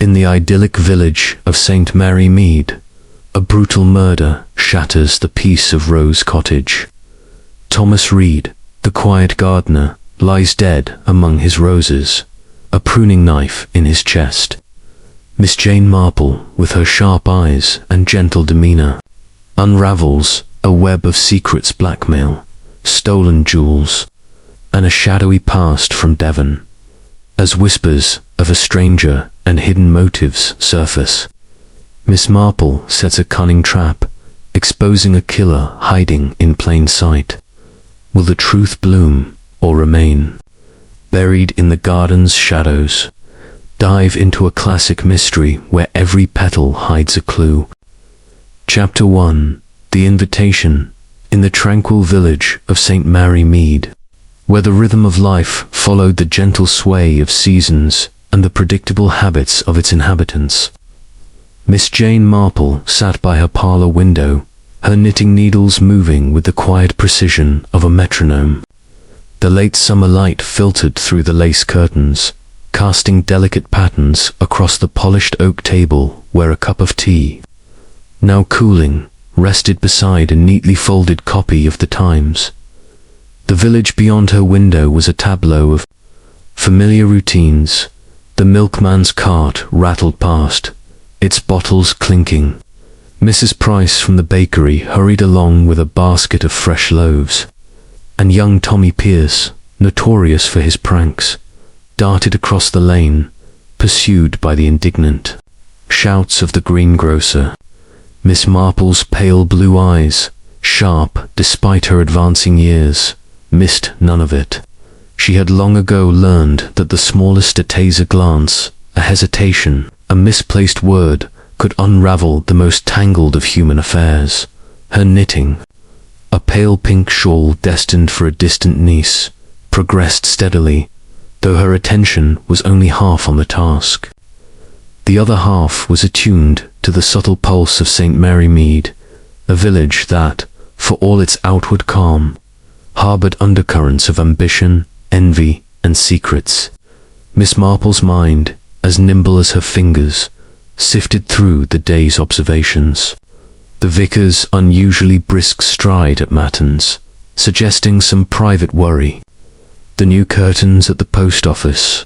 In the idyllic village of St. Mary Mead, a brutal murder shatters the peace of Rose Cottage. Thomas Reed, the quiet gardener, lies dead among his roses, a pruning knife in his chest. Miss Jane Marple, with her sharp eyes and gentle demeanor, unravels a web of secrets, blackmail, stolen jewels, and a shadowy past from Devon. As whispers of a stranger and hidden motives surface, Miss Marple sets a cunning trap, exposing a killer hiding in plain sight. Will the truth bloom or remain buried in the garden's shadows? Dive into a classic mystery where every petal hides a clue. Chapter 1. The Invitation. In the tranquil village of St. Mary Mead, where the rhythm of life followed the gentle sway of seasons and the predictable habits of its inhabitants, Miss Jane Marple sat by her parlor window, her knitting needles moving with the quiet precision of a metronome. The late summer light filtered through the lace curtains, casting delicate patterns across the polished oak table where a cup of tea, now cooling, rested beside a neatly folded copy of the Times. The village beyond her window was a tableau of familiar routines. The milkman's cart rattled past, its bottles clinking. Mrs. Price from the bakery hurried along with a basket of fresh loaves, and young Tommy Pierce, notorious for his pranks, darted across the lane, pursued by the indignant shouts of the greengrocer. Miss Marple's pale blue eyes, sharp despite her advancing years, missed none of it. She had long ago learned that the smallest taser glance, a hesitation, a misplaced word could unravel the most tangled of human affairs. Her knitting, a pale pink shawl destined for a distant niece, progressed steadily, though her attention was only half on the task. The other half was attuned to the subtle pulse of St. Mary Mead, a village that, for all its outward calm, harbored undercurrents of ambition, envy, and secrets. Miss Marple's mind, as nimble as her fingers, sifted through the day's observations. The vicar's unusually brisk stride at matins, suggesting some private worry. The new curtains at the post office,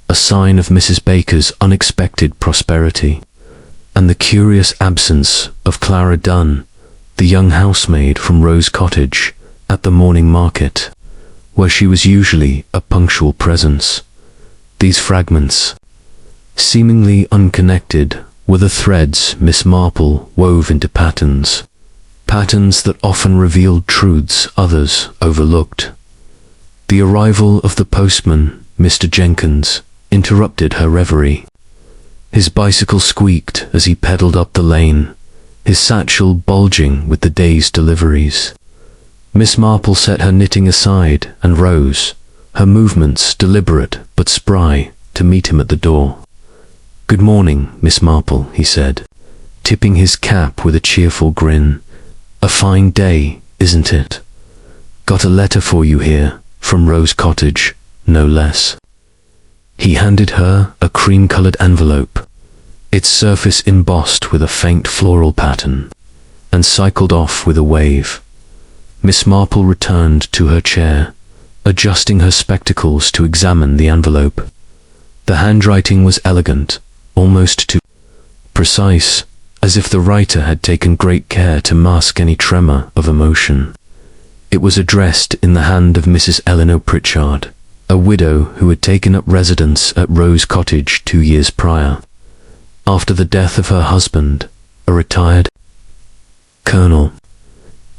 a sign of Mrs. Baker's unexpected prosperity, and the curious absence of Clara Dunn, the young housemaid from Rose Cottage, at the morning market, where she was usually a punctual presence. These fragments, seemingly unconnected, were the threads Miss Marple wove into patterns that often revealed truths others overlooked. The arrival of the postman, Mr. Jenkins, interrupted her reverie. His bicycle squeaked as he pedaled up the lane, his satchel bulging with the day's deliveries. Miss Marple set her knitting aside and rose, her movements deliberate but spry, to meet him at the door. "Good morning, Miss Marple," he said, tipping his cap with a cheerful grin. "A fine day, isn't it? Got a letter for you here, from Rose Cottage, no less." He handed her a cream-colored envelope, its surface embossed with a faint floral pattern, and cycled off with a wave. Miss Marple returned to her chair, adjusting her spectacles to examine the envelope. The handwriting was elegant, almost too precise, as if the writer had taken great care to mask any tremor of emotion. It was addressed in the hand of Mrs. Eleanor Pritchard, a widow who had taken up residence at Rose Cottage 2 years prior, after the death of her husband, a retired colonel.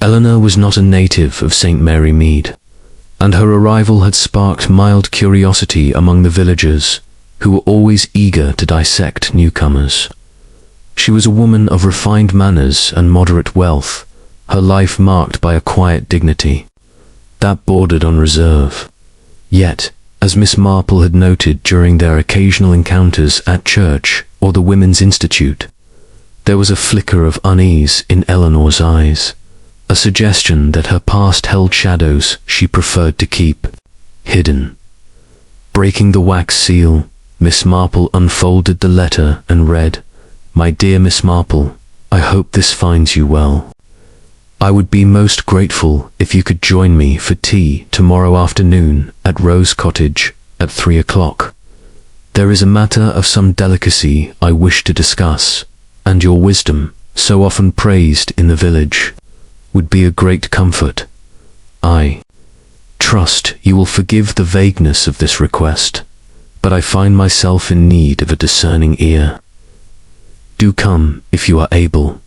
Eleanor was not a native of St. Mary Mead, and her arrival had sparked mild curiosity among the villagers, who were always eager to dissect newcomers. She was a woman of refined manners and moderate wealth, her life marked by a quiet dignity that bordered on reserve. Yet, as Miss Marple had noted during their occasional encounters at church or the Women's Institute, there was a flicker of unease in Eleanor's eyes, a suggestion that her past held shadows she preferred to keep hidden. Breaking the wax seal, Miss Marple unfolded the letter and read, "My dear Miss Marple, I hope this finds you well. I would be most grateful if you could join me for tea tomorrow afternoon at Rose Cottage at 3 o'clock. There is a matter of some delicacy I wish to discuss, and your wisdom, so often praised in the village, would be a great comfort. I trust you will forgive the vagueness of this request, but I find myself in need of a discerning ear. Do come if you are able.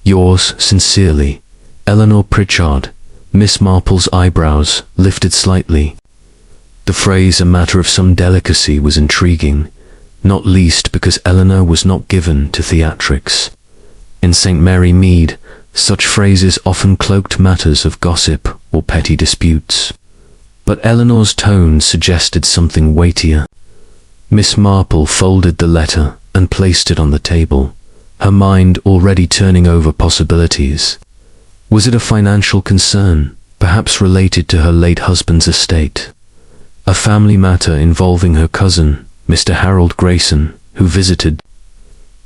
Yours sincerely, Eleanor Pritchard." Miss Marple's eyebrows lifted slightly. The phrase "a matter of some delicacy" was intriguing, not least because Eleanor was not given to theatrics. In St. Mary Mead, such phrases often cloaked matters of gossip or petty disputes. But Eleanor's tone suggested something weightier. Miss Marple folded the letter and placed it on the table, her mind already turning over possibilities. Was it a financial concern, perhaps related to her late husband's estate? A family matter involving her cousin, Mr. Harold Grayson, who visited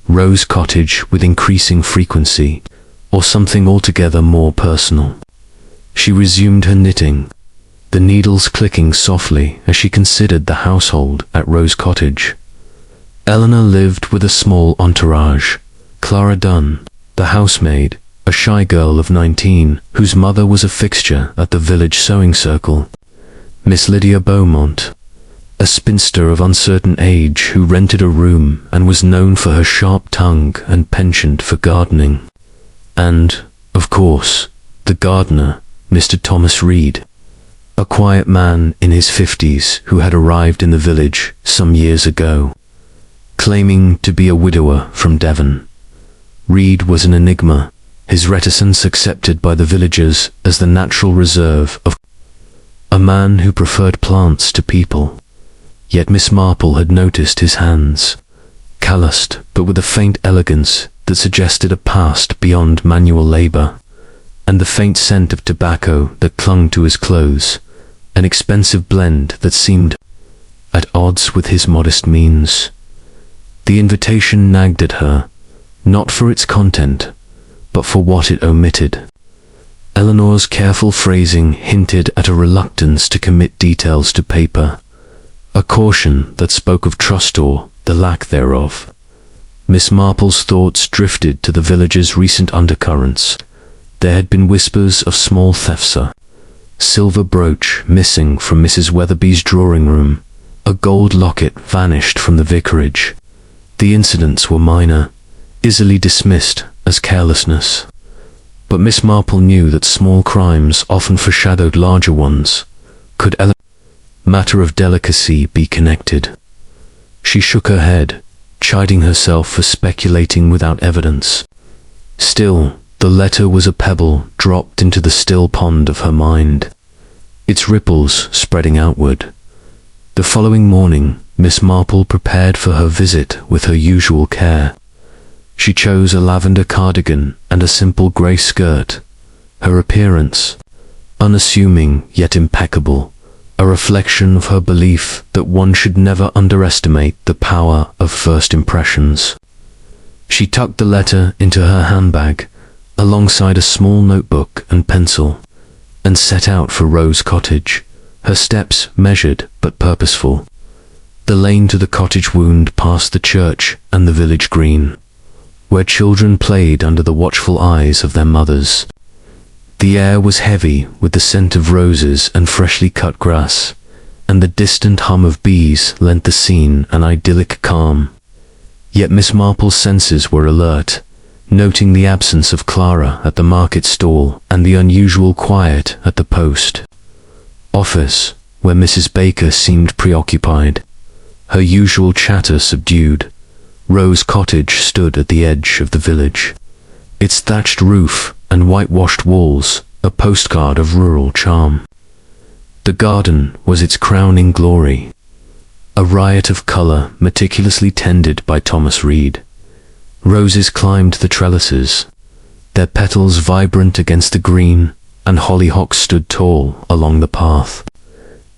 Rose Cottage with increasing frequency, or something altogether more personal? She resumed her knitting, the needles clicking softly as she considered the household at Rose Cottage. Eleanor lived with a small entourage. Clara Dunn, the housemaid, a shy girl of 19, whose mother was a fixture at the village sewing circle. Miss Lydia Beaumont, a spinster of uncertain age who rented a room and was known for her sharp tongue and penchant for gardening. And, of course, the gardener, Mr. Thomas Reed, a quiet man in his 50s who had arrived in the village some years ago, claiming to be a widower from Devon. Reed was an enigma, his reticence accepted by the villagers as the natural reserve of a man who preferred plants to people. Yet Miss Marple had noticed his hands, calloused but with a faint elegance that suggested a past beyond manual labor, and the faint scent of tobacco that clung to his clothes, an expensive blend that seemed at odds with his modest means. The invitation nagged at her, not for its content, but for what it omitted. Eleanor's careful phrasing hinted at a reluctance to commit details to paper, a caution that spoke of trust or the lack thereof. Miss Marple's thoughts drifted to the village's recent undercurrents. There had been whispers of small thefts, a silver brooch missing from Mrs. Weatherby's drawing room, a gold locket vanished from the vicarage. The incidents were minor, easily dismissed as carelessness. But Miss Marple knew that small crimes often foreshadowed larger ones. Could a matter of delicacy be connected? She shook her head, chiding herself for speculating without evidence. Still, the letter was a pebble dropped into the still pond of her mind, its ripples spreading outward. The following morning, Miss Marple prepared for her visit with her usual care. She chose a lavender cardigan and a simple grey skirt, her appearance, unassuming yet impeccable, a reflection of her belief that one should never underestimate the power of first impressions. She tucked the letter into her handbag, alongside a small notebook and pencil, and set out for Rose Cottage, her steps measured but purposeful. The lane to the cottage wound past the church and the village green, where children played under the watchful eyes of their mothers. The air was heavy with the scent of roses and freshly cut grass, and the distant hum of bees lent the scene an idyllic calm. Yet Miss Marple's senses were alert, noting the absence of Clara at the market stall and the unusual quiet at the post office, where Mrs. Baker seemed preoccupied, her usual chatter subdued. Rose Cottage stood at the edge of the village, its thatched roof and whitewashed walls a postcard of rural charm. The garden was its crowning glory, a riot of colour meticulously tended by Thomas Reed. Roses climbed the trellises, their petals vibrant against the green, and hollyhocks stood tall along the path.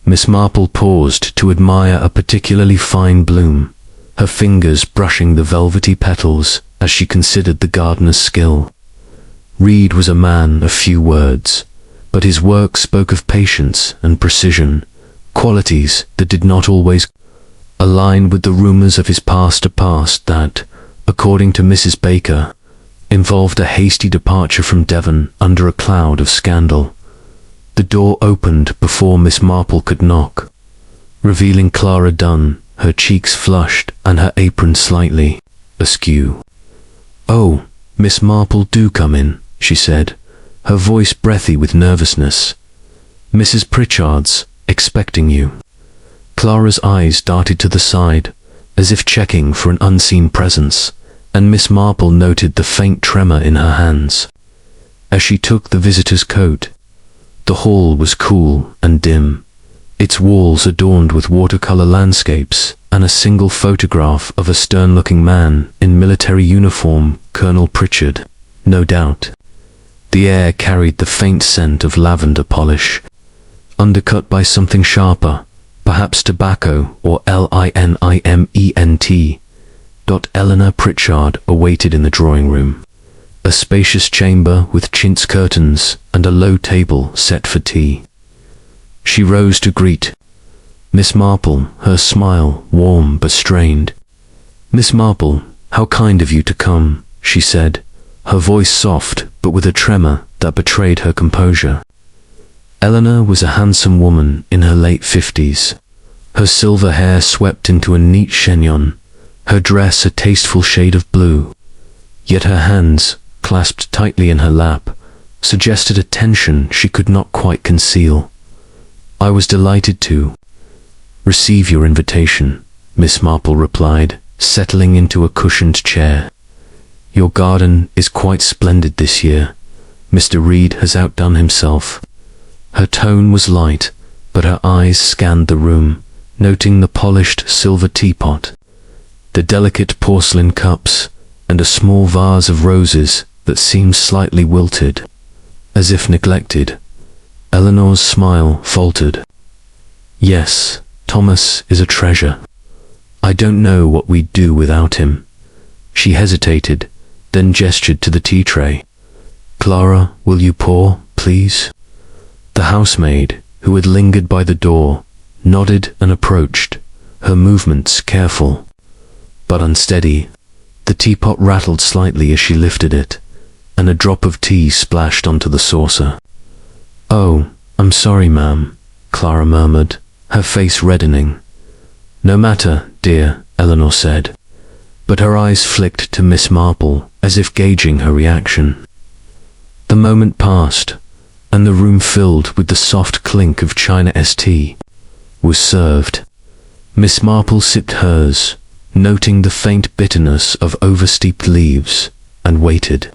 Miss Marple paused to admire a particularly fine bloom, her fingers brushing the velvety petals as she considered the gardener's skill. Reed was a man of few words, but his work spoke of patience and precision, qualities that did not always align with the rumors of his past that, according to Mrs. Baker, involved a hasty departure from Devon under a cloud of scandal. The door opened before Miss Marple could knock, revealing Clara Dunn, her cheeks flushed and her apron slightly askew. "Oh, Miss Marple, do come in," she said, her voice breathy with nervousness. "Mrs. Pritchard's expecting you." Clara's eyes darted to the side, as if checking for an unseen presence, and Miss Marple noted the faint tremor in her hands. As she took the visitor's coat, the hall was cool and dim, its walls adorned with watercolor landscapes and a single photograph of a stern-looking man in military uniform, Colonel Pritchard, no doubt. The air carried the faint scent of lavender polish, undercut by something sharper, perhaps tobacco or liniment. Eleanor Pritchard awaited in the drawing-room, a spacious chamber with chintz curtains and a low table set for tea. She rose to greet Miss Marple, her smile warm but strained. "Miss Marple, how kind of you to come," she said, her voice soft but with a tremor that betrayed her composure. Eleanor was a handsome woman in her late 50s, her silver hair swept into a neat chignon, her dress a tasteful shade of blue, yet her hands, clasped tightly in her lap, suggested a tension she could not quite conceal. "I was delighted to receive your invitation," Miss Marple replied, settling into a cushioned chair. "Your garden is quite splendid this year. Mr. Reed has outdone himself." Her tone was light, but her eyes scanned the room, noting the polished silver teapot, the delicate porcelain cups, and a small vase of roses that seemed slightly wilted, as if neglected. Eleanor's smile faltered. "Yes, Thomas is a treasure. I don't know what we'd do without him." She hesitated, then gestured to the tea tray. "Clara, will you pour, please?" The housemaid, who had lingered by the door, nodded and approached, her movements careful but unsteady. The teapot rattled slightly as she lifted it, and a drop of tea splashed onto the saucer. "Oh, I'm sorry, ma'am," Clara murmured, her face reddening. "No matter, dear," Eleanor said, but her eyes flicked to Miss Marple as if gauging her reaction. The moment passed, and the room filled with the soft clink of China tea was served. Miss Marple sipped hers, noting the faint bitterness of oversteeped leaves, and waited.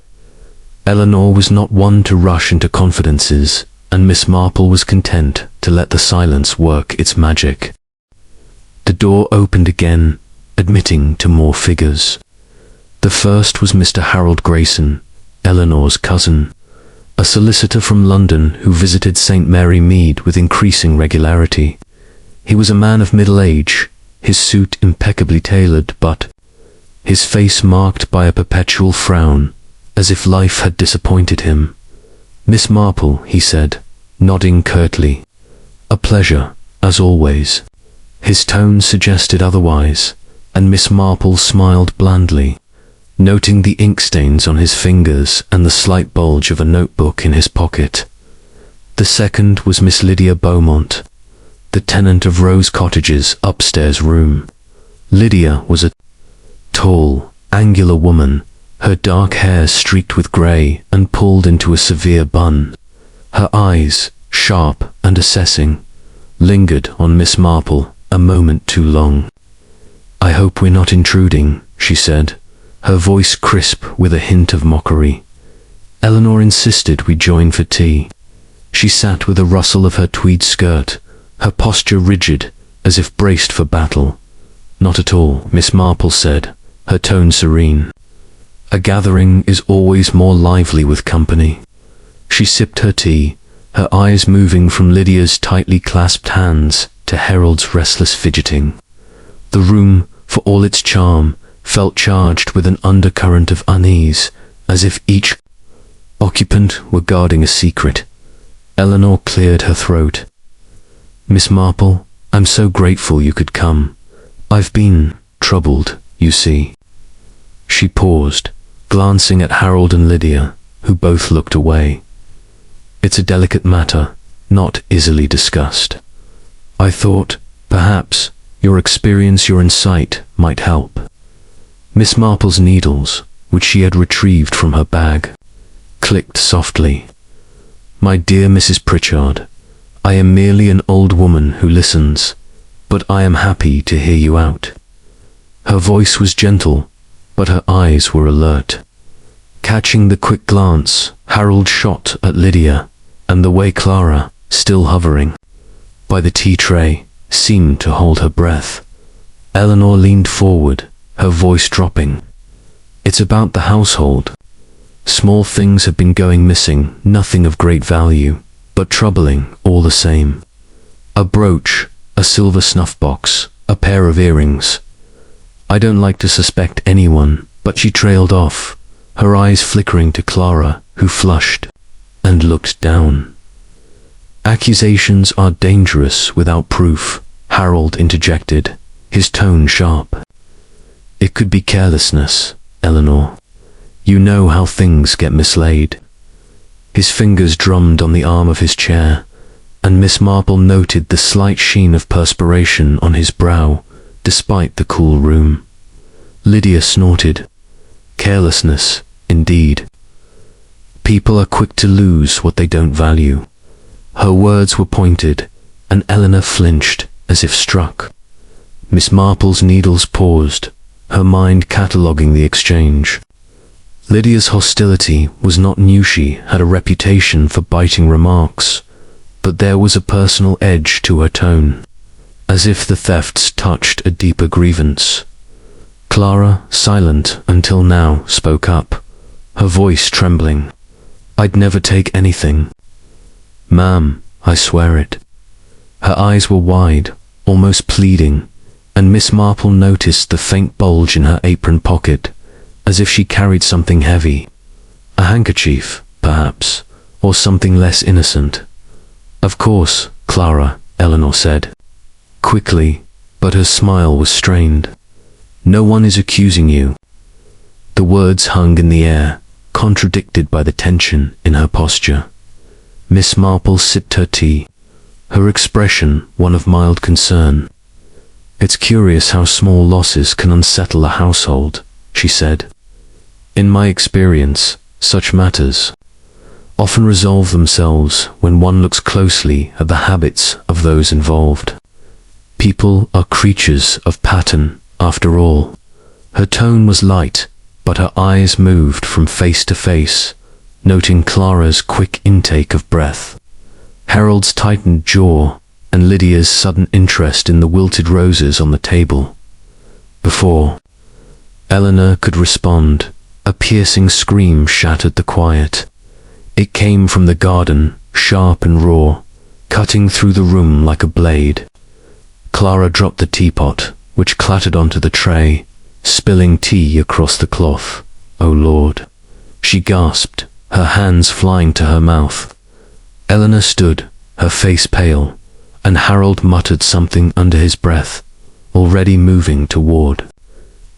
Eleanor was not one to rush into confidences, and Miss Marple was content to let the silence work its magic. The door opened again, admitting to more figures. The first was Mr. Harold Grayson, Eleanor's cousin, a solicitor from London who visited St. Mary Mead with increasing regularity. He was a man of middle age, his suit impeccably tailored, but his face marked by a perpetual frown, as if life had disappointed him. "Miss Marple," he said, nodding curtly. "A pleasure, as always." His tone suggested otherwise, and Miss Marple smiled blandly, noting the ink stains on his fingers and the slight bulge of a notebook in his pocket. The second was Miss Lydia Beaumont, the tenant of Rose Cottage's upstairs room. Lydia was a tall, angular woman, her dark hair streaked with grey and pulled into a severe bun. Her eyes, sharp and assessing, lingered on Miss Marple a moment too long. "I hope we're not intruding," she said, her voice crisp with a hint of mockery. Eleanor insisted we join for tea. She sat with a rustle of her tweed skirt, her posture rigid, as if braced for battle. "Not at all," Miss Marple said, her tone serene. "A gathering is always more lively with company." She sipped her tea, her eyes moving from Lydia's tightly clasped hands to Harold's restless fidgeting. The room, for all its charm, felt charged with an undercurrent of unease, as if each occupant were guarding a secret. Eleanor cleared her throat. "Miss Marple, I'm so grateful you could come. I've been troubled, you see." She paused, glancing at Harold and Lydia, who both looked away. "It's a delicate matter, not easily discussed. I thought, perhaps, your experience, your insight might help." Miss Marple's needles, which she had retrieved from her bag, clicked softly. "My dear Mrs. Pritchard, I am merely an old woman who listens, but I am happy to hear you out." Her voice was gentle, but her eyes were alert. Catching the quick glance Harold shot at Lydia, and the way Clara, still hovering by the tea tray, seemed to hold her breath, Eleanor leaned forward, her voice dropping. "It's about the household. Small things have been going missing, nothing of great value, but troubling all the same. A brooch, a silver snuff box, a pair of earrings. I don't like to suspect anyone," but she trailed off, her eyes flickering to Clara, who flushed and looked down. "Accusations are dangerous without proof," Harold interjected, his tone sharp. "It could be carelessness, Eleanor. You know how things get mislaid." His fingers drummed on the arm of his chair, and Miss Marple noted the slight sheen of perspiration on his brow, despite the cool room. Lydia snorted. "Carelessness, indeed. People are quick to lose what they don't value." Her words were pointed, and Eleanor flinched as if struck. Miss Marple's needles paused, her mind cataloguing the exchange. Lydia's hostility was not new. She had a reputation for biting remarks, but there was a personal edge to her tone, as if the thefts touched a deeper grievance. Clara, silent until now, spoke up, her voice trembling. "I'd never take anything. Ma'am, I swear it." Her eyes were wide, almost pleading, and Miss Marple noticed the faint bulge in her apron pocket, as if she carried something heavy. A handkerchief, perhaps, or something less innocent. "Of course, Clara," Eleanor said, quickly, but her smile was strained. "No one is accusing you." The words hung in the air, contradicted by the tension in her posture. Miss Marple sipped her tea, her expression one of mild concern. "It's curious how small losses can unsettle a household," she said. "In my experience, such matters often resolve themselves when one looks closely at the habits of those involved. People are creatures of pattern, after all." Her tone was light, but her eyes moved from face to face, noting Clara's quick intake of breath, Harold's tightened jaw, and Lydia's sudden interest in the wilted roses on the table. Before Eleanor could respond, a piercing scream shattered the quiet. It came from the garden, sharp and raw, cutting through the room like a blade. Clara dropped the teapot, which clattered onto the tray, spilling tea across the cloth. "Oh Lord," she gasped, her hands flying to her mouth. Eleanor stood, her face pale, and Harold muttered something under his breath, already moving toward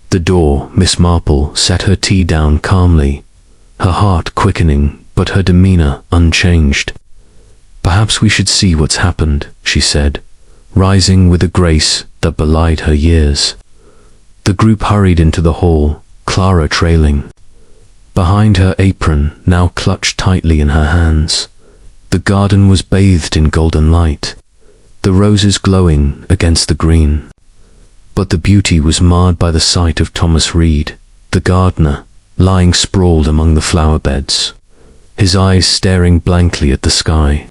the door. Miss Marple set her tea down calmly, her heart quickening but her demeanor unchanged. "Perhaps we should see what's happened," she said, rising with a grace that belied her years. The group hurried into the hall, Clara trailing behind, her apron now clutched tightly in her hands. The garden was bathed in golden light, the roses glowing against the green. But the beauty was marred by the sight of Thomas Reed, the gardener, lying sprawled among the flower beds, his eyes staring blankly at the sky.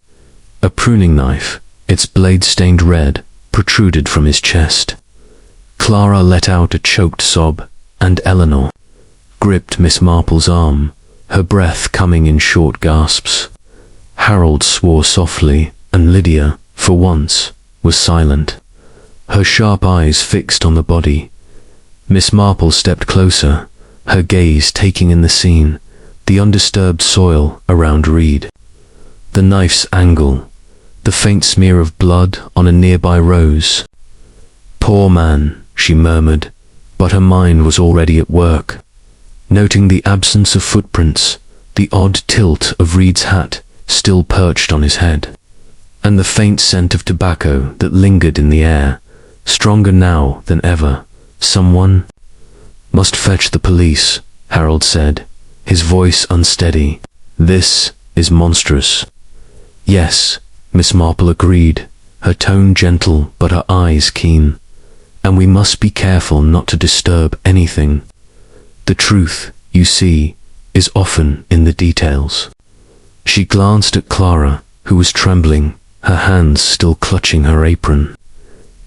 A pruning knife, its blade stained red, protruded from his chest. Clara let out a choked sob, and Eleanor gripped Miss Marple's arm, her breath coming in short gasps. Harold swore softly, and Lydia, for once, was silent, her sharp eyes fixed on the body. Miss Marple stepped closer, her gaze taking in the scene, the undisturbed soil around Reed, the knife's angle, the faint smear of blood on a nearby rose. "Poor man," she murmured, but her mind was already at work, noting the absence of footprints, the odd tilt of Reed's hat still perched on his head, and the faint scent of tobacco that lingered in the air, stronger now than ever. "Someone must fetch the police," Harold said, his voice unsteady. "This is monstrous." "Yes," Miss Marple agreed, her tone gentle but her eyes keen. "And we must be careful not to disturb anything. The truth, you see, is often in the details." She glanced at Clara, who was trembling, her hands still clutching her apron,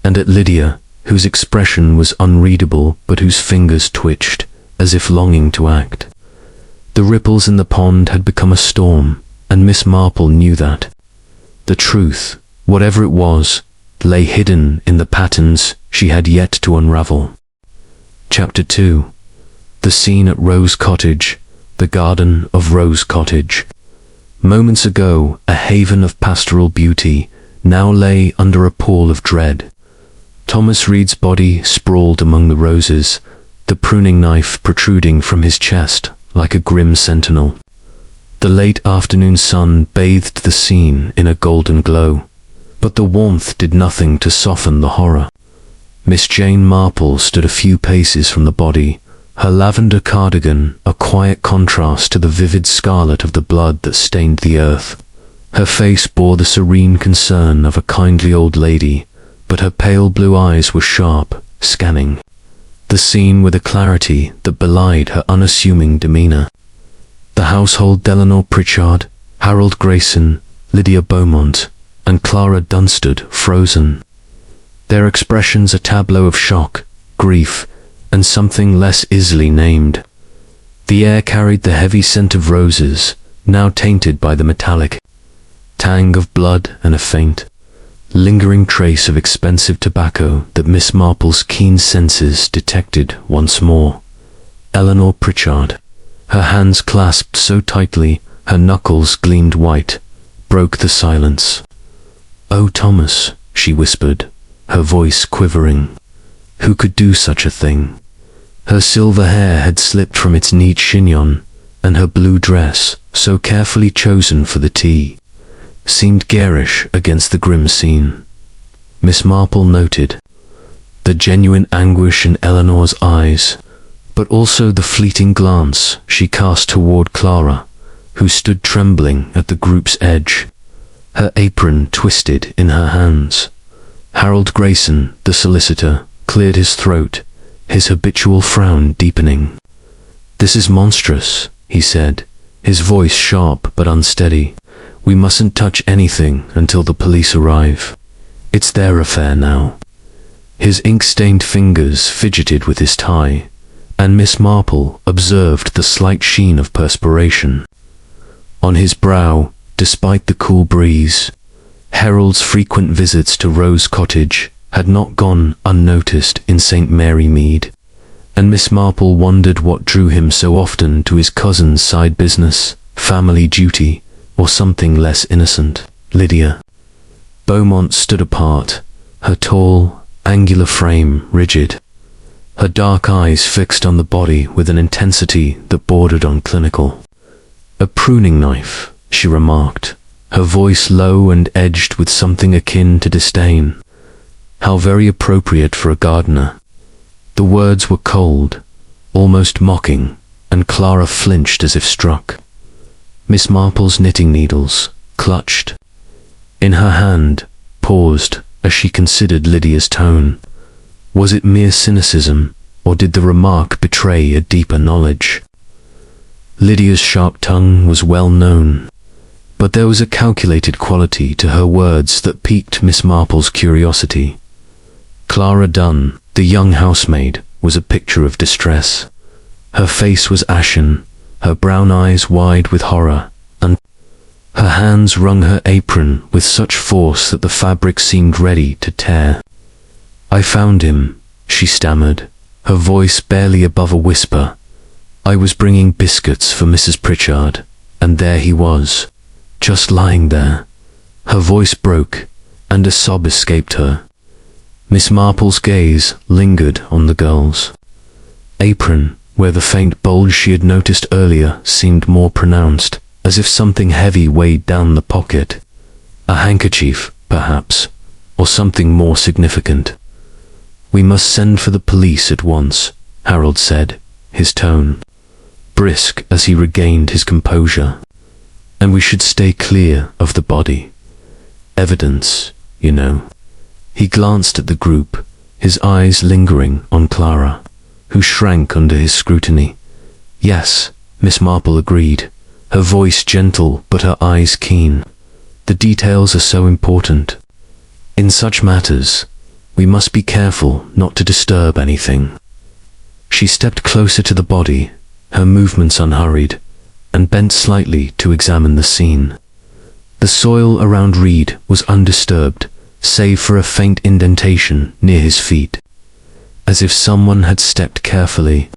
and at Lydia, whose expression was unreadable but whose fingers twitched, as if longing to act. The ripples in the pond had become a storm, and Miss Marple knew that. The truth, whatever it was, lay hidden in the patterns she had yet to unravel. Chapter 2. The scene at Rose Cottage, the garden of Rose Cottage. Moments ago, a haven of pastoral beauty, now lay under a pall of dread. Thomas Reed's body sprawled among the roses, the pruning knife protruding from his chest like a grim sentinel. The late afternoon sun bathed the scene in a golden glow, but the warmth did nothing to soften the horror. Miss Jane Marple stood a few paces from the body, her lavender cardigan a quiet contrast to the vivid scarlet of the blood that stained the earth. Her face bore the serene concern of a kindly old lady, but her pale blue eyes were sharp, scanning the scene with a clarity that belied her unassuming demeanor. The household d'Eleanor Pritchard, Harold Grayson, Lydia Beaumont, and Clara Dunn stood frozen, their expressions a tableau of shock, grief, and something less easily named. The air carried the heavy scent of roses, now tainted by the metallic tang of blood and a faint, lingering trace of expensive tobacco that Miss Marple's keen senses detected once more. Eleanor Pritchard, her hands clasped so tightly her knuckles gleamed white, broke the silence. "Oh, Thomas," she whispered, her voice quivering. "Who could do such a thing?" Her silver hair had slipped from its neat chignon, and her blue dress, so carefully chosen for the tea, seemed garish against the grim scene. Miss Marple noted the genuine anguish in Eleanor's eyes, but also the fleeting glance she cast toward Clara, who stood trembling at the group's edge, her apron twisted in her hands. Harold Grayson, the solicitor, cleared his throat, his habitual frown deepening. "This is monstrous," he said, his voice sharp but unsteady. "We mustn't touch anything until the police arrive. It's their affair now." His ink-stained fingers fidgeted with his tie, and Miss Marple observed the slight sheen of perspiration on his brow, despite the cool breeze. Harold's frequent visits to Rose Cottage had not gone unnoticed in St. Mary Mead, and Miss Marple wondered what drew him so often to his cousin's side business, family duty, or something less innocent. Lydia Beaumont stood apart, her tall, angular frame rigid, her dark eyes fixed on the body with an intensity that bordered on clinical. "A pruning knife," she remarked, her voice low and edged with something akin to disdain. "How very appropriate for a gardener." The words were cold, almost mocking, and Clara flinched as if struck. Miss Marple's knitting needles, clutched in her hand, paused as she considered Lydia's tone. Was it mere cynicism, or did the remark betray a deeper knowledge? Lydia's sharp tongue was well known, but there was a calculated quality to her words that piqued Miss Marple's curiosity. Clara Dunn, the young housemaid, was a picture of distress. Her face was ashen, her brown eyes wide with horror, and Her hands wrung her apron with such force that the fabric seemed ready to tear. "I found him," she stammered, her voice barely above a whisper. "I was bringing biscuits for Mrs. Pritchard, and there he was, just lying there." Her voice broke, and a sob escaped her. Miss Marple's gaze lingered on the girl's apron, where the faint bulge she had noticed earlier seemed more pronounced, as if something heavy weighed down the pocket. A handkerchief, perhaps, or something more significant. "We must send for the police at once," Harold said, his tone brisk as he regained his composure. "And we should stay clear of the body. Evidence, you know." He glanced at the group, his eyes lingering on Clara, who shrank under his scrutiny. "Yes," Miss Marple agreed, her voice gentle but her eyes keen. "The details are so important. In such matters, we must be careful not to disturb anything." She stepped closer to the body, her movements unhurried, and bent slightly to examine the scene. The soil around Reed was undisturbed, save for a faint indentation near his feet, as if someone had stepped carefully.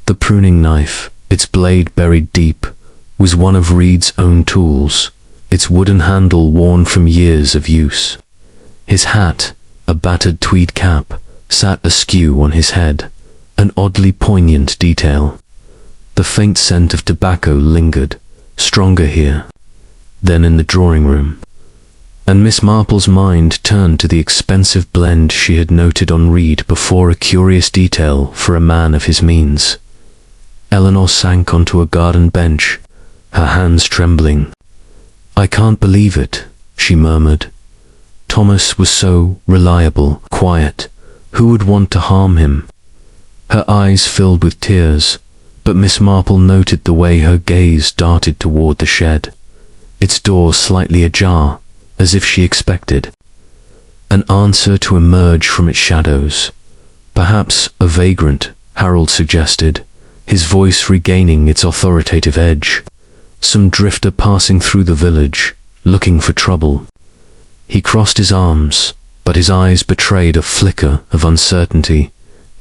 The pruning knife, its blade buried deep, was one of Reed's own tools, its wooden handle worn from years of use. His hat, a battered tweed cap, sat askew on his head, an oddly poignant detail. The faint scent of tobacco lingered, stronger here than in the drawing room. And Miss Marple's mind turned to the expensive blend she had noted on Reed before, a curious detail for a man of his means. Eleanor sank onto a garden bench, her hands trembling. "I can't believe it," she murmured. "Thomas was so reliable, quiet. Who would want to harm him?" Her eyes filled with tears, but Miss Marple noted the way her gaze darted toward the shed, its door slightly ajar, as if she expected an answer to emerge from its shadows. "Perhaps a vagrant," Harold suggested, his voice regaining its authoritative edge. "Some drifter passing through the village, looking for trouble." He crossed his arms, but his eyes betrayed a flicker of uncertainty,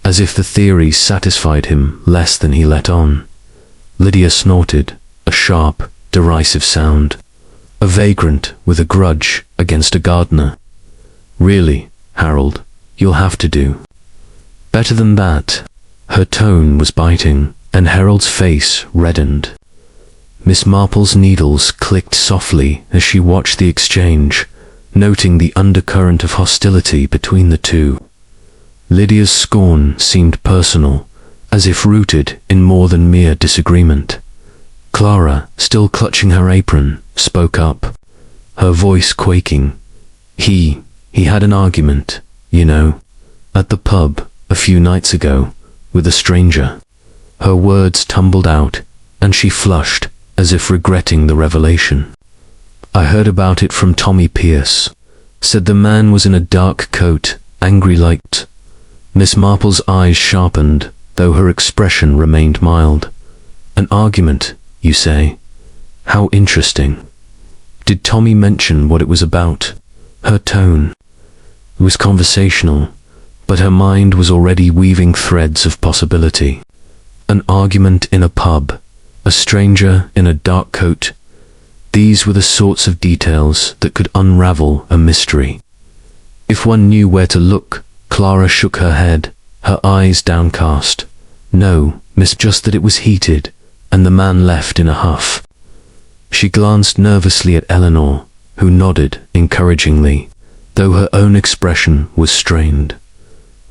as if the theory satisfied him less than he let on. Lydia snorted, a sharp, derisive sound. "A vagrant with a grudge against a gardener. Really, Harold, you'll have to do better than that." Her tone was biting, and Harold's face reddened. Miss Marple's needles clicked softly as she watched the exchange, noting the undercurrent of hostility between the two. Lydia's scorn seemed personal, as if rooted in more than mere disagreement. Clara, still clutching her apron, spoke up, her voice quaking. He had an argument, you know, at the pub a few nights ago, with a stranger." Her words tumbled out, and she flushed, as if regretting the revelation. "I heard about it from Tommy Pierce. Said the man was in a dark coat, angry like t." Miss Marple's eyes sharpened, though her expression remained mild. "An argument, you say? How interesting. Did Tommy mention what it was about?" Her tone was conversational, but her mind was already weaving threads of possibility. An argument in a pub, a stranger in a dark coat. These were the sorts of details that could unravel a mystery. If one knew where to look. Clara shook her head, her eyes downcast. "No, miss, just that it was heated, and the man left in a huff." She glanced nervously at Eleanor, who nodded encouragingly, though her own expression was strained.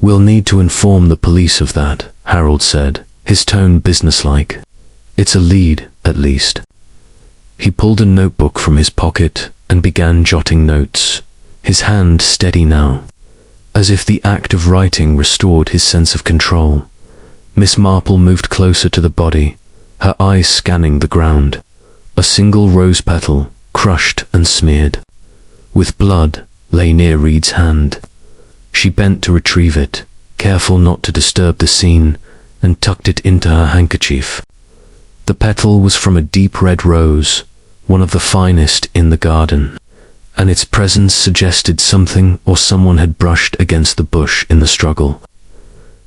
"We'll need to inform the police of that," Harold said, his tone businesslike. "It's a lead, at least." He pulled a notebook from his pocket and began jotting notes, his hand steady now, as if the act of writing restored his sense of control. Miss Marple moved closer to the body, her eyes scanning the ground. A single rose petal, crushed and smeared with blood, lay near Reed's hand. She bent to retrieve it, careful not to disturb the scene, and tucked it into her handkerchief. The petal was from a deep red rose, one of the finest in the garden, and its presence suggested something or someone had brushed against the bush in the struggle.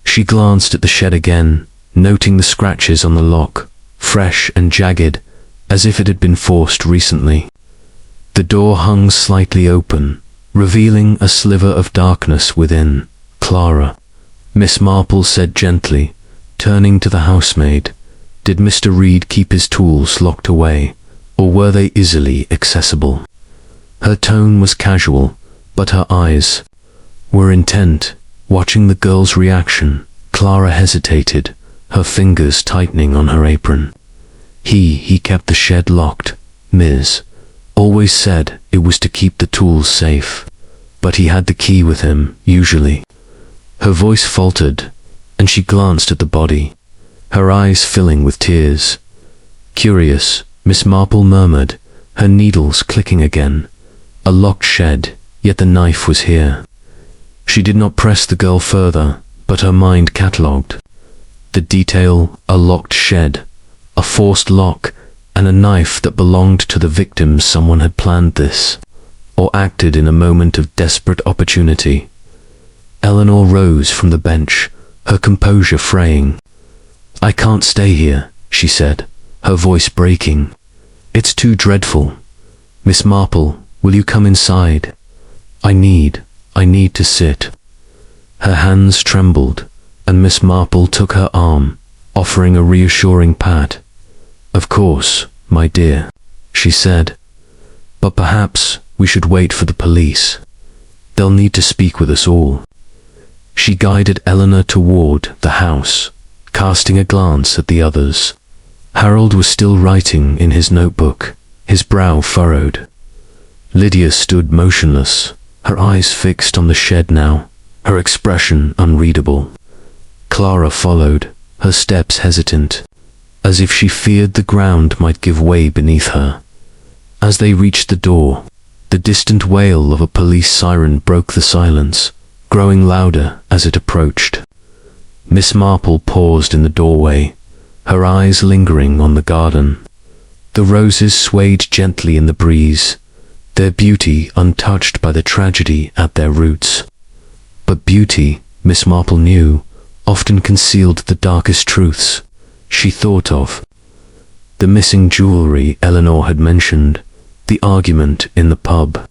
She glanced at the shed again, noting the scratches on the lock, fresh and jagged, as if it had been forced recently. The door hung slightly open, revealing a sliver of darkness within. "Clara," Miss Marple said gently, turning to the housemaid. "Did Mr. Reed keep his tools locked away, or were they easily accessible?" Her tone was casual, but her eyes were intent, watching the girl's reaction. Clara hesitated, her fingers tightening on her apron. He kept the shed locked, Ms. Always said it was to keep the tools safe, but he had the key with him, usually." Her voice faltered, and she glanced at the body, her eyes filling with tears. "Curious," Miss Marple murmured, her needles clicking again. A locked shed, yet the knife was here. She did not press the girl further, but her mind catalogued the detail: a locked shed, a forced lock, and a knife that belonged to the victim. Someone had planned this, or acted in a moment of desperate opportunity. Eleanor rose from the bench, her composure fraying. "I can't stay here," she said, her voice breaking. "It's too dreadful. Miss Marple, will you come inside? I need to sit." Her hands trembled, and Miss Marple took her arm, offering a reassuring pat. "Of course, my dear," she said, "but perhaps we should wait for the police. They'll need to speak with us all." She guided Eleanor toward the house, casting a glance at the others. Harold was still writing in his notebook, his brow furrowed. Lydia stood motionless, her eyes fixed on the shed now, her expression unreadable. Clara followed, her steps hesitant, as if she feared the ground might give way beneath her. As they reached the door, the distant wail of a police siren broke the silence, growing louder as it approached. Miss Marple paused in the doorway, her eyes lingering on the garden. The roses swayed gently in the breeze, their beauty untouched by the tragedy at their roots. But beauty, Miss Marple knew, often concealed the darkest truths she thought of. The missing jewelry Eleanor had mentioned, the argument in the pub,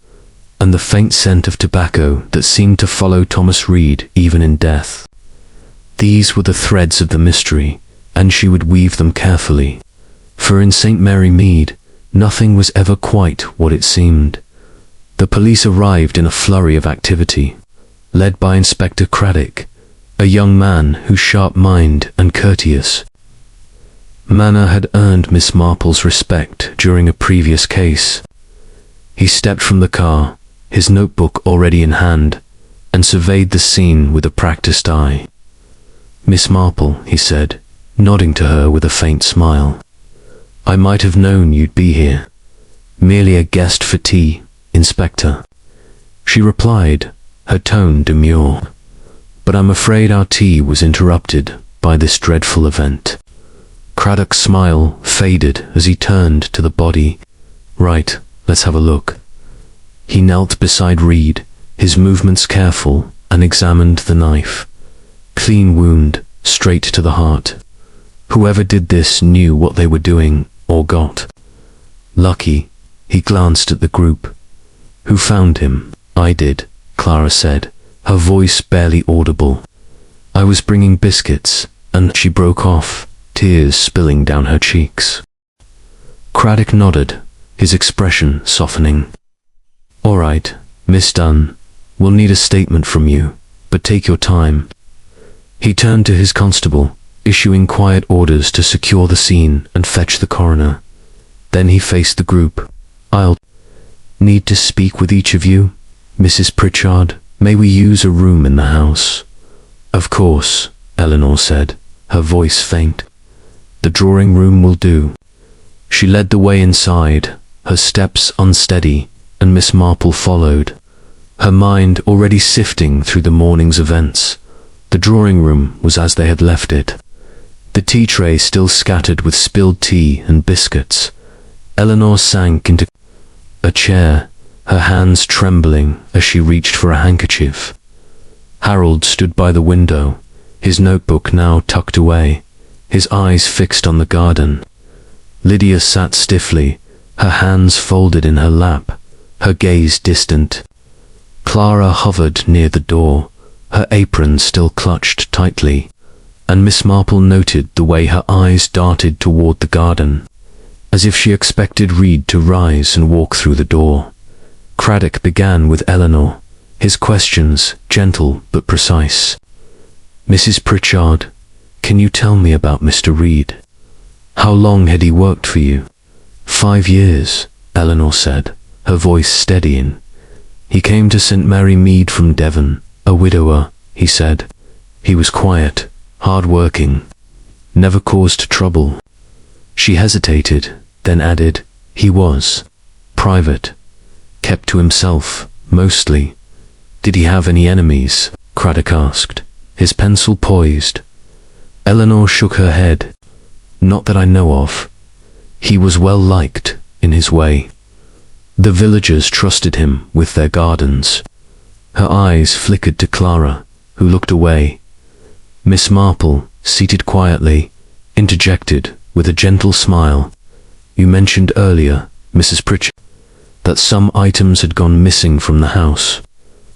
and the faint scent of tobacco that seemed to follow Thomas Reed even in death. These were the threads of the mystery, and she would weave them carefully. For in St. Mary Mead, nothing was ever quite what it seemed. The police arrived in a flurry of activity, led by Inspector Craddock, a young man whose sharp mind and courteous manner had earned Miss Marple's respect during a previous case. He stepped from the car, his notebook already in hand, and surveyed the scene with a practiced eye. "Miss Marple," he said, nodding to her with a faint smile. "I might have known you'd be here. Merely a guest for tea, Inspector." She replied, her tone demure. "But I'm afraid our tea was interrupted by this dreadful event." Craddock's smile faded as he turned to the body. "Right, let's have a look." He knelt beside Reed, his movements careful, and examined the knife. Clean wound, straight to the heart. Whoever did this knew what they were doing, or got lucky. He glanced at the group. "Who found him?" "I did," Clara said, her voice barely audible. "I was bringing biscuits," and she broke off, tears spilling down her cheeks. Craddock nodded, his expression softening. "All right, Miss Dunn, we'll need a statement from you, but take your time." He turned to his constable, issuing quiet orders to secure the scene and fetch the coroner. Then he faced the group. "I'll need to speak with each of you. Mrs. Pritchard, may we use a room in the house?" "Of course," Eleanor said, her voice faint. "The drawing room will do." She led the way inside, her steps unsteady, and Miss Marple followed, her mind already sifting through the morning's events. The drawing room was as they had left it, the tea tray still scattered with spilled tea and biscuits, Eleanor sank into a chair, her hands trembling as she reached for a handkerchief. Harold stood by the window, his notebook now tucked away, his eyes fixed on the garden. Lydia sat stiffly, her hands folded in her lap, her gaze distant. Clara hovered near the door, her apron still clutched tightly, and Miss Marple noted the way her eyes darted toward the garden, as if she expected Reed to rise and walk through the door. Craddock began with Eleanor, his questions gentle but precise. "Mrs. Pritchard, can you tell me about Mr. Reed? How long had he worked for you?" "5 years, Eleanor said, her voice steadying. "He came to St. Mary Mead from Devon, a widower," he said. "He was quiet, hard-working, never caused trouble." She hesitated, then added, "He was private, kept to himself, mostly." "Did he have any enemies?" Craddock asked, his pencil poised. Eleanor shook her head. "Not that I know of. He was well liked, in his way. The villagers trusted him with their gardens." Her eyes flickered to Clara, who looked away. Miss Marple, seated quietly, interjected with a gentle smile. "You mentioned earlier, Mrs. Pritchard, that some items had gone missing from the house.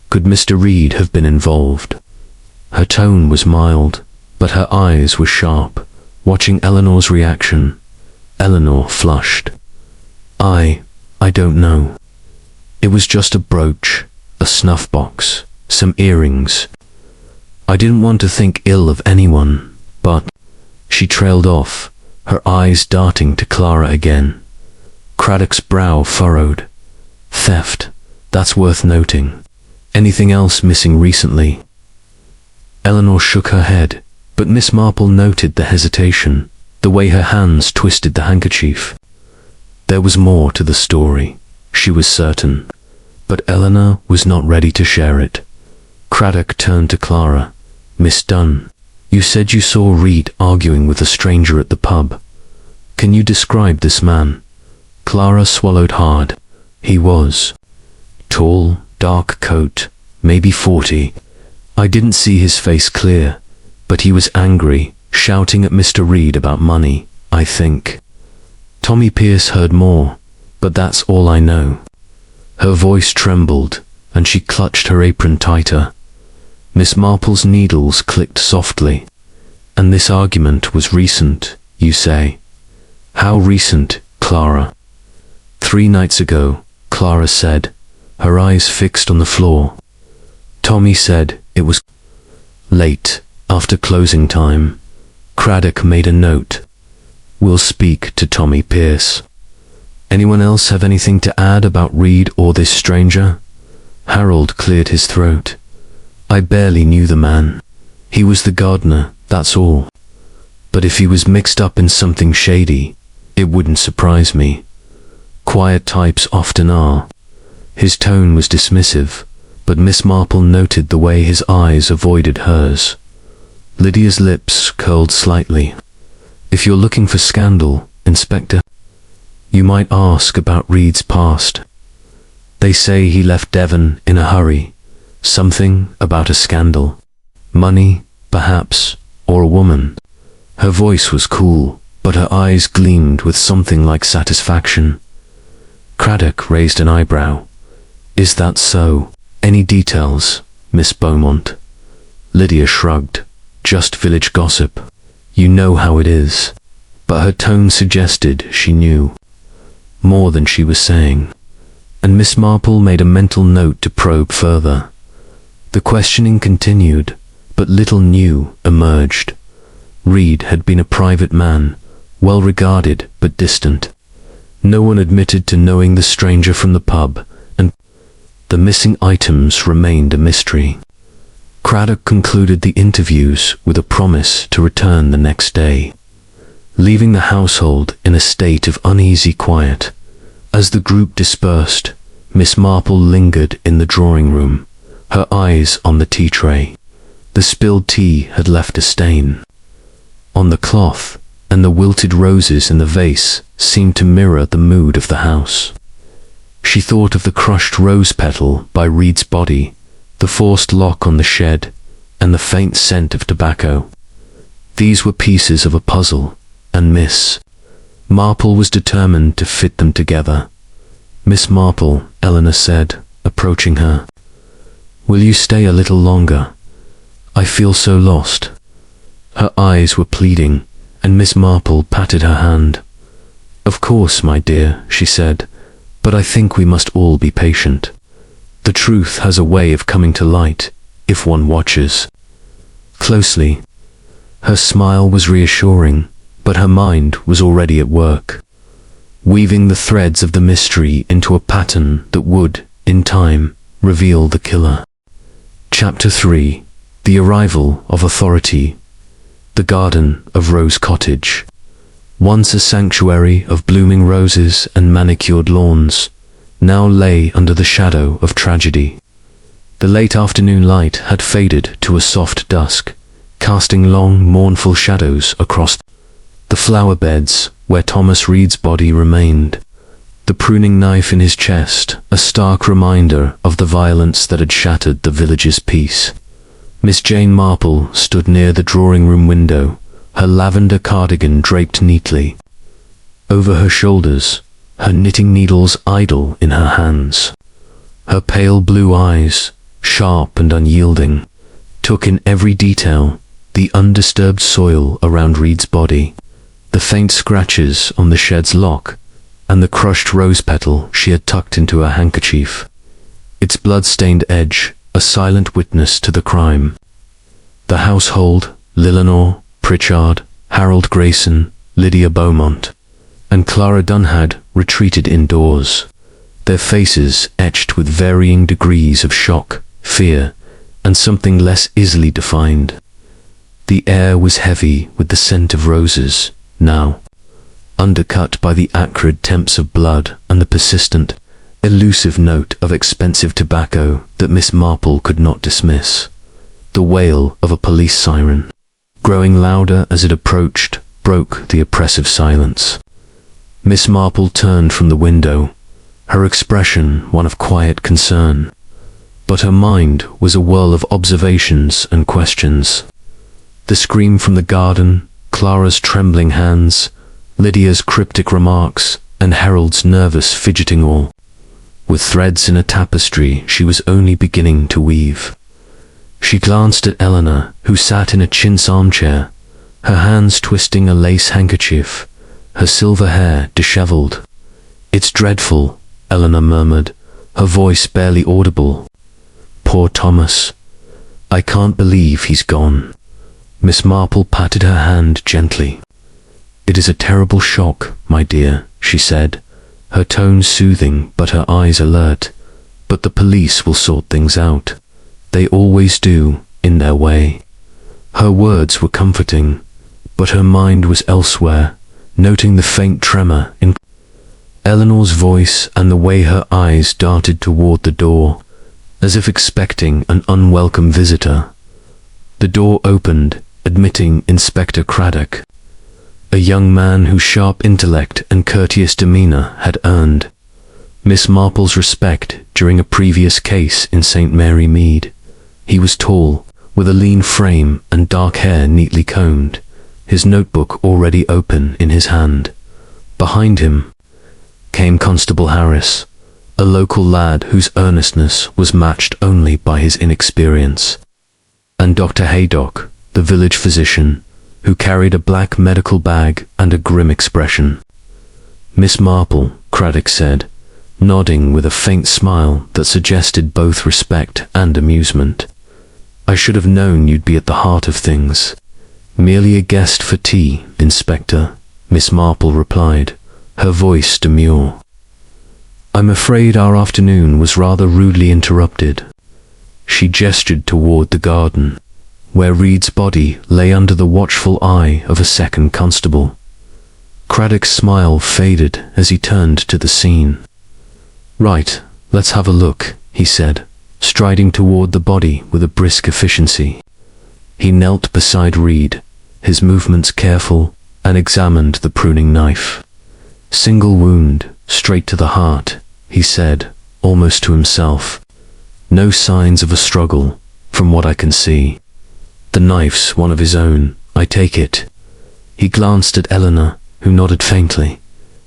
Could Mr. Reed have been involved?" Her tone was mild, but her eyes were sharp, watching Eleanor's reaction. Eleanor flushed. I don't know. It was just a brooch, a snuff box, some earrings. I didn't want to think ill of anyone, but..." She trailed off, her eyes darting to Clara again. Craddock's brow furrowed. "Theft, that's worth noting. Anything else missing recently?" Eleanor shook her head, but Miss Marple noted the hesitation, the way her hands twisted the handkerchief. There was more to the story, she was certain, but Eleanor was not ready to share it. Craddock turned to Clara. "Miss Dunn, you said you saw Reed arguing with a stranger at the pub. Can you describe this man?" Clara swallowed hard. "He was tall, dark coat, maybe 40. I didn't see his face clear, but he was angry, shouting at Mr. Reed about money, I think. Tommy Pierce heard more, but that's all I know." Her voice trembled, and she clutched her apron tighter. Miss Marple's needles clicked softly. "And this argument was recent, you say? How recent, Clara?" "3 nights ago," Clara said, her eyes fixed on the floor. "Tommy said it was late, after closing time." Craddock made a note. "We'll speak to Tommy Pierce." "Anyone else have anything to add about Reed or this stranger?" Harold cleared his throat. "I barely knew the man. He was the gardener, that's all. But if he was mixed up in something shady, it wouldn't surprise me. Quiet types often are." His tone was dismissive, but Miss Marple noted the way his eyes avoided hers. Lydia's lips curled slightly. "If you're looking for scandal, Inspector, you might ask about Reed's past. They say he left Devon in a hurry. Something about a scandal. Money, perhaps, or a woman." Her voice was cool, but her eyes gleamed with something like satisfaction. Craddock raised an eyebrow. "Is that so? Any details, Miss Beaumont?" Lydia shrugged. "Just village gossip. You know how it is." But her tone suggested she knew more than she was saying, and Miss Marple made a mental note to probe further. The questioning continued, but little new emerged. Reed had been a private man, well regarded but distant. No one admitted to knowing the stranger from the pub, and the missing items remained a mystery. Craddock concluded the interviews with a promise to return the next day, leaving the household in a state of uneasy quiet. As the group dispersed, Miss Marple lingered in the drawing room, her eyes on the tea tray. The spilled tea had left a stain. On the cloth, and the wilted roses in the vase seemed to mirror the mood of the house. She thought of the crushed rose petal by Reed's body, the forced lock on the shed, and the faint scent of tobacco. These were pieces of a puzzle, and Miss Marple was determined to fit them together. "Miss Marple," Eleanor said, approaching her. "Will you stay a little longer? I feel so lost." Her eyes were pleading, and Miss Marple patted her hand. "Of course, my dear," she said, "but I think we must all be patient. The truth has a way of coming to light if one watches closely." Her smile was reassuring, but her mind was already at work, weaving the threads of the mystery into a pattern that would, in time, reveal the killer. Chapter 3. The Arrival of Authority. The garden of Rose Cottage. Once a sanctuary of blooming roses and manicured lawns, now lay under the shadow of tragedy. The late afternoon light had faded to a soft dusk, casting long, mournful shadows across the flower beds where Thomas Reed's body remained, the pruning knife in his chest a stark reminder of the violence that had shattered the village's peace. Miss Jane Marple stood near the drawing-room window, her lavender cardigan draped neatly over her shoulders, her knitting needles idle in her hands. Her pale blue eyes, sharp and unyielding, took in every detail: the undisturbed soil around Reed's body, the faint scratches on the shed's lock, and the crushed rose petal she had tucked into her handkerchief, its blood-stained edge a silent witness to the crime. The household, Lillinor, Pritchard, Harold Grayson, Lydia Beaumont, and Clara Dunhad retreated indoors, their faces etched with varying degrees of shock, fear, and something less easily defined. The air was heavy with the scent of roses, now, undercut by the acrid temps of blood and the persistent, elusive note of expensive tobacco that Miss Marple could not dismiss. The wail of a police siren, growing louder as it approached, broke the oppressive silence. Miss Marple turned from the window, her expression one of quiet concern, but her mind was a whirl of observations and questions. The scream from the garden, Clara's trembling hands, Lydia's cryptic remarks, and Harold's nervous fidgeting all were threads in a tapestry she was only beginning to weave. She glanced at Eleanor, who sat in a chintz armchair, her hands twisting a lace handkerchief, her silver hair dishevelled. "It's dreadful," Eleanor murmured, her voice barely audible. "Poor Thomas. I can't believe he's gone." Miss Marple patted her hand gently. "It is a terrible shock, my dear," she said, her tone soothing but her eyes alert. "But the police will sort things out. They always do, in their way." Her words were comforting, but her mind was elsewhere, noting the faint tremor in Eleanor's voice and the way her eyes darted toward the door, as if expecting an unwelcome visitor. The door opened, admitting Inspector Craddock, a young man whose sharp intellect and courteous demeanor had earned Miss Marple's respect during a previous case in St. Mary Mead. He was tall, with a lean frame and dark hair neatly combed, his notebook already open in his hand. Behind him came Constable Harris, a local lad whose earnestness was matched only by his inexperience, and Dr. Haydock, the village physician, who carried a black medical bag and a grim expression. "Miss Marple," Craddock said, nodding with a faint smile that suggested both respect and amusement. "I should have known you'd be at the heart of things." "Merely a guest for tea, Inspector," Miss Marple replied, her voice demure. "I'm afraid our afternoon was rather rudely interrupted." She gestured toward the garden, where Reed's body lay under the watchful eye of a second constable. Craddock's smile faded as he turned to the scene. "Right, let's have a look," he said, striding toward the body with a brisk efficiency. He knelt beside Reed, his movements careful and examined the pruning knife. Single wound, straight to the heart, he said, almost to himself. No signs of a struggle, from what I can see. The knife's one of his own, I take it. He glanced at Eleanor, who nodded faintly.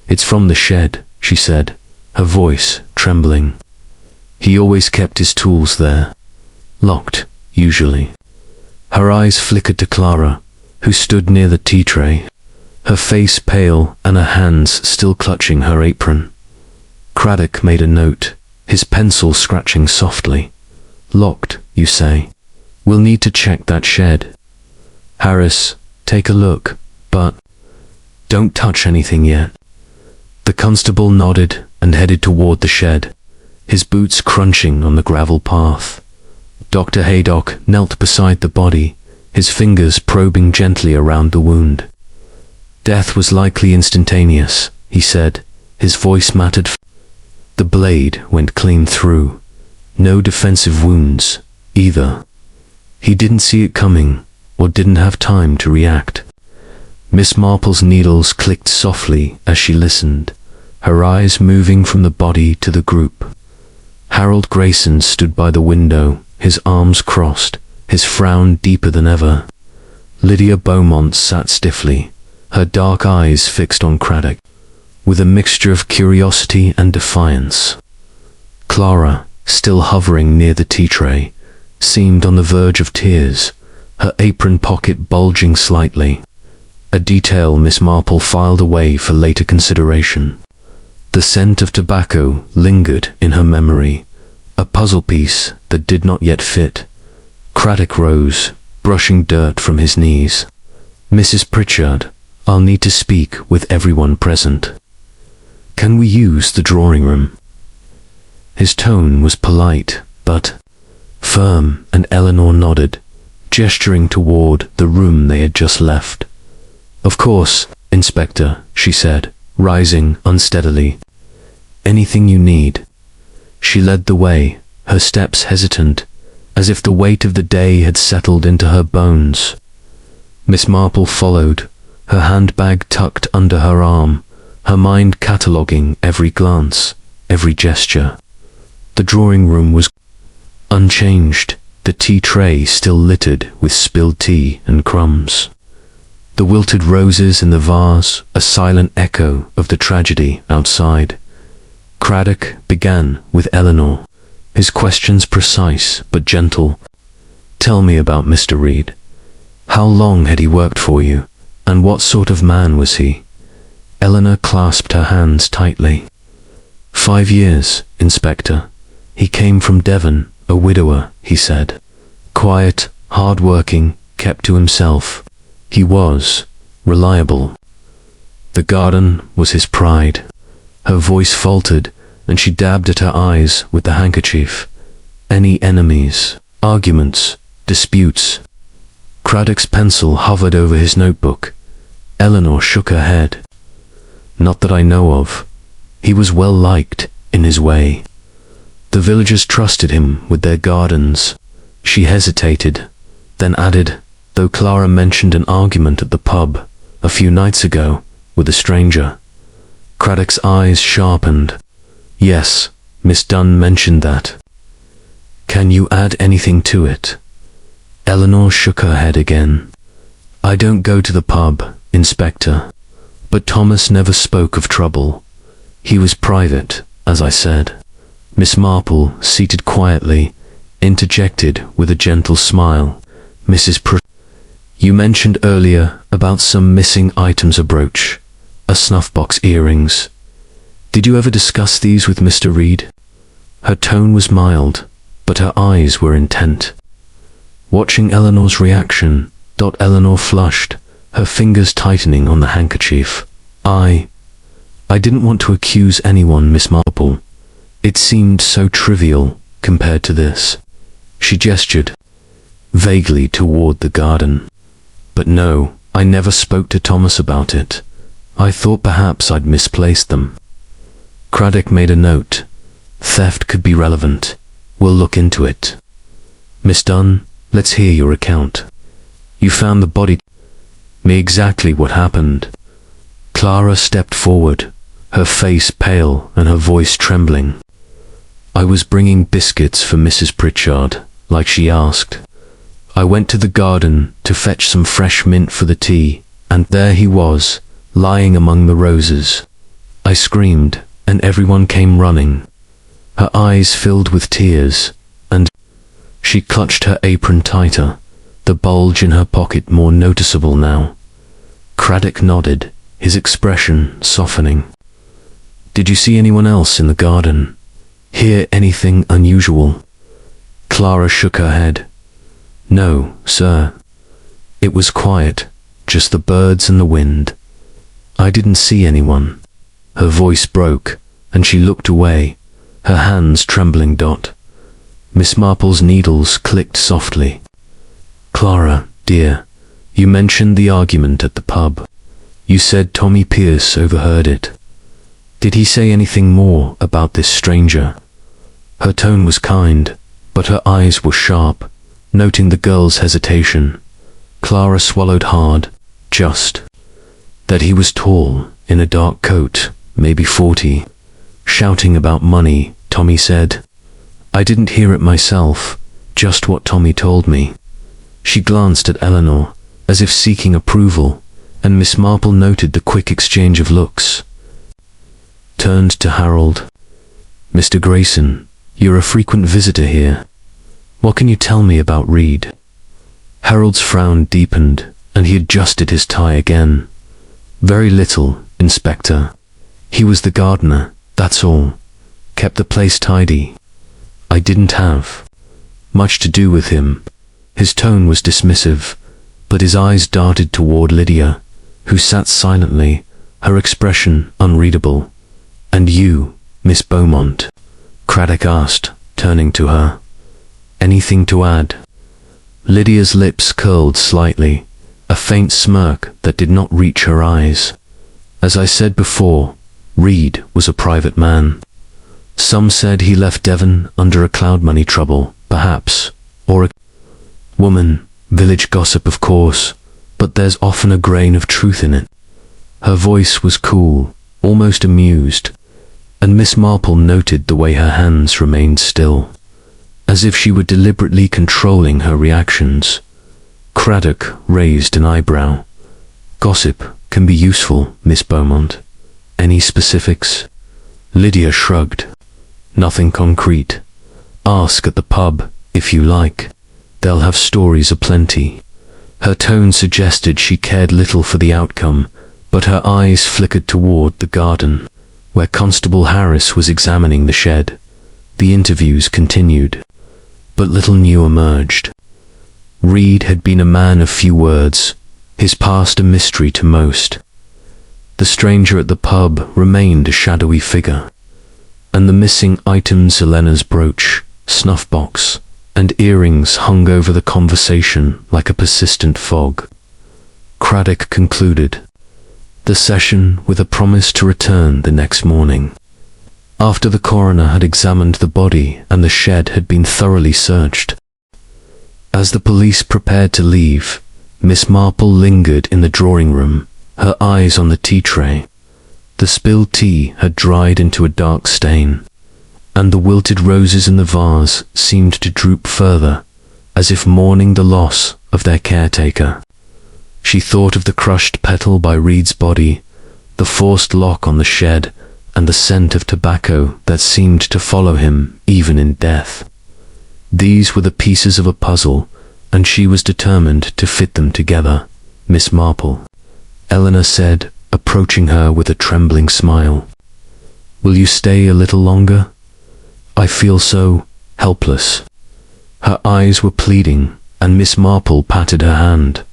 It's from the shed, she said, her voice trembling. He always kept his tools there. Locked, usually. Her eyes flickered to Clara, who stood near the tea tray, her face pale and her hands still clutching her apron. Craddock made a note, his pencil scratching softly. Locked, you say? We'll need to check that shed. Harris, take a look, but don't touch anything yet. The constable nodded and headed toward the shed, his boots crunching on the gravel path. Dr. Haydock knelt beside the body, his fingers probing gently around the wound. Death was likely instantaneous, he said, his voice mattered. The blade went clean through. No defensive wounds, either. He didn't see it coming, or didn't have time to react. Miss Marple's needles clicked softly as she listened, her eyes moving from the body to the group. Harold Grayson stood by the window, his arms crossed, his frown deeper than ever. Lydia Beaumont sat stiffly, her dark eyes fixed on Craddock, with a mixture of curiosity and defiance. Clara, still hovering near the tea tray, seemed on the verge of tears, her apron pocket bulging slightly, a detail Miss Marple filed away for later consideration. The scent of tobacco lingered in her memory, a puzzle piece that did not yet fit. Craddock rose, brushing dirt from his knees. Mrs. Pritchard, I'll need to speak with everyone present. Can we use the drawing room? His tone was polite, but firm, and Eleanor nodded, gesturing toward the room they had just left. Of course, Inspector, she said, rising unsteadily. Anything you need. She led the way, her steps hesitant, as if the weight of the day had settled into her bones. Miss Marple followed, her handbag tucked under her arm, her mind cataloguing every glance, every gesture. The drawing room was unchanged, the tea tray still littered with spilled tea and crumbs. The wilted roses in the vase, a silent echo of the tragedy outside. Craddock began with Eleanor, his questions precise but gentle. Tell me about Mr. Reed. How long had he worked for you, and what sort of man was he? Eleanor clasped her hands tightly. 5 years, Inspector. He came from Devon, a widower, he said. Quiet, hard-working, kept to himself. He was reliable. The garden was his pride. Her voice faltered, and she dabbed at her eyes with the handkerchief. Any enemies, arguments, disputes? Craddock's pencil hovered over his notebook. Eleanor shook her head. Not that I know of. He was well liked, in his way. The villagers trusted him with their gardens. She hesitated, then added, though Clara mentioned an argument at the pub a few nights ago with a stranger. Craddock's eyes sharpened. Yes, Miss Dunn mentioned that. Can you add anything to it? Eleanor shook her head again. I don't go to the pub, Inspector, but Thomas never spoke of trouble. He was private, as I said. Miss Marple, seated quietly, interjected with a gentle smile. Mrs. You mentioned earlier about some missing items, a brooch, a snuff-box, earrings. Did you ever discuss these with Mr. Reed? Her tone was mild, but her eyes were intent. Watching Eleanor's reaction, Eleanor flushed, her fingers tightening on the handkerchief. I didn't want to accuse anyone, Miss Marple. It seemed so trivial compared to this. She gestured vaguely toward the garden. But no, I never spoke to Thomas about it. I thought perhaps I'd misplaced them. Craddock made a note. Theft could be relevant. We'll look into it. Miss Dunn, let's hear your account. You found the body. me exactly what happened." Clara stepped forward, her face pale and her voice trembling. "I was bringing biscuits for Mrs. Pritchard, like she asked. I went to the garden to fetch some fresh mint for the tea, and there he was, lying among the roses. I screamed, and everyone came running." Her eyes filled with tears, and she clutched her apron tighter, the bulge in her pocket more noticeable now. Craddock nodded, his expression softening. "Did you see anyone else in the garden? Hear anything unusual?" Clara shook her head. "No, sir. It was quiet, just the birds and the wind. I didn't see anyone." Her voice broke, and she looked away, her hands trembling. Miss Marple's needles clicked softly. "Clara, dear, you mentioned the argument at the pub. You said Tommy Pierce overheard it. Did he say anything more about this stranger?" Her tone was kind, but her eyes were sharp, noting the girl's hesitation. Clara swallowed hard. "Just that he was tall, in a dark coat, maybe 40, shouting about money," Tommy said. "I didn't hear it myself, just what Tommy told me." She glanced at Eleanor, as if seeking approval, and Miss Marple noted the quick exchange of looks. Turned to Harold. "Mr. Grayson, you're a frequent visitor here. What can you tell me about Reed?" Harold's frown deepened, and he adjusted his tie again. "Very little, Inspector. He was the gardener, that's all. Kept the place tidy. I didn't have much to do with him." His tone was dismissive, but his eyes darted toward Lydia, who sat silently, her expression unreadable. "And you, Miss Beaumont?" Craddock asked, turning to her. "Anything to add?" Lydia's lips curled slightly, a faint smirk that did not reach her eyes. "As I said before, Reed was a private man. Some said he left Devon under a cloud money trouble, perhaps, or a woman, village gossip of course, but there's often a grain of truth in it." Her voice was cool, almost amused, and Miss Marple noted the way her hands remained still, as if she were deliberately controlling her reactions. Craddock raised an eyebrow. "Gossip can be useful, Miss Beaumont. Any specifics?" Lydia shrugged. "Nothing concrete. Ask at the pub, if you like. They'll have stories aplenty." Her tone suggested she cared little for the outcome, but her eyes flickered toward the garden, where Constable Harris was examining the shed. The interviews continued, but little new emerged. Reed had been a man of few words, his past a mystery to most. The stranger at the pub remained a shadowy figure, and the missing items, Elena's brooch, snuff box, and earrings, hung over the conversation like a persistent fog. Craddock concluded the session with a promise to return the next morning, after the coroner had examined the body and the shed had been thoroughly searched. As the police prepared to leave, Miss Marple lingered in the drawing room, her eyes on the tea tray. The spilled tea had dried into a dark stain, and the wilted roses in the vase seemed to droop further, as if mourning the loss of their caretaker. She thought of the crushed petal by Reed's body, the forced lock on the shed, and the scent of tobacco that seemed to follow him even in death. These were the pieces of a puzzle, and she was determined to fit them together. "Miss Marple," Eleanor said, approaching her with a trembling smile. "Will you stay a little longer? I feel so helpless." Her eyes were pleading, and Miss Marple patted her hand.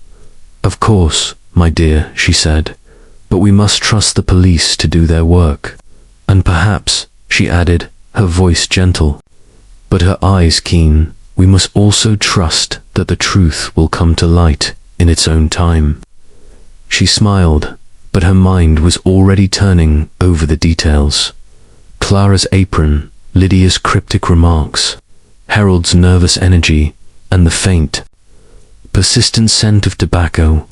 "Of course, my dear," she said, "but we must trust the police to do their work. And perhaps," she added, her voice gentle, but her eyes keen, "we must also trust that the truth will come to light in its own time." She smiled, but her mind was already turning over the details. Clara's apron, Lydia's cryptic remarks, Harold's nervous energy, and the faint, persistent scent of tobacco.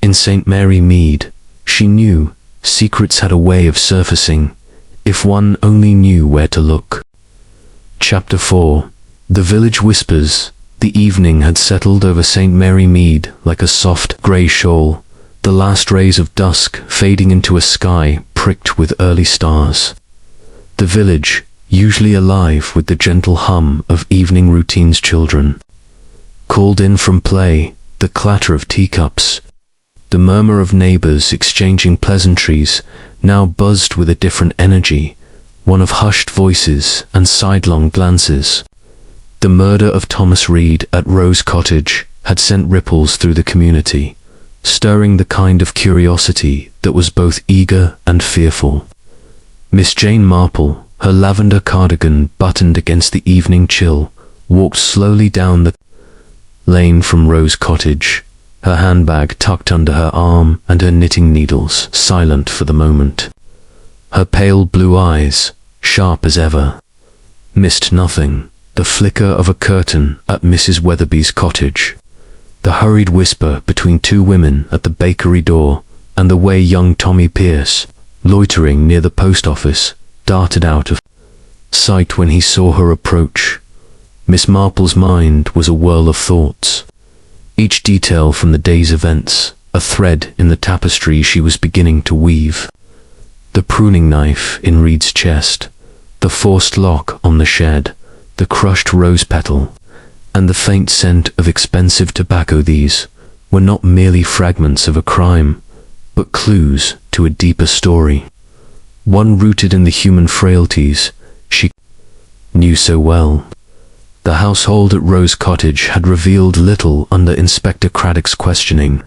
In St. Mary Mead, she knew secrets had a way of surfacing, if one only knew where to look. Chapter 4. The village whispers. The evening had settled over St. Mary Mead like a soft grey shawl, the last rays of dusk fading into a sky pricked with early stars. The village, usually alive with the gentle hum of evening routine's children, called in from play, the clatter of teacups, the murmur of neighbours exchanging pleasantries, now buzzed with a different energy, one of hushed voices and sidelong glances. The murder of Thomas Reed at Rose Cottage had sent ripples through the community, stirring the kind of curiosity that was both eager and fearful. Miss Jane Marple, her lavender cardigan buttoned against the evening chill, walked slowly down the lane from Rose Cottage, her handbag tucked under her arm and her knitting needles silent for the moment. Her pale blue eyes, sharp as ever, missed nothing. The flicker of a curtain at Mrs. Weatherby's cottage, the hurried whisper between two women at the bakery door, and the way young Tommy Pierce, loitering near the post office, darted out of sight when he saw her approach. Miss Marple's mind was a whirl of thoughts, each detail from the day's events, a thread in the tapestry she was beginning to weave. The pruning knife in Reed's chest, the forced lock on the shed, the crushed rose petal, and the faint scent of expensive tobacco. These were not merely fragments of a crime, but clues to a deeper story, one rooted in the human frailties she knew so well. The household at Rose Cottage had revealed little under Inspector Craddock's questioning,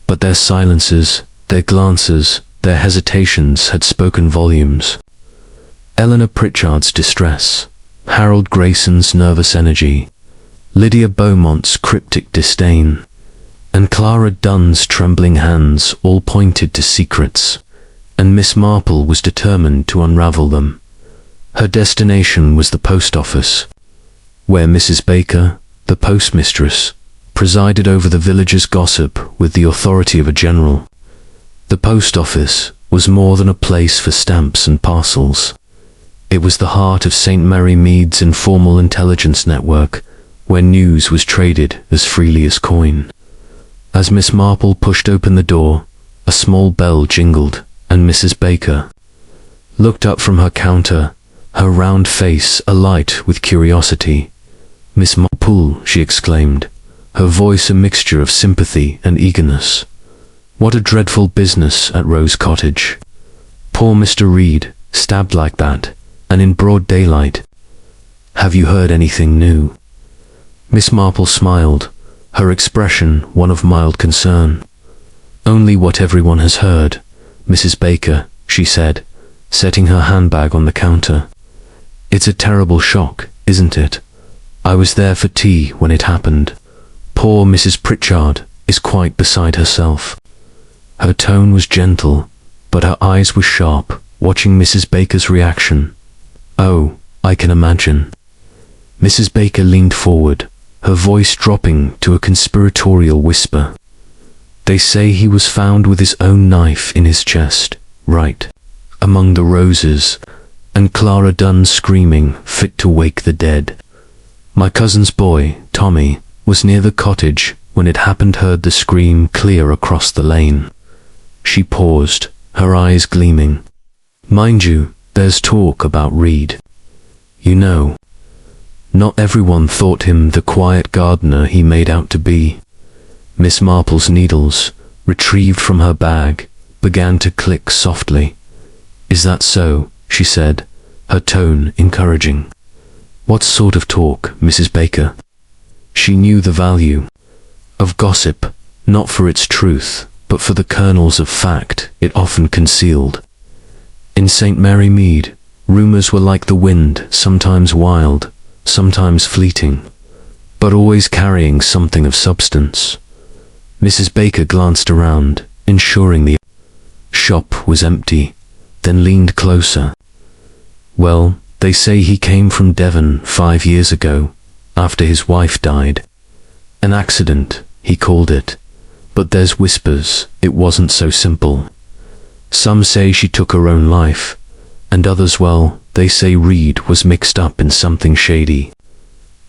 but their silences, their glances, their hesitations had spoken volumes. Eleanor Pritchard's distress, Harold Grayson's nervous energy, Lydia Beaumont's cryptic disdain, and Clara Dunn's trembling hands all pointed to secrets, and Miss Marple was determined to unravel them. Her destination was the post office, where Mrs. Baker, the postmistress, presided over the villagers' gossip with the authority of a general. The post office was more than a place for stamps and parcels. It was the heart of St. Mary Mead's informal intelligence network, where news was traded as freely as coin. As Miss Marple pushed open the door, a small bell jingled, and Mrs. Baker looked up from her counter, her round face alight with curiosity. "Miss Marple," she exclaimed, her voice a mixture of sympathy and eagerness. "What a dreadful business at Rose Cottage. Poor Mr. Reed, stabbed like that, and in broad daylight. Have you heard anything new?" Miss Marple smiled, her expression one of mild concern. "Only what everyone has heard, Mrs. Baker," she said, setting her handbag on the counter. "It's a terrible shock, isn't it? I was there for tea when it happened. Poor Mrs. Pritchard is quite beside herself." Her tone was gentle, but her eyes were sharp, watching Mrs. Baker's reaction. "Oh, I can imagine." Mrs. Baker leaned forward, her voice dropping to a conspiratorial whisper. "They say he was found with his own knife in his chest, right among the roses, and Clara Dunn screaming, fit to wake the dead. My cousin's boy, Tommy, was near the cottage when it happened, heard the scream clear across the lane." She paused, her eyes gleaming. "Mind you, there's talk about Reed. You know, not everyone thought him the quiet gardener he made out to be." Miss Marple's needles, retrieved from her bag, began to click softly. "Is that so?" she said, her tone encouraging. "What sort of talk, Mrs. Baker?" She knew the value of gossip, not for its truth, but for the kernels of fact it often concealed. In St. Mary Mead, rumours were like the wind, sometimes wild, sometimes fleeting, but always carrying something of substance. Mrs. Baker glanced around, ensuring the shop was empty, then leaned closer. "Well, they say he came from Devon 5 years ago, after his wife died. An accident, he called it, But there's whispers it wasn't so simple. Some say she took her own life, and others, well, they say Reed was mixed up in something shady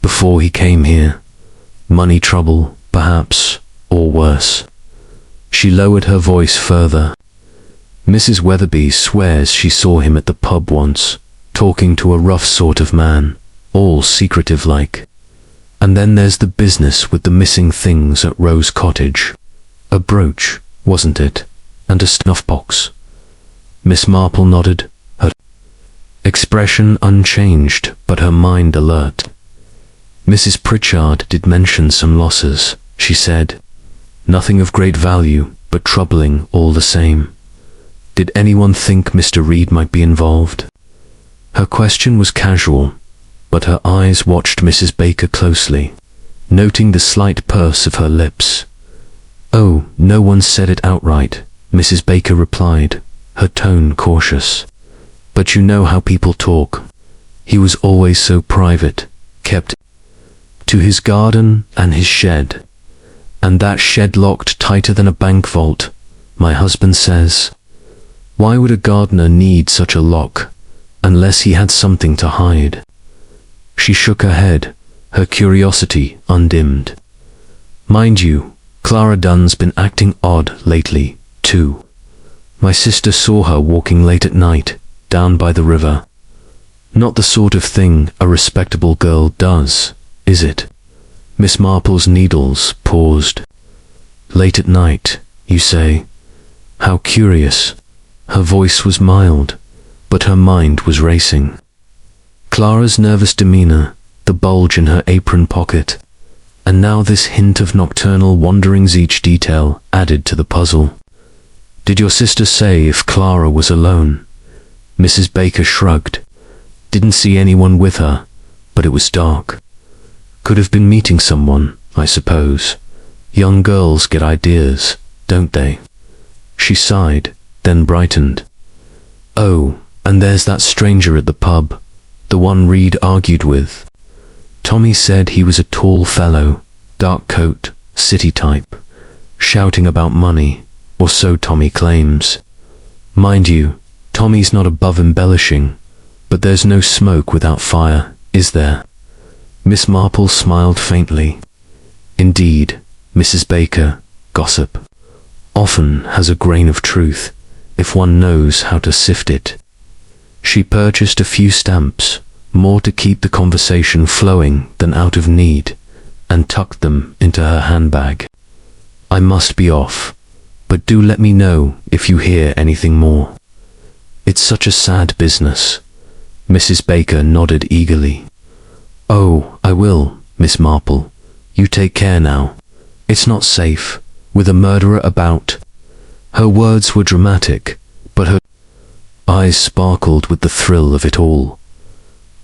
before he came here. Money trouble, perhaps, or worse. She lowered her voice further. Mrs. Weatherby swears she saw him at the pub once, talking to a rough sort of man, all secretive-like. And then there's the business with the missing things at Rose Cottage. A brooch, wasn't it? And a snuff-box. Miss Marple nodded, her expression unchanged, but her mind alert. Mrs. Pritchard did mention some losses, she said. Nothing of great value, but troubling all the same. Did anyone think Mr. Reed might be involved? Her question was casual, but her eyes watched Mrs. Baker closely, noting the slight purse of her lips. Oh, no one said it outright, Mrs. Baker replied, her tone cautious. But you know how people talk. He was always so private, kept to his garden and his shed. And that shed locked tighter than a bank vault, my husband says. Why would a gardener need such a lock, unless he had something to hide? She shook her head, her curiosity undimmed. Mind you, Clara Dunn's been acting odd lately, too. My sister saw her walking late at night, down by the river. Not the sort of thing a respectable girl does, is it? Miss Marple's needles paused. Late at night, you say? How curious. Her voice was mild, but her mind was racing. Clara's nervous demeanor, the bulge in her apron pocket, and now this hint of nocturnal wanderings, each detail added to the puzzle. Did your sister say if Clara was alone? Mrs. Baker shrugged. Didn't see anyone with her, but it was dark. Could have been meeting someone, I suppose. Young girls get ideas, don't they? She sighed, then brightened. Oh, and there's that stranger at the pub, the one Reed argued with. Tommy said he was a tall fellow, dark coat, city type, shouting about money, or so Tommy claims. Mind you, Tommy's not above embellishing, but there's no smoke without fire, is there? Miss Marple smiled faintly. Indeed, Mrs. Baker, gossip, often has a grain of truth, if one knows how to sift it. She purchased a few stamps, more to keep the conversation flowing than out of need, and tucked them into her handbag. I must be off, but do let me know if you hear anything more. It's such a sad business. Mrs. Baker nodded eagerly. Oh, I will, Miss Marple. You take care now. It's not safe, with a murderer about. Her words were dramatic, but her eyes sparkled with the thrill of it all.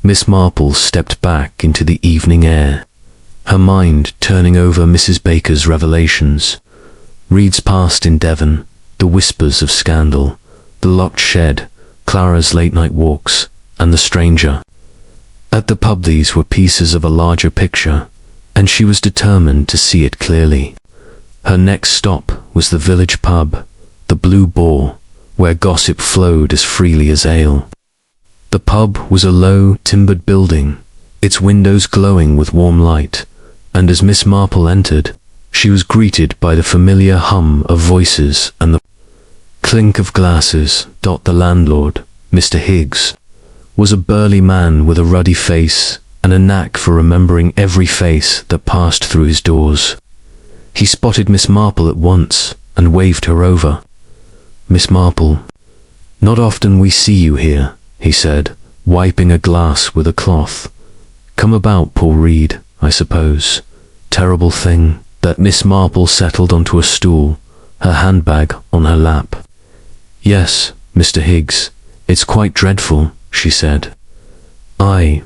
Miss Marple stepped back into the evening air, her mind turning over Mrs. Baker's revelations. Reed's past in Devon, the whispers of scandal, the locked shed, Clara's late-night walks, and the stranger. At the pub these were pieces of a larger picture, and she was determined to see it clearly. Her next stop was the village pub, the Blue Boar, where gossip flowed as freely as ale. The pub was a low, timbered building, its windows glowing with warm light, and as Miss Marple entered, she was greeted by the familiar hum of voices and the clink of glasses. The landlord, Mr. Higgs, was a burly man with a ruddy face and a knack for remembering every face that passed through his doors. He spotted Miss Marple at once and waved her over. Miss Marple, not often we see you here, he said, wiping a glass with a cloth. Come about Paul Reed, I suppose. Terrible thing. That Miss Marple settled onto a stool, her handbag on her lap. Yes, Mr. Higgs, it's quite dreadful, she said. I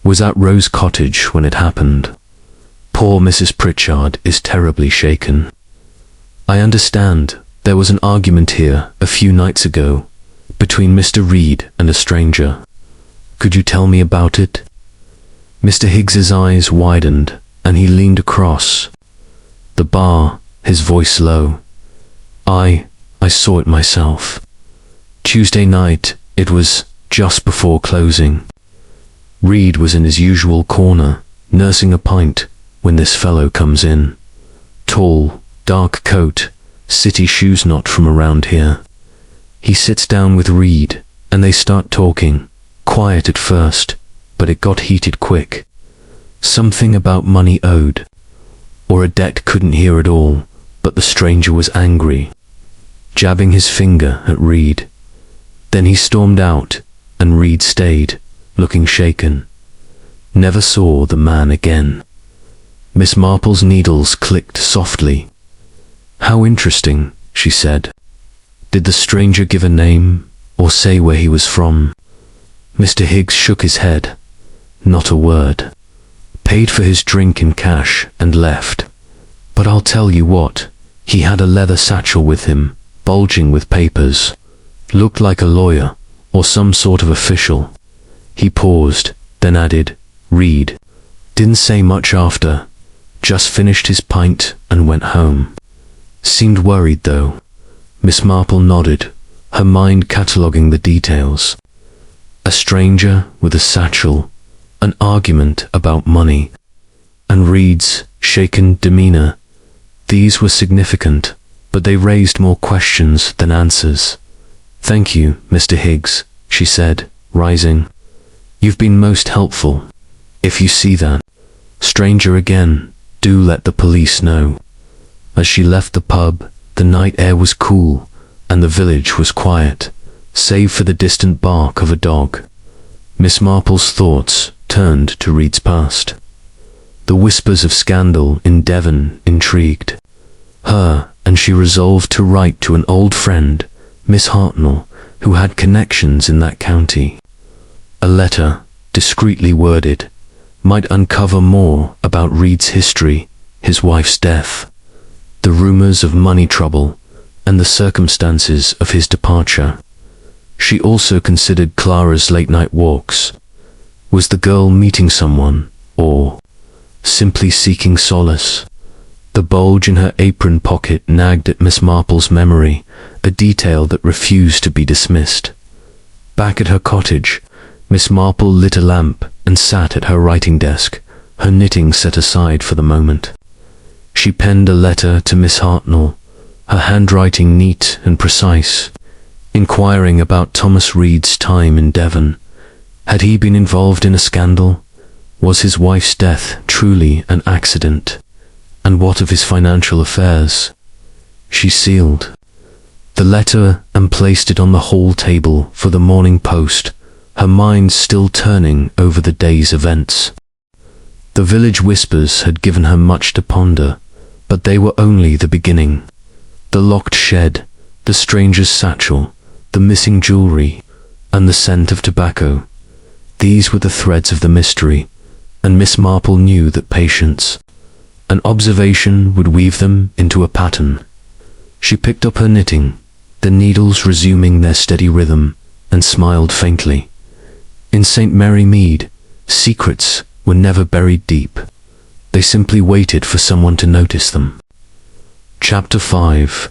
was at Rose Cottage when it happened. Poor Mrs. Pritchard is terribly shaken. I understand there was an argument here a few nights ago between Mr. Reed and a stranger. Could you tell me about it? Mr. Higgs's eyes widened and he leaned across. The bar, his voice low. I saw it myself. Tuesday night, it was just before closing. Reed was in his usual corner, nursing a pint, when this fellow comes in. Tall, dark coat, city shoes not from around here. He sits down with Reed, and they start talking, quiet at first, but it got heated quick. Something about money owed, or a debt couldn't hear at all, but the stranger was angry, jabbing his finger at Reed. Then he stormed out, and Reed stayed, looking shaken. Never saw the man again. Miss Marple's needles clicked softly. "How interesting," she said. "Did the stranger give a name, or say where he was from?" Mr. Higgs shook his head. Not a word. Paid for his drink in cash and left. But I'll tell you what, he had a leather satchel with him, bulging with papers. Looked like a lawyer, or some sort of official. He paused, then added, "Reed. Didn't say much after. Just finished his pint and went home. Seemed worried though." Miss Marple nodded, her mind cataloguing the details. A stranger with a satchel, an argument about money, and Reed's shaken demeanor. These were significant, but they raised more questions than answers. "Thank you, Mr. Higgs," she said, rising. "You've been most helpful. If you see that stranger again, do let the police know." As she left the pub, the night air was cool, and the village was quiet, save for the distant bark of a dog. Miss Marple's thoughts turned to Reed's past. The whispers of scandal in Devon intrigued her, and she resolved to write to an old friend, Miss Hartnell, who had connections in that county. A letter, discreetly worded, might uncover more about Reed's history, his wife's death, the rumors of money trouble, and the circumstances of his departure. She also considered Clara's late-night walks. Was the girl meeting someone, or simply seeking solace? The bulge in her apron pocket nagged at Miss Marple's memory, a detail that refused to be dismissed. Back at her cottage, Miss Marple lit a lamp and sat at her writing desk, her knitting set aside for the moment. She penned a letter to Miss Hartnell, her handwriting neat and precise, inquiring about Thomas Reed's time in Devon. Had he been involved in a scandal? Was his wife's death truly an accident? And what of his financial affairs? She sealed the letter and placed it on the hall table for the morning post, her mind still turning over the day's events. The village whispers had given her much to ponder, but they were only the beginning. The locked shed, the stranger's satchel, the missing jewelry, and the scent of tobacco. These were the threads of the mystery, and Miss Marple knew that patience, an observation, would weave them into a pattern. She picked up her knitting, the needles resuming their steady rhythm, and smiled faintly. In St. Mary Mead, secrets were never buried deep. They simply waited for someone to notice them. Chapter 5.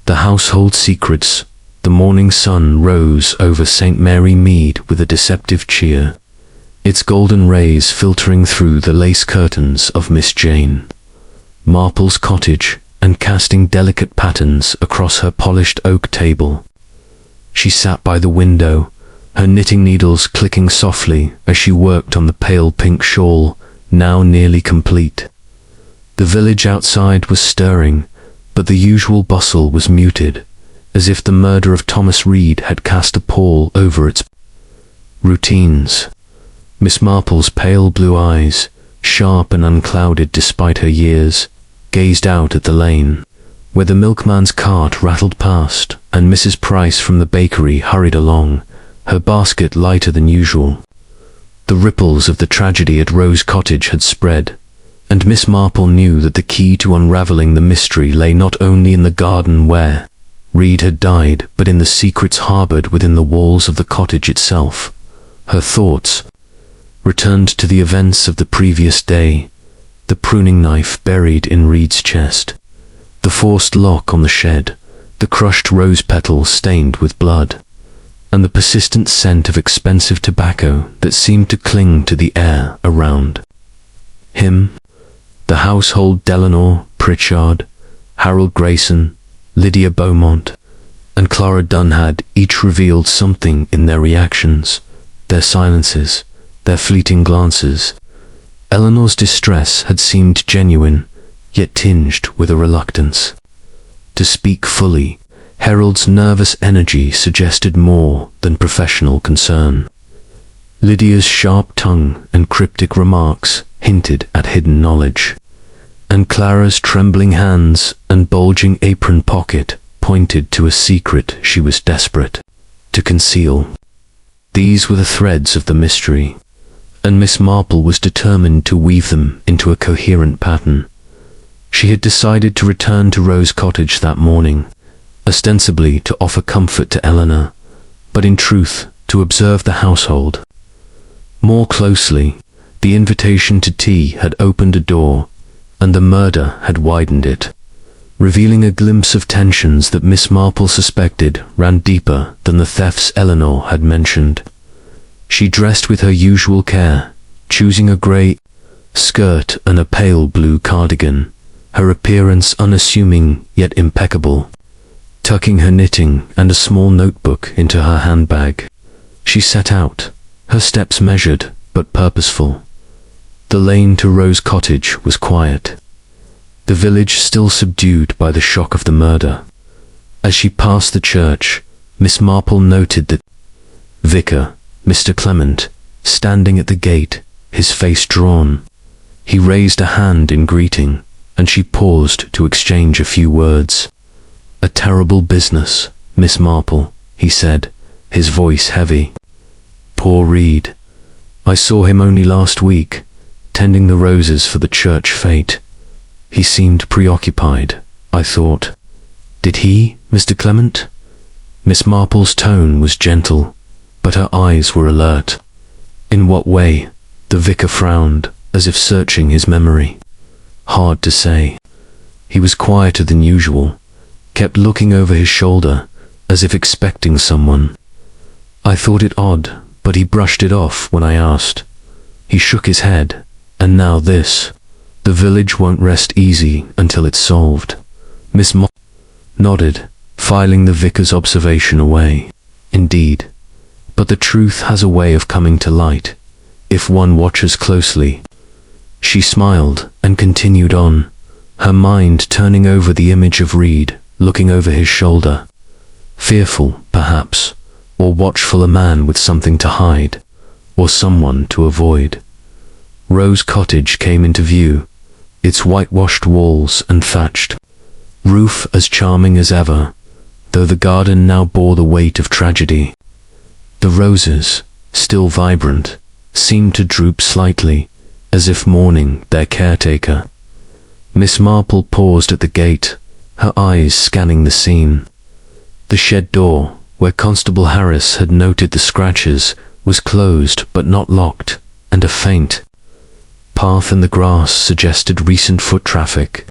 The Household Secrets. The morning sun rose over St. Mary Mead with a deceptive cheer, its golden rays filtering through the lace curtains of Miss Jane Marple's cottage and casting delicate patterns across her polished oak table. She sat by the window, her knitting needles clicking softly as she worked on the pale pink shawl, now nearly complete. The village outside was stirring, but the usual bustle was muted, as if the murder of Thomas Reed had cast a pall over its routines. Miss Marple's pale blue eyes, sharp and unclouded despite her years, gazed out at the lane, where the milkman's cart rattled past and Mrs. Price from the bakery hurried along, her basket lighter than usual. The ripples of the tragedy at Rose Cottage had spread, and Miss Marple knew that the key to unraveling the mystery lay not only in the garden where Reed had died, but in the secrets harbored within the walls of the cottage itself. Her thoughts returned to the events of the previous day, the pruning knife buried in Reed's chest, The forced lock on the shed, the crushed rose petals stained with blood, and the persistent scent of expensive tobacco that seemed to cling to the air around him. The household Delanor, Pritchard, Harold Grayson, Lydia Beaumont, and Clara Dunn had each revealed something in their reactions, their silences, their fleeting glances. Eleanor's distress had seemed genuine, yet tinged with a reluctance to speak fully. Harold's nervous energy suggested more than professional concern. Lydia's sharp tongue and cryptic remarks hinted at hidden knowledge, and Clara's trembling hands and bulging apron pocket pointed to a secret she was desperate to conceal. These were the threads of the mystery, and Miss Marple was determined to weave them into a coherent pattern. She had decided to return to Rose Cottage that morning, ostensibly to offer comfort to Eleanor, but in truth to observe the household more closely. The invitation to tea had opened a door, and the murder had widened it, revealing a glimpse of tensions that Miss Marple suspected ran deeper than the thefts Eleanor had mentioned. She dressed with her usual care, choosing a grey skirt and a pale blue cardigan, her appearance unassuming yet impeccable. Tucking her knitting and a small notebook into her handbag, she set out, her steps measured but purposeful. The lane to Rose Cottage was quiet, the village still subdued by the shock of the murder. As she passed the church, Miss Marple noted that Vicar, Mr. Clement, standing at the gate, his face drawn. He raised a hand in greeting, and she paused to exchange a few words. "A terrible business, Miss Marple," he said, his voice heavy. "Poor Reed. I saw him only last week, tending the roses for the church fete. He seemed preoccupied, I thought." "Did he, Mr. Clement?" Miss Marple's tone was gentle, but her eyes were alert. "In what way?" The vicar frowned, as if searching his memory. "Hard to say. He was quieter than usual, kept looking over his shoulder, as if expecting someone. I thought it odd, but he brushed it off when I asked. He shook his head, and now this. The village won't rest easy until it's solved." Miss Marple nodded, filing the vicar's observation away. "Indeed. But the truth has a way of coming to light, if one watches closely." She smiled and continued on, her mind turning over the image of Reed, looking over his shoulder. Fearful, perhaps, or watchful, a man with something to hide, or someone to avoid. Rose Cottage came into view, its whitewashed walls and thatched roof as charming as ever, though the garden now bore the weight of tragedy. The roses, still vibrant, seemed to droop slightly, as if mourning their caretaker. Miss Marple paused at the gate, her eyes scanning the scene. The shed door, where Constable Harris had noted the scratches, was closed but not locked, and a faint path in the grass suggested recent foot traffic.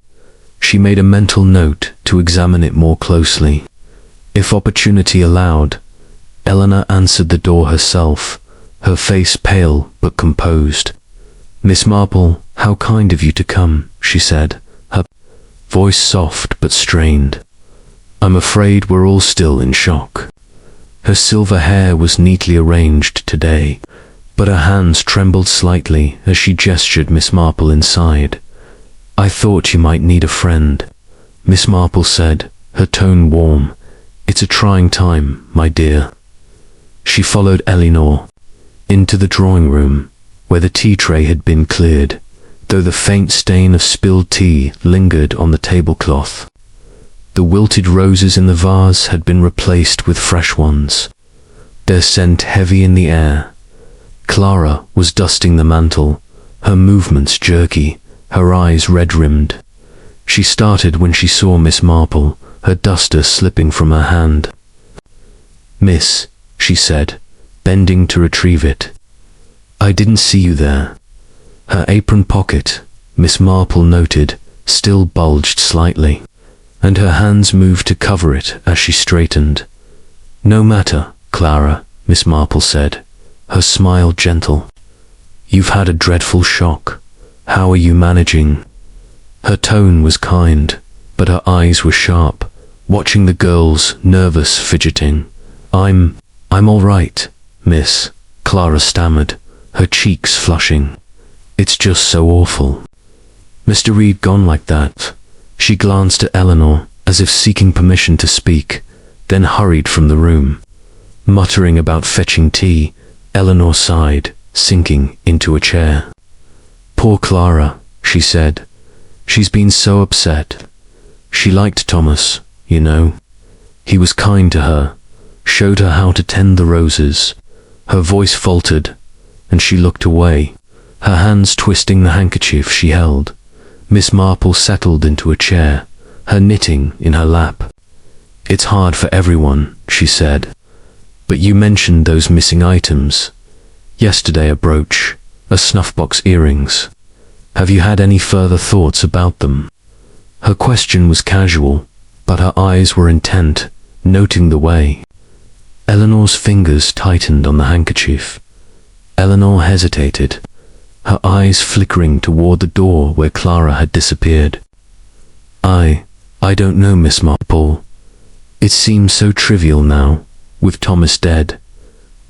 She made a mental note to examine it more closely. If opportunity allowed, Eleanor answered the door herself, her face pale but composed. "Miss Marple, how kind of you to come," she said, her voice soft but strained. "I'm afraid we're all still in shock." Her silver hair was neatly arranged today, but her hands trembled slightly as she gestured Miss Marple inside. "I thought you might need a friend," Miss Marple said, her tone warm. "It's a trying time, my dear." She followed Eleanor into the drawing room, where the tea tray had been cleared, though the faint stain of spilled tea lingered on the tablecloth. The wilted roses in the vase had been replaced with fresh ones, their scent heavy in the air. Clara was dusting the mantel, her movements jerky, her eyes red-rimmed. She started when she saw Miss Marple, her duster slipping from her hand. "Miss," she said, bending to retrieve it. "I didn't see you there." Her apron pocket, Miss Marple noted, still bulged slightly. and her hands moved to cover it as she straightened. "No matter, Clara," Miss Marple said, her smile gentle. "You've had a dreadful shock. How are you managing?" Her tone was kind, but her eyes were sharp, watching the girl's nervous fidgeting. I'm all right, miss," Clara stammered, her cheeks flushing. "It's just so awful." "Mr. Reed gone like that?" She glanced at Eleanor, as if seeking permission to speak, then hurried from the room. Muttering about fetching tea, Eleanor sighed, sinking into a chair. "Poor Clara," she said. "She's been so upset. She liked Thomas, you know. He was kind to her, showed her how to tend the roses." Her voice faltered, and she looked away, her hands twisting the handkerchief she held. Miss Marple settled into a chair, her knitting in her lap. "It's hard for everyone," she said. "But you mentioned those missing items. Yesterday a brooch, a snuff-box earrings. Have you had any further thoughts about them?" Her question was casual, but her eyes were intent, noting the way. Eleanor's fingers tightened on the handkerchief. Eleanor hesitated, her eyes flickering toward the door where Clara had disappeared. I don't know, Miss Marple. It seems so trivial now, with Thomas dead,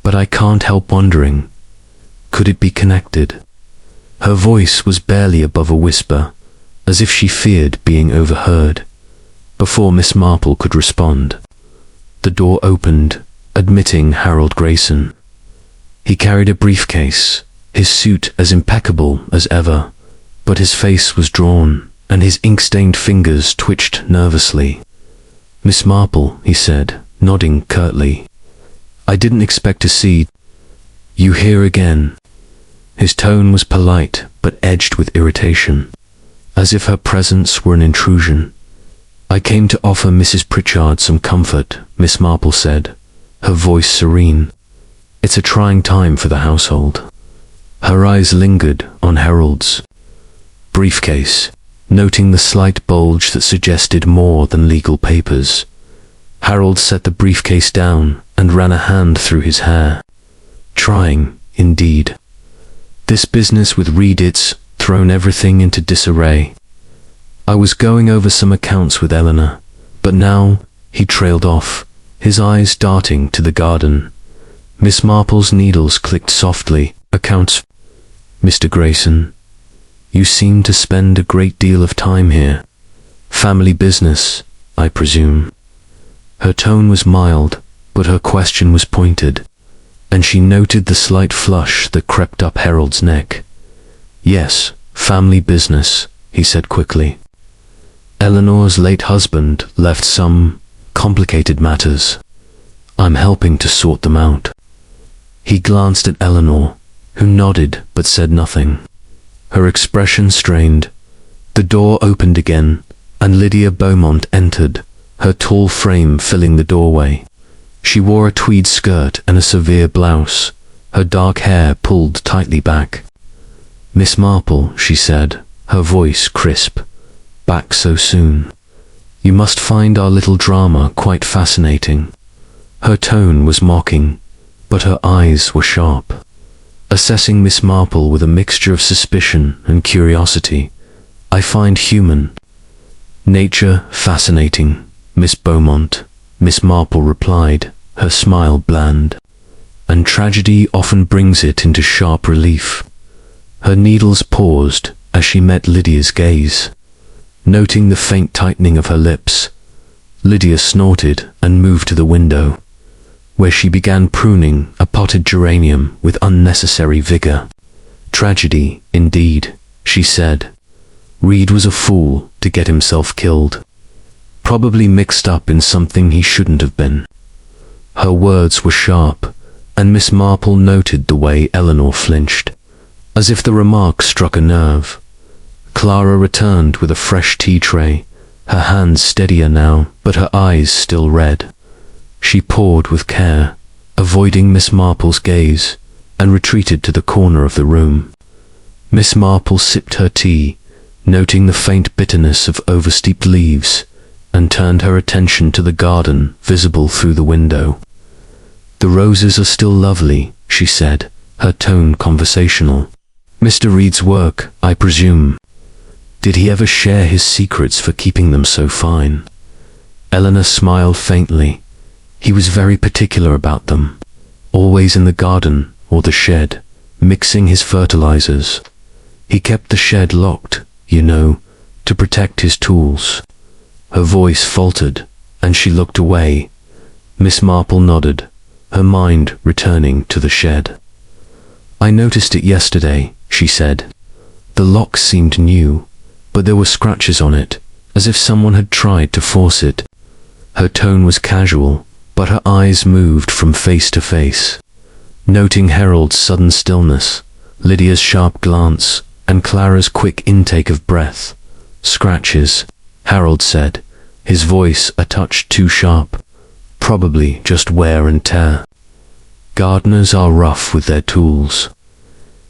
but I can't help wondering, could it be connected?" Her voice was barely above a whisper, as if she feared being overheard. Before Miss Marple could respond, the door opened, admitting Harold Grayson. He carried a briefcase, his suit as impeccable as ever, but his face was drawn, and his ink-stained fingers twitched nervously. "Miss Marple," he said, nodding curtly. "I didn't expect to see you here again." His tone was polite, but edged with irritation, as if her presence were an intrusion. "I came to offer Mrs. Pritchard some comfort," Miss Marple said, her voice serene. "It's a trying time for the household." Her eyes lingered on Harold's briefcase, noting the slight bulge that suggested more than legal papers. Harold set the briefcase down and ran a hand through his hair. "Trying, indeed. This business with Reed, it's thrown everything into disarray. I was going over some accounts with Eleanor, but now," he trailed off, his eyes darting to the garden. Miss Marple's needles clicked softly. "Accounts, Mr. Grayson? You seem to spend a great deal of time here. Family business, I presume?" Her tone was mild, but her question was pointed, and she noted the slight flush that crept up Harold's neck. "Yes, family business," he said quickly. "Eleanor's late husband left some complicated matters. I'm helping to sort them out." He glanced at Eleanor, who nodded but said nothing. Her expression strained. The door opened again, and Lydia Beaumont entered, her tall frame filling the doorway. She wore a tweed skirt and a severe blouse, her dark hair pulled tightly back. "Miss Marple," she said, her voice crisp. "Back so soon. You must find our little drama quite fascinating." Her tone was mocking, but her eyes were sharp, assessing Miss Marple with a mixture of suspicion and curiosity. "I find human nature fascinating, Miss Beaumont," Miss Marple replied, her smile bland. "And tragedy often brings it into sharp relief." Her needles paused as she met Lydia's gaze. Noting the faint tightening of her lips, Lydia snorted and moved to the window, where she began pruning a potted geranium with unnecessary vigor. "Tragedy, indeed," she said. "Reed was a fool to get himself killed. Probably mixed up in something he shouldn't have been." Her words were sharp, and Miss Marple noted the way Eleanor flinched, as if the remark struck a nerve. Clara returned with a fresh tea tray, her hands steadier now, but her eyes still red. She poured with care, avoiding Miss Marple's gaze, and retreated to the corner of the room. Miss Marple sipped her tea, noting the faint bitterness of oversteeped leaves, and turned her attention to the garden visible through the window. "The roses are still lovely," she said, her tone conversational. "Mr. Reed's work, I presume. Did he ever share his secrets for keeping them so fine?" Eleanor smiled faintly. "He was very particular about them. Always in the garden or the shed, mixing his fertilizers. He kept the shed locked, you know, to protect his tools." Her voice faltered, and she looked away. Miss Marple nodded, her mind returning to the shed. "I noticed it yesterday," she said. "The lock seemed new, but there were scratches on it, as if someone had tried to force it." Her tone was casual, but her eyes moved from face to face. Noting Harold's sudden stillness, Lydia's sharp glance, and Clara's quick intake of breath. "Scratches," Harold said, his voice a touch too sharp. "Probably just wear and tear. Gardeners are rough with their tools."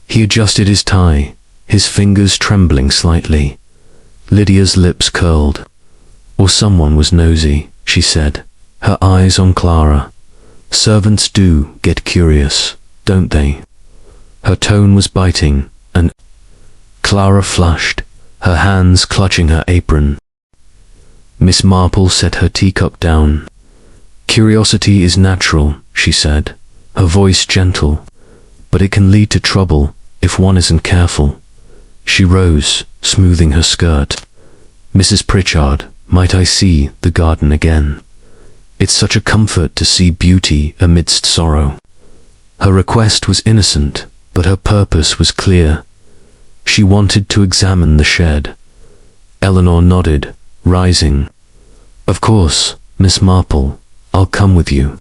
He adjusted his tie, his fingers trembling slightly. Lydia's lips curled. "Or someone was nosy," she said, her eyes on Clara. "Servants do get curious, don't they?" Her tone was biting, and Clara flushed, her hands clutching her apron. Miss Marple set her teacup down. "Curiosity is natural," she said, her voice gentle, "but it can lead to trouble if one isn't careful." She rose, smoothing her skirt. "Mrs. Pritchard, might I see the garden again? It's such a comfort to see beauty amidst sorrow." Her request was innocent, but her purpose was clear. She wanted to examine the shed. Eleanor nodded, rising. "Of course, Miss Marple, I'll come with you."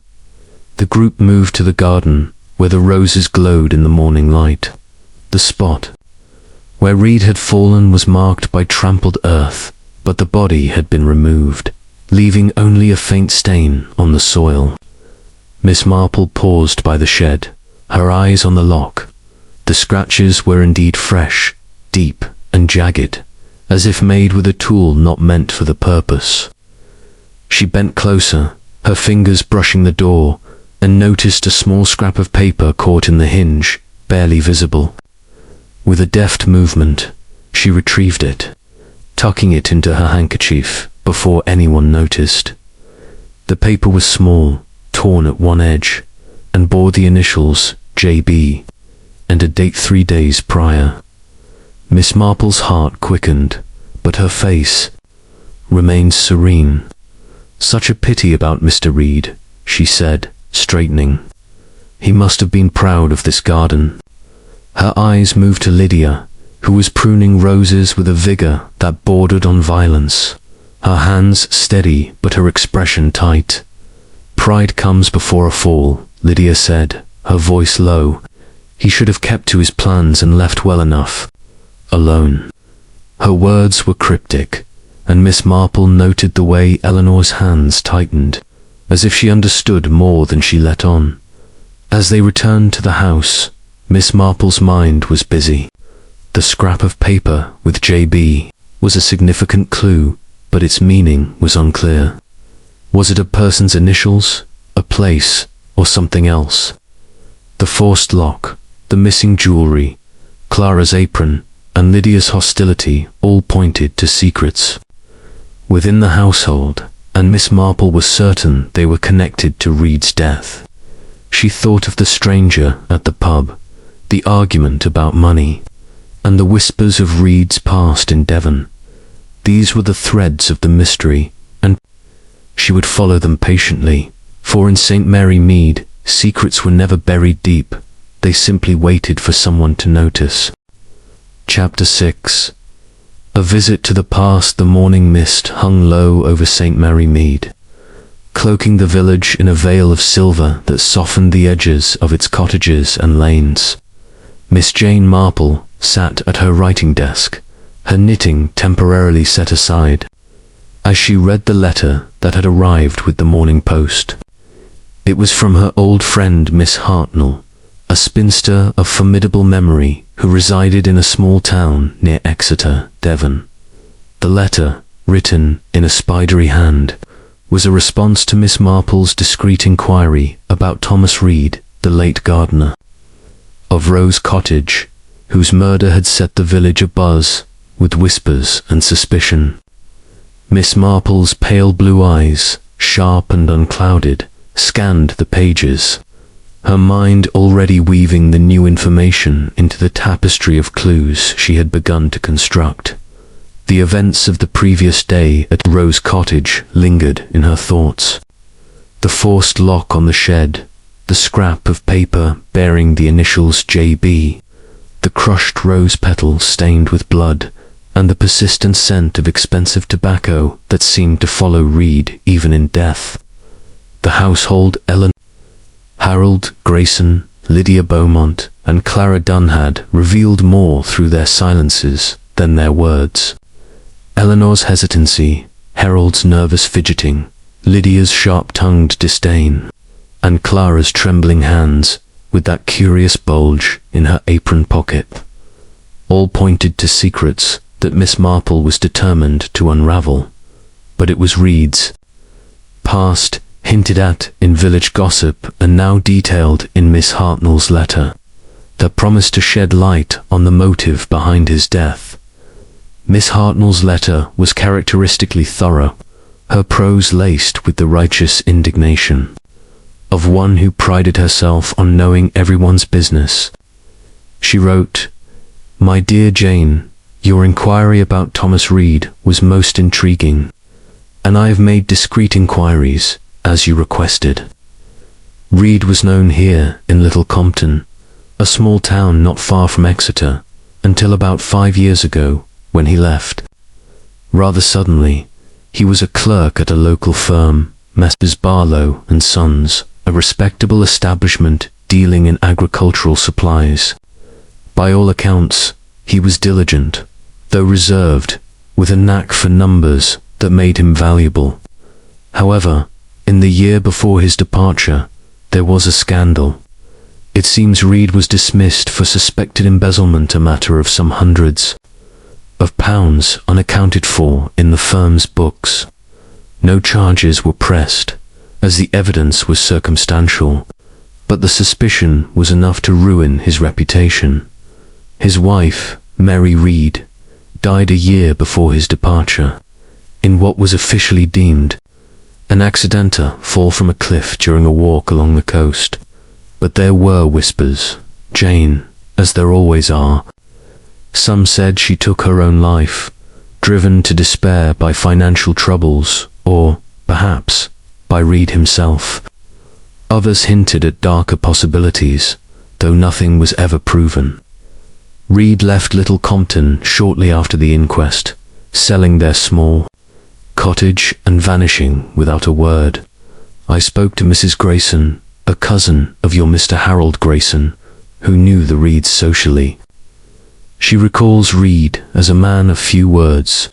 The group moved to the garden, where the roses glowed in the morning light. The spot where Reed had fallen was marked by trampled earth, but the body had been removed, leaving only a faint stain on the soil. Miss Marple paused by the shed, her eyes on the lock. The scratches were indeed fresh, deep and jagged, as if made with a tool not meant for the purpose. She bent closer, her fingers brushing the door, and noticed a small scrap of paper caught in the hinge, barely visible. With a deft movement, she retrieved it, tucking it into her handkerchief before anyone noticed. The paper was small, torn at one edge, and bore the initials J.B. and a date 3 days prior. Miss Marple's heart quickened, but her face remained serene. "Such a pity about Mr. Reed," she said, straightening. "He must have been proud of this garden." Her eyes moved to Lydia, who was pruning roses with a vigor that bordered on violence. Her hands steady, but her expression tight. "Pride comes before a fall," Lydia said, her voice low. "He should have kept to his plans and left well enough alone." Her words were cryptic, and Miss Marple noted the way Eleanor's hands tightened, as if she understood more than she let on. As they returned to the house, Miss Marple's mind was busy. The scrap of paper with J.B. was a significant clue, but its meaning was unclear. Was it a person's initials, a place, or something else? The forced lock, the missing jewelry, Clara's apron, and Lydia's hostility all pointed to secrets within the household, and Miss Marple was certain they were connected to Reed's death. She thought of the stranger at the pub, the argument about money, and the whispers of Reed's past in Devon. These were the threads of the mystery, and she would follow them patiently, for in St. Mary Mead, secrets were never buried deep, they simply waited for someone to notice. Chapter 6. A visit to the past. The morning mist hung low over St. Mary Mead, cloaking the village in a veil of silver that softened the edges of its cottages and lanes. Miss Jane Marple sat at her writing desk, her knitting temporarily set aside, as she read the letter that had arrived with the morning post. It was from her old friend Miss Hartnell, a spinster of formidable memory who resided in a small town near Exeter, Devon. The letter, written in a spidery hand, was a response to Miss Marple's discreet inquiry about Thomas Reed, the late gardener of Rose Cottage, whose murder had set the village abuzz with whispers and suspicion. Miss Marple's pale blue eyes, sharp and unclouded, scanned the pages, her mind already weaving the new information into the tapestry of clues she had begun to construct. The events of the previous day at Rose Cottage lingered in her thoughts. The forced lock on the shed, the scrap of paper bearing the initials J.B., the crushed rose petals stained with blood, and the persistent scent of expensive tobacco that seemed to follow Reed even in death. The household Ellen, Harold Grayson, Lydia Beaumont, and Clara Dunn had revealed more through their silences than their words. Eleanor's hesitancy, Harold's nervous fidgeting, Lydia's sharp-tongued disdain, and Clara's trembling hands with that curious bulge in her apron pocket, all pointed to secrets that Miss Marple was determined to unravel. But it was Reed's past, hinted at in village gossip and now detailed in Miss Hartnell's letter, that promised to shed light on the motive behind his death. Miss Hartnell's letter was characteristically thorough, her prose laced with the righteous indignation of one who prided herself on knowing everyone's business. She wrote, "My dear Jane, your inquiry about Thomas Reed was most intriguing, and I have made discreet inquiries, as you requested. Reed was known here in Little Compton, a small town not far from Exeter, until about 5 years ago, when he left. Rather suddenly, he was a clerk at a local firm, Messrs. Barlow and Sons, a respectable establishment dealing in agricultural supplies. By all accounts, he was diligent, though reserved, with a knack for numbers that made him valuable. However, in the year before his departure, there was a scandal. It seems Reed was dismissed for suspected embezzlement, a matter of some hundreds of pounds unaccounted for in the firm's books. No charges were pressed, as the evidence was circumstantial, but the suspicion was enough to ruin his reputation. His wife, Mary Reed, died a year before his departure, in what was officially deemed an accidental fall from a cliff during a walk along the coast. But there were whispers, Jane, as there always are. Some said she took her own life, driven to despair by financial troubles, or, perhaps, by Reed himself. Others hinted at darker possibilities, though nothing was ever proven. Reed left Little Compton shortly after the inquest, selling their small cottage and vanishing without a word. I spoke to Mrs. Grayson, a cousin of your Mr. Harold Grayson, who knew the Reeds socially. She recalls Reed as a man of few words,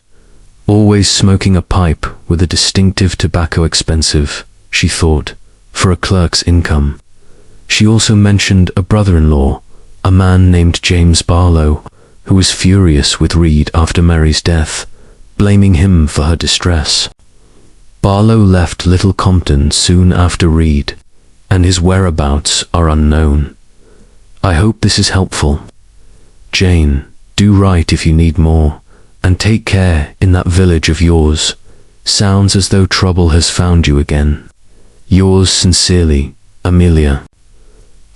always smoking a pipe with a distinctive tobacco, expensive, she thought, for a clerk's income. She also mentioned a brother-in-law, a man named James Barlow, who was furious with Reed after Mary's death, blaming him for her distress. Barlow left Little Compton soon after Reed, and his whereabouts are unknown. I hope this is helpful. Jane, do write if you need more, and take care in that village of yours. Sounds as though trouble has found you again. Yours sincerely, Amelia."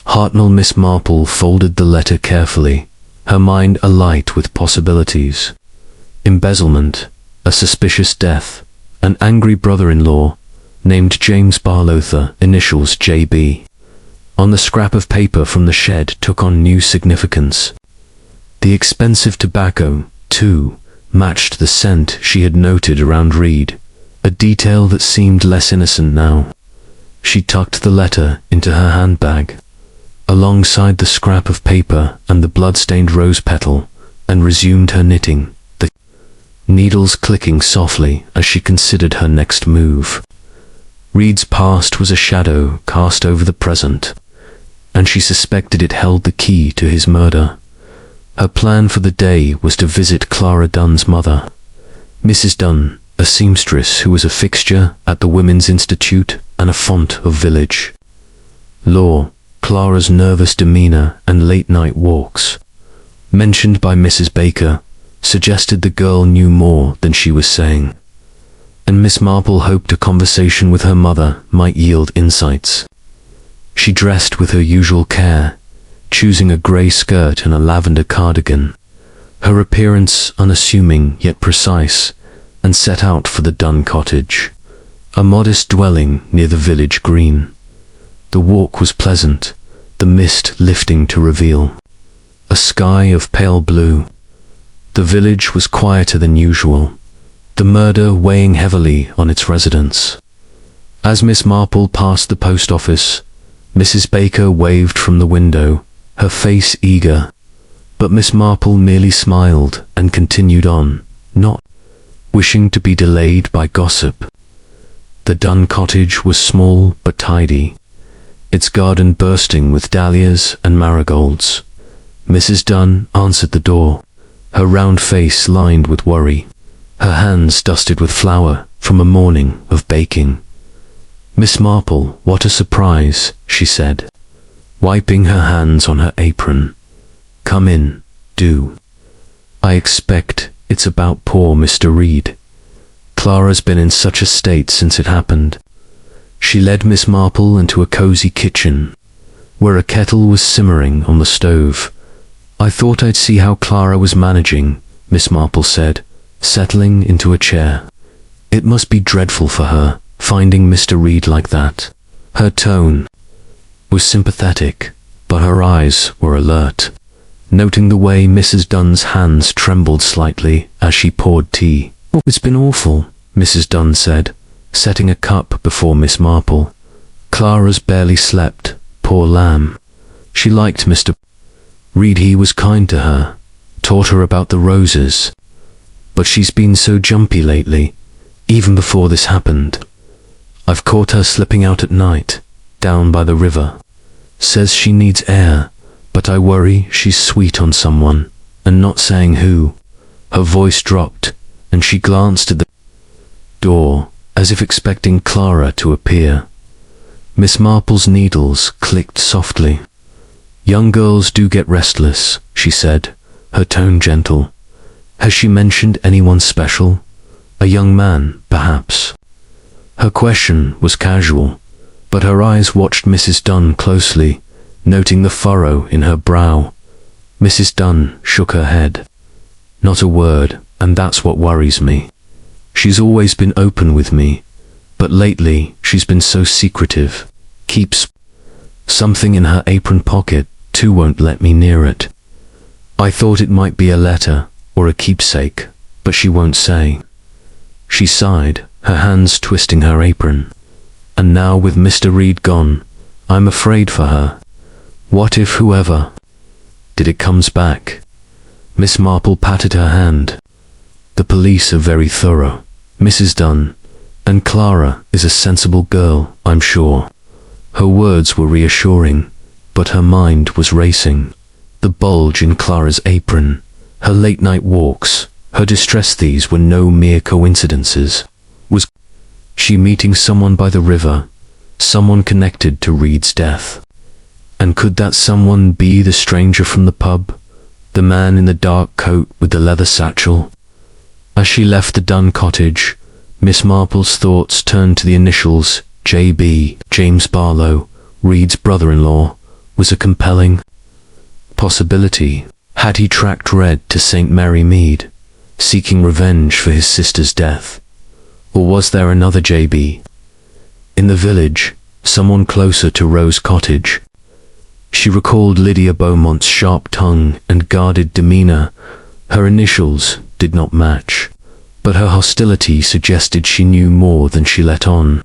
Hartnell. Miss Marple folded the letter carefully, her mind alight with possibilities. Embezzlement, a suspicious death, an angry brother-in-law, named James Barlow, initials J.B. on the scrap of paper from the shed took on new significance. The expensive tobacco, too, matched the scent she had noted around Reed, a detail that seemed less innocent now. She tucked the letter into her handbag, alongside the scrap of paper and the blood-stained rose petal, and resumed her knitting, the needles clicking softly as she considered her next move. Reed's past was a shadow cast over the present, and she suspected it held the key to his murder. Her plan for the day was to visit Clara Dunn's mother, Mrs. Dunn, a seamstress who was a fixture at the Women's Institute and a font of village lore. Clara's nervous demeanor and late-night walks, mentioned by Mrs. Baker, suggested the girl knew more than she was saying, and Miss Marple hoped a conversation with her mother might yield insights. She dressed with her usual care, choosing a grey skirt and a lavender cardigan, her appearance unassuming yet precise, and set out for the Dunn cottage, a modest dwelling near the village green. The walk was pleasant, the mist lifting to reveal a sky of pale blue. The village was quieter than usual, the murder weighing heavily on its residents. As Miss Marple passed the post office, Mrs. Baker waved from the window, her face eager, but Miss Marple merely smiled and continued on, not wishing to be delayed by gossip. The Dunn cottage was small but tidy, its garden bursting with dahlias and marigolds. Mrs. Dunn answered the door, her round face lined with worry, her hands dusted with flour from a morning of baking. "Miss Marple, what a surprise," she said, wiping her hands on her apron. "Come in, do. I expect it's about poor Mr. Reed. Clara's been in such a state since it happened." She led Miss Marple into a cozy kitchen, where a kettle was simmering on the stove. "I thought I'd see how Clara was managing," Miss Marple said, settling into a chair. "It must be dreadful for her, finding Mr. Reed like that." Her tone was sympathetic, but her eyes were alert, noting the way Mrs. Dunn's hands trembled slightly as she poured tea. "It's been awful," Mrs. Dunn said, setting a cup before Miss Marple. "Clara's barely slept, poor lamb. She liked Mr. Reed. He was kind to her, taught her about the roses. But she's been so jumpy lately, even before this happened. I've caught her slipping out at night, down by the river. Says she needs air, but I worry she's sweet on someone, and not saying who." Her voice dropped, and she glanced at the door, as if expecting Clara to appear. Miss Marple's needles clicked softly. "Young girls do get restless," she said, her tone gentle. "Has she mentioned anyone special? A young man, perhaps?" Her question was casual, but her eyes watched Mrs. Dunn closely, noting the furrow in her brow. Mrs. Dunn shook her head. "Not a word, and that's what worries me. She's always been open with me, but lately she's been so secretive. Keeps something in her apron pocket, too, won't let me near it. I thought it might be a letter or a keepsake, but she won't say." She sighed, her hands twisting her apron. "And now with Mr. Reed gone, I'm afraid for her. What if whoever did it comes back?" Miss Marple patted her hand. "The police are very thorough, Mrs. Dunn, and Clara is a sensible girl, I'm sure." Her words were reassuring, but her mind was racing. The bulge in Clara's apron, her late-night walks, her distress, these were no mere coincidences. Was she meeting someone by the river, someone connected to Reed's death? And could that someone be the stranger from the pub, the man in the dark coat with the leather satchel? As she left the Dunn cottage, Miss Marple's thoughts turned to the initials J.B. James Barlow, Reed's brother-in-law, was a compelling possibility. Had he tracked Red to St. Mary Mead, seeking revenge for his sister's death? Or was there another J.B. in the village, someone closer to Rose Cottage? She recalled Lydia Beaumont's sharp tongue and guarded demeanor. Her initials did not match, but her hostility suggested she knew more than she let on.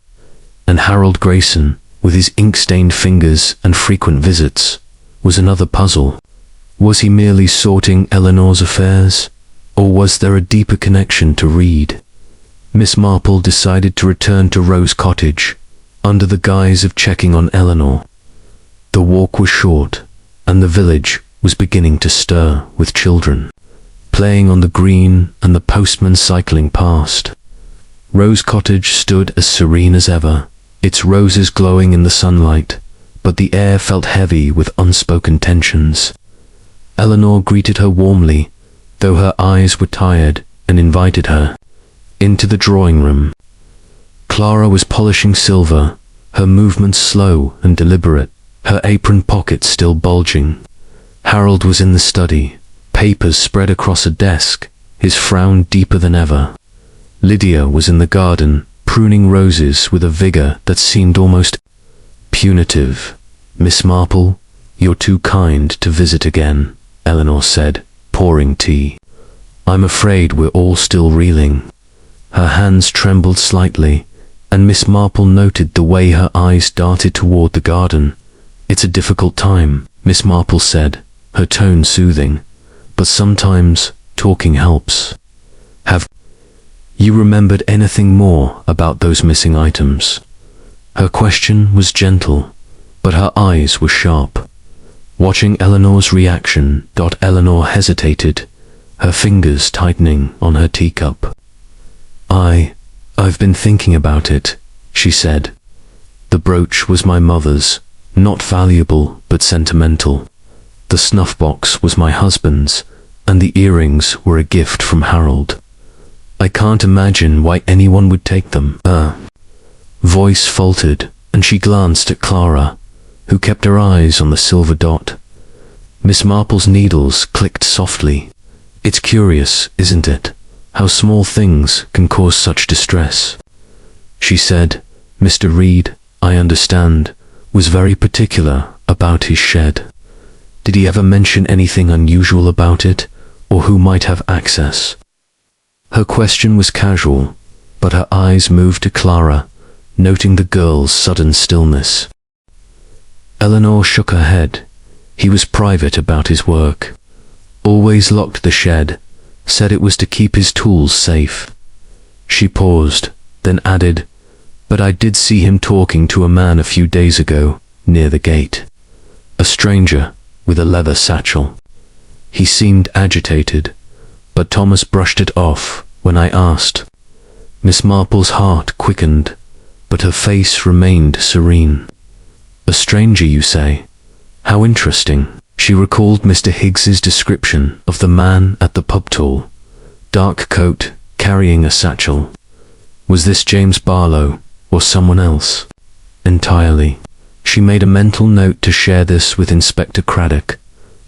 And Harold Grayson, with his ink-stained fingers and frequent visits, was another puzzle. Was he merely sorting Eleanor's affairs, or was there a deeper connection to Reed? Miss Marple decided to return to Rose Cottage, under the guise of checking on Eleanor. The walk was short, and the village was beginning to stir with children playing on the green and the postman cycling past. Rose Cottage stood as serene as ever, its roses glowing in the sunlight, but the air felt heavy with unspoken tensions. Eleanor greeted her warmly, though her eyes were tired, and invited her into the drawing room. Clara was polishing silver, her movements slow and deliberate, her apron pockets still bulging. Harold was in the study, papers spread across a desk, his frown deeper than ever. Lydia was in the garden, pruning roses with a vigor that seemed almost punitive. "Miss Marple, you're too kind to visit again," Eleanor said, pouring tea. "I'm afraid we're all still reeling." Her hands trembled slightly, and Miss Marple noted the way her eyes darted toward the garden. "It's a difficult time," Miss Marple said, her tone soothing, "but sometimes talking helps. Have you remembered anything more about those missing items?" Her question was gentle, but her eyes were sharp. Watching Eleanor's reaction, Eleanor hesitated, her fingers tightening on her teacup. I've been thinking about it," she said. "The brooch was my mother's, not valuable but sentimental. The snuff box was my husband's, and the earrings were a gift from Harold. I can't imagine why anyone would take them." Her voice faltered, and she glanced at Clara, who kept her eyes on the silver dot. Miss Marple's needles clicked softly. "It's curious, isn't it, how small things can cause such distress?" She said. "Mr. Reed, I understand, was very particular about his shed. Did he ever mention anything unusual about it, or who might have access?" Her question was casual, but her eyes moved to Clara, noting the girl's sudden stillness. Eleanor shook her head. "He was private about his work. Always locked the shed, said it was to keep his tools safe." She paused, then added, "But I did see him talking to a man a few days ago, near the gate. A stranger, with a leather satchel. He seemed agitated, but Thomas brushed it off when I asked." Miss Marple's heart quickened, but her face remained serene. "A stranger, you say? How interesting." She recalled Mr. Higgs's description of the man at the pub stall. Dark coat, carrying a satchel. Was this James Barlow, or someone else? Entirely. She made a mental note to share this with Inspector Craddock,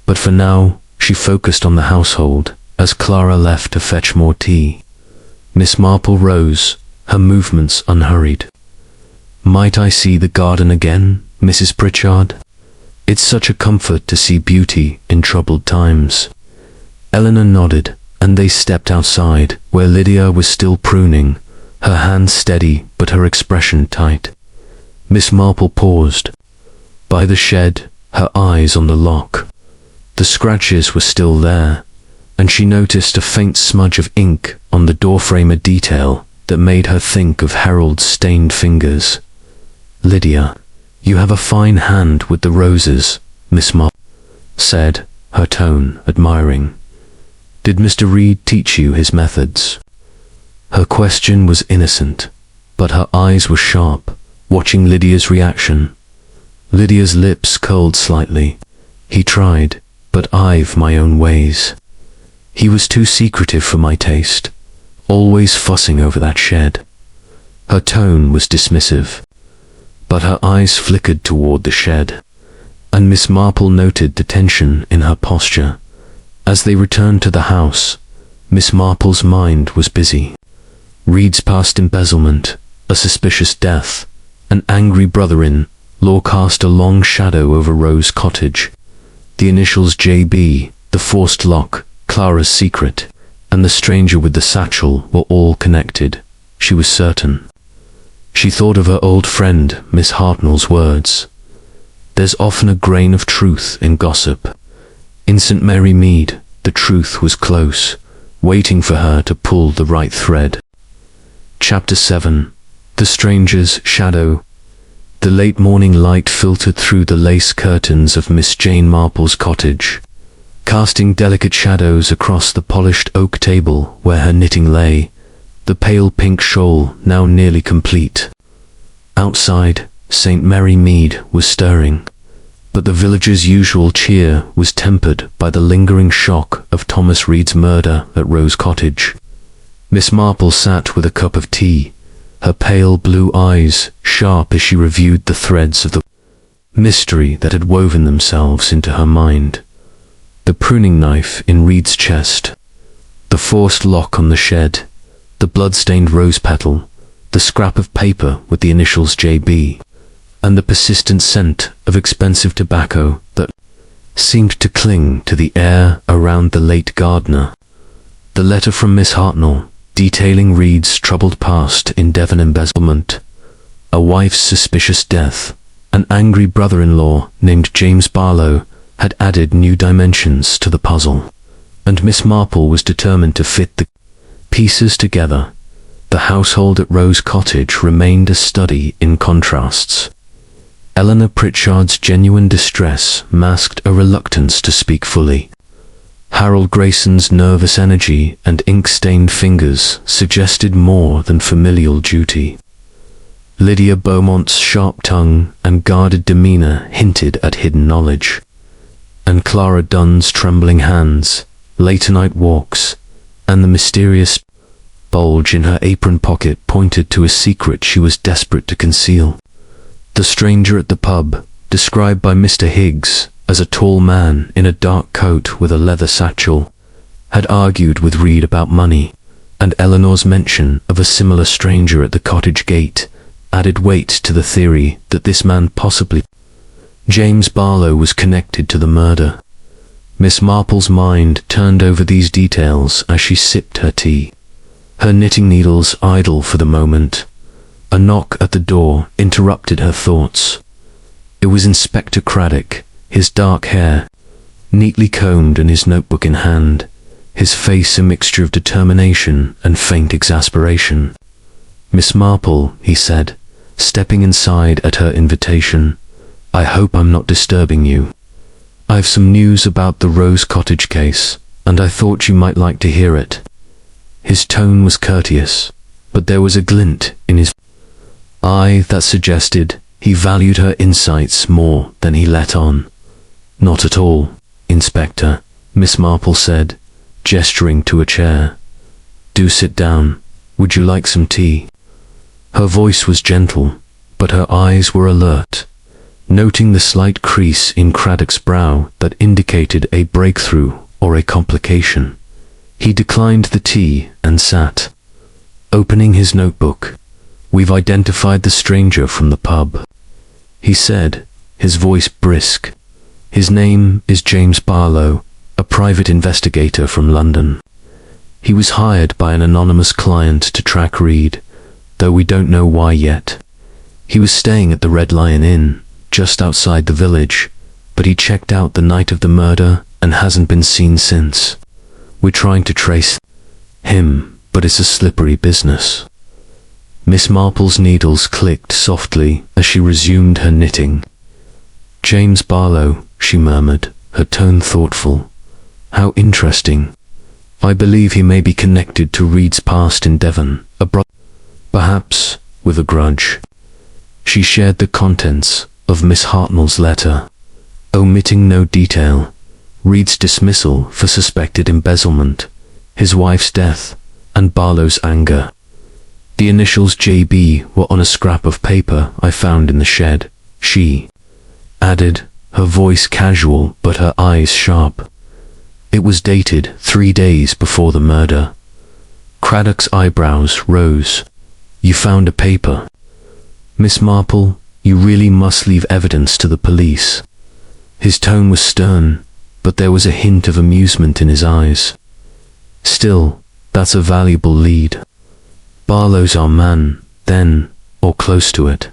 but for now she focused on the household as Clara left to fetch more tea. Miss Marple rose, her movements unhurried. "Might I see the garden again, Mrs. Pritchard? It's such a comfort to see beauty in troubled times." Eleanor nodded, and they stepped outside, where Lydia was still pruning, her hands steady but her expression tight. Miss Marple paused. By the shed, her eyes on the lock. The scratches were still there, and she noticed a faint smudge of ink on the doorframe, a detail that made her think of Harold's stained fingers. "Lydia, you have a fine hand with the roses," Miss Marple said, her tone admiring. "Did Mr. Reed teach you his methods?" Her question was innocent, but her eyes were sharp, watching Lydia's reaction. Lydia's lips curled slightly. "He tried, but I've my own ways. He was too secretive for my taste, always fussing over that shed." Her tone was dismissive, but her eyes flickered toward the shed, and Miss Marple noted the tension in her posture. As they returned to the house, Miss Marple's mind was busy. Reed's past embezzlement, a suspicious death, an angry brother-in-law cast a long shadow over Rose Cottage. The initials JB, the forced lock, Clara's secret, and the stranger with the satchel were all connected, she was certain. She thought of her old friend, Miss Hartnell's words. "There's often a grain of truth in gossip." In St. Mary Mead, the truth was close, waiting for her to pull the right thread. Chapter 7. The Stranger's Shadow. The late morning light filtered through the lace curtains of Miss Jane Marple's cottage, casting delicate shadows across the polished oak table where her knitting lay, the pale pink shawl now nearly complete. Outside, St. Mary Mead was stirring, but the villagers' usual cheer was tempered by the lingering shock of Thomas Reed's murder at Rose Cottage. Miss Marple sat with a cup of tea, her pale blue eyes sharp as she reviewed the threads of the mystery that had woven themselves into her mind. The pruning knife in Reed's chest, the forced lock on the shed, the blood-stained rose petal, the scrap of paper with the initials JB, and the persistent scent of expensive tobacco that seemed to cling to the air around the late gardener. The letter from Miss Hartnell, detailing Reed's troubled past in Devon embezzlement, a wife's suspicious death, an angry brother-in-law named James Barlow, had added new dimensions to the puzzle, and Miss Marple was determined to fit the pieces together. The household at Rose Cottage remained a study in contrasts. Eleanor Pritchard's genuine distress masked a reluctance to speak fully. Harold Grayson's nervous energy and ink-stained fingers suggested more than familial duty. Lydia Beaumont's sharp tongue and guarded demeanor hinted at hidden knowledge. And Clara Dunn's trembling hands, late-night walks, and the mysterious bulge in her apron pocket pointed to a secret she was desperate to conceal. The stranger at the pub, described by Mr. Higgs as a tall man in a dark coat with a leather satchel, had argued with Reed about money, and Eleanor's mention of a similar stranger at the cottage gate added weight to the theory that this man possibly James Barlow was connected to the murder. Miss Marple's mind turned over these details as she sipped her tea, her knitting needles idle for the moment. A knock at the door interrupted her thoughts. It was Inspector Craddock, his dark hair neatly combed and his notebook in hand, his face a mixture of determination and faint exasperation. "Miss Marple," he said, stepping inside at her invitation, "I hope I'm not disturbing you. I've some news about the Rose Cottage case, and I thought you might like to hear it." His tone was courteous, but there was a glint in his eye that suggested he valued her insights more than he let on. "Not at all, Inspector," Miss Marple said, gesturing to a chair. "Do sit down. Would you like some tea?" Her voice was gentle, but her eyes were alert, noting the slight crease in Craddock's brow that indicated a breakthrough or a complication. He declined the tea and sat, opening his notebook. "We've identified the stranger from the pub," he said, his voice brisk. "His name is James Barlow, a private investigator from London. He was hired by an anonymous client to track Reed, though we don't know why yet. He was staying at the Red Lion Inn, just outside the village, but he checked out the night of the murder and hasn't been seen since. We're trying to trace him, but it's a slippery business." Miss Marple's needles clicked softly as she resumed her knitting. "James Barlow," she murmured, her tone thoughtful. "How interesting. I believe he may be connected to Reed's past in Devon, perhaps with a grudge." She shared the contents of Miss Hartnell's letter, omitting no detail: Reed's dismissal for suspected embezzlement, his wife's death, and Barlow's anger. "The initials JB were on a scrap of paper I found in the shed," she added, her voice casual but her eyes sharp. "It was dated 3 days before the murder." Craddock's eyebrows rose. "You found a paper? Miss Marple, you really must leave evidence to the police." His tone was stern, but there was a hint of amusement in his eyes. "Still, that's a valuable lead. Barlow's our man, then, or close to it.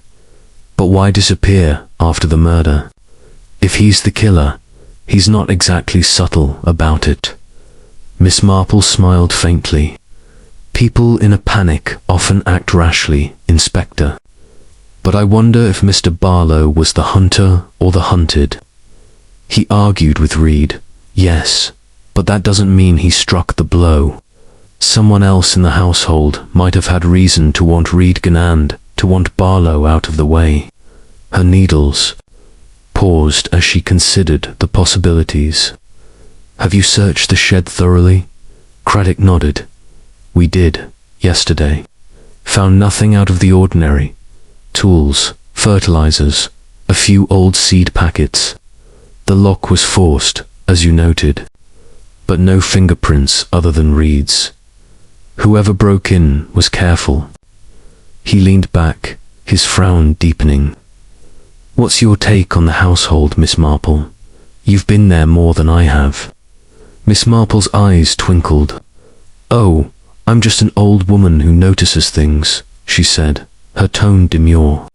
But why disappear after the murder? If he's the killer, he's not exactly subtle about it." Miss Marple smiled faintly. "People in a panic often act rashly, Inspector. But I wonder if Mr. Barlow was the hunter or the hunted. He argued with Reed, yes, but that doesn't mean he struck the blow. Someone else in the household might have had reason to want Reed Ganand, to want Barlow out of the way. Her needles paused as she considered the possibilities. Have you searched the shed thoroughly? Craddock nodded. We did, yesterday. Found nothing out of the ordinary. Tools, fertilizers, a few old seed packets. The lock was forced, as you noted, but no fingerprints other than Reed's. Whoever broke in was careful. He leaned back, his frown deepening. What's your take on the household, Miss Marple? You've been there more than I have. Miss Marple's eyes twinkled. Oh, I'm just an old woman who notices things, she said, her tone demure.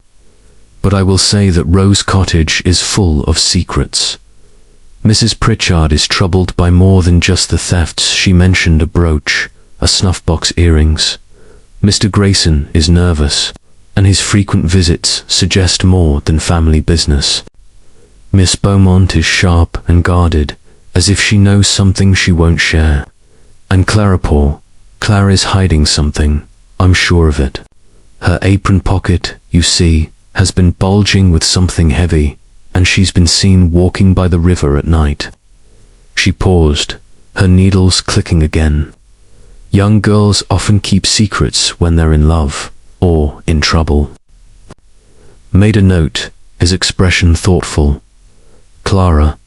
But I will say that Rose Cottage is full of secrets. Mrs. Pritchard is troubled by more than just the thefts. She mentioned a brooch, a snuff-box earrings. Mr. Grayson is nervous, and his frequent visits suggest more than family business. Miss Beaumont is sharp and guarded, as if she knows something she won't share. And Clara is hiding something, I'm sure of it. Her apron pocket, you see, has been bulging with something heavy, and she's been seen walking by the river at night. She paused, her needles clicking again. Young girls often keep secrets when they're in love, or in trouble. Made a note, his expression thoughtful. Clara,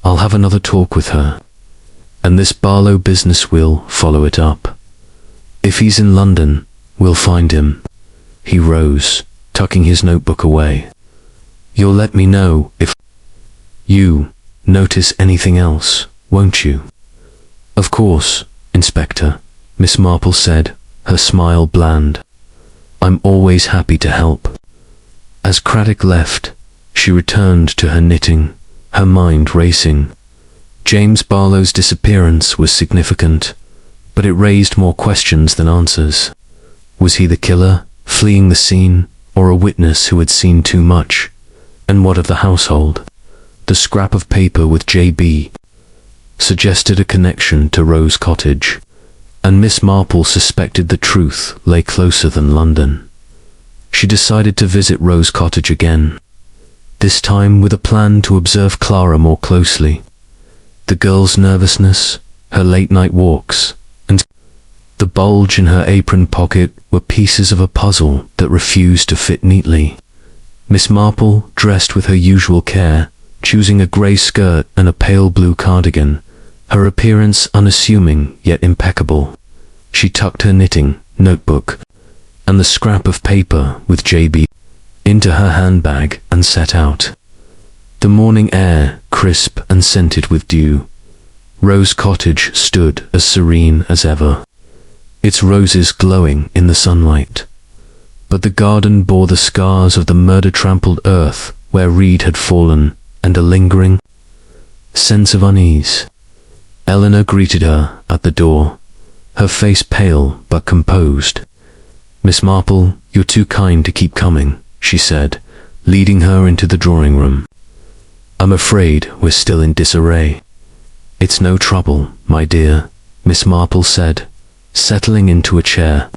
I'll have another talk with her, and this Barlow business will follow it up. If he's in London, we'll find him. He rose, tucking his notebook away. You'll let me know if you notice anything else, won't you? Of course, Inspector, Miss Marple said, her smile bland. I'm always happy to help. As Craddock left, she returned to her knitting, her mind racing. James Barlow's disappearance was significant, but it raised more questions than answers. Was he the killer, fleeing the scene, or a witness who had seen too much? And what of the household? The scrap of paper with J.B. suggested a connection to Rose Cottage, and Miss Marple suspected the truth lay closer than London. She decided to visit Rose Cottage again, this time with a plan to observe Clara more closely. The girl's nervousness, her late-night walks, and the bulge in her apron pocket were pieces of a puzzle that refused to fit neatly. Miss Marple, dressed with her usual care, choosing a grey skirt and a pale blue cardigan, her appearance unassuming yet impeccable. She tucked her knitting, notebook, and the scrap of paper with J.B. into her handbag and set out. The morning air, crisp and scented with dew. Rose Cottage stood as serene as ever, its roses glowing in the sunlight. But the garden bore the scars of the murder-trampled earth where Reed had fallen, and a lingering sense of unease. Eleanor greeted her at the door, her face pale but composed. Miss Marple, you're too kind to keep coming, she said, leading her into the drawing room. I'm afraid we're still in disarray. It's no trouble, my dear, Miss Marple said, settling into a chair.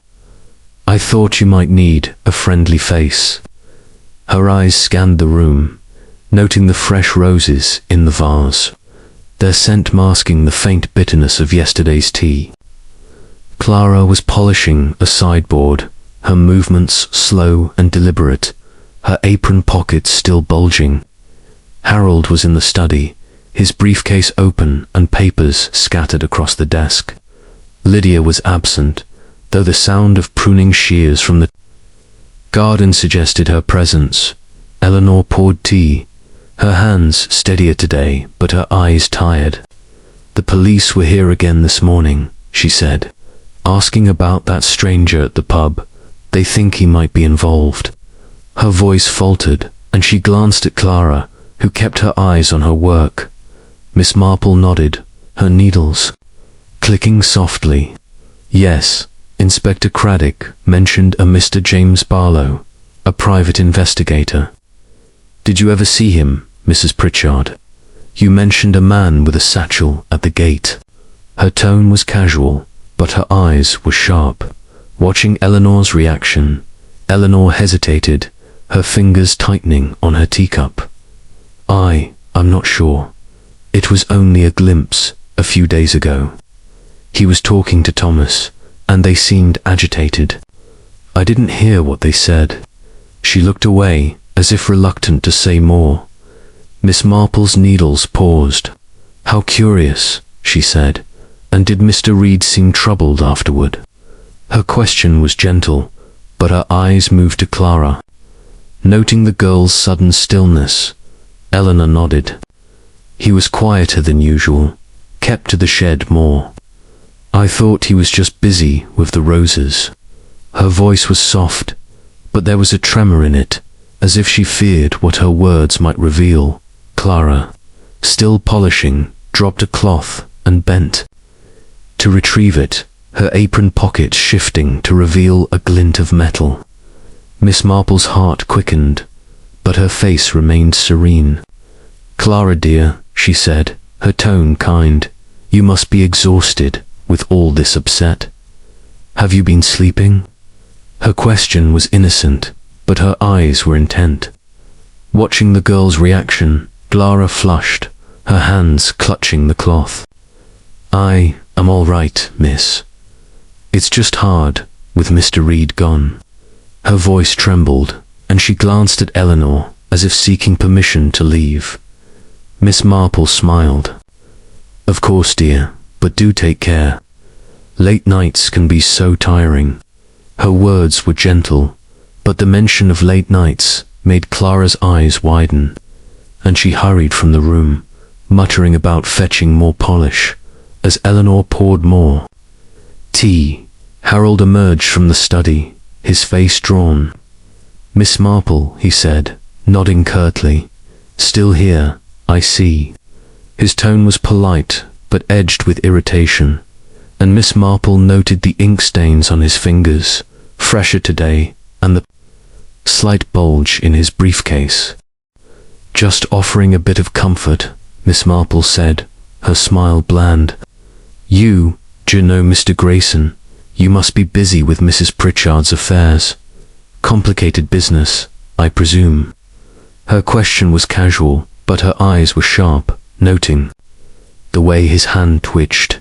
I thought you might need a friendly face. Her eyes scanned the room, noting the fresh roses in the vase, their scent masking the faint bitterness of yesterday's tea. Clara was polishing a sideboard, her movements slow and deliberate, her apron pockets still bulging. Harold was in the study, his briefcase open and papers scattered across the desk. Lydia was absent, though the sound of pruning shears from the garden suggested her presence. Eleanor poured tea, her hands steadier today, but her eyes tired. The police were here again this morning, she said, asking about that stranger at the pub. They think he might be involved. Her voice faltered, and she glanced at Clara, who kept her eyes on her work. Miss Marple nodded, her needles clicking softly. Yes, Inspector Craddock mentioned a Mr. James Barlow, a private investigator. Did you ever see him, Mrs. Pritchard? You mentioned a man with a satchel at the gate. Her tone was casual, but her eyes were sharp. Watching Eleanor's reaction, Eleanor hesitated, her fingers tightening on her teacup. I'm not sure. It was only a glimpse a few days ago. He was talking to Thomas, and they seemed agitated. I didn't hear what they said. She looked away, as if reluctant to say more. Miss Marple's needles paused. How curious, she said. And did Mr. Reed seem troubled afterward? Her question was gentle, but her eyes moved to Clara. Noting the girl's sudden stillness, Eleanor nodded. He was quieter than usual, kept to the shed more. I thought he was just busy with the roses. Her voice was soft, but there was a tremor in it, as if she feared what her words might reveal. Clara, still polishing, dropped a cloth and bent to retrieve it, her apron pocket shifting to reveal a glint of metal. Miss Marple's heart quickened, but her face remained serene. Clara dear, she said, her tone kind, you must be exhausted with all this upset. Have you been sleeping? Her question was innocent, but her eyes were intent. Watching the girl's reaction, Clara flushed, her hands clutching the cloth. I am all right, miss. It's just hard, with Mr. Reed gone. Her voice trembled, and she glanced at Eleanor, as if seeking permission to leave. Miss Marple smiled. Of course, dear, but do take care. Late nights can be so tiring. Her words were gentle, but the mention of late nights made Clara's eyes widen, and she hurried from the room, muttering about fetching more polish, as Eleanor poured more tea. Harold emerged from the study, his face drawn. Miss Marple, he said, nodding curtly. Still here, I see. His tone was polite, but edged with irritation, and Miss Marple noted the ink stains on his fingers, fresher today, and the slight bulge in his briefcase. Just offering a bit of comfort, Miss Marple said, her smile bland. You, do you know Mr. Grayson? You must be busy with Mrs. Pritchard's affairs. Complicated business, I presume. Her question was casual, but her eyes were sharp, noting the way his hand twitched.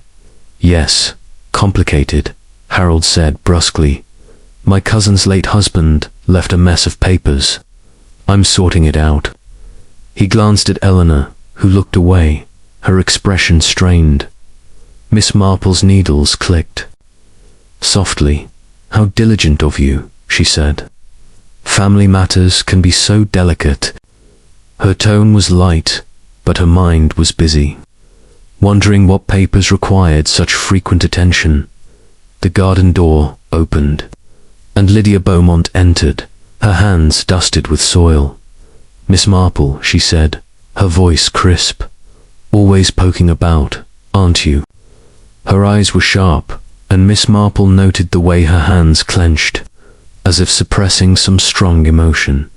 Yes, complicated, Harold said brusquely. My cousin's late husband left a mess of papers. I'm sorting it out. He glanced at Eleanor, who looked away, her expression strained. Miss Marple's needles clicked. Softly, how diligent of you, she said. Family matters can be so delicate. Her tone was light, but her mind was busy, wondering what papers required such frequent attention. The garden door opened, and Lydia Beaumont entered, her hands dusted with soil. Miss Marple, she said, her voice crisp. Always poking about, aren't you? Her eyes were sharp, and Miss Marple noted the way her hands clenched, as if suppressing some strong emotion.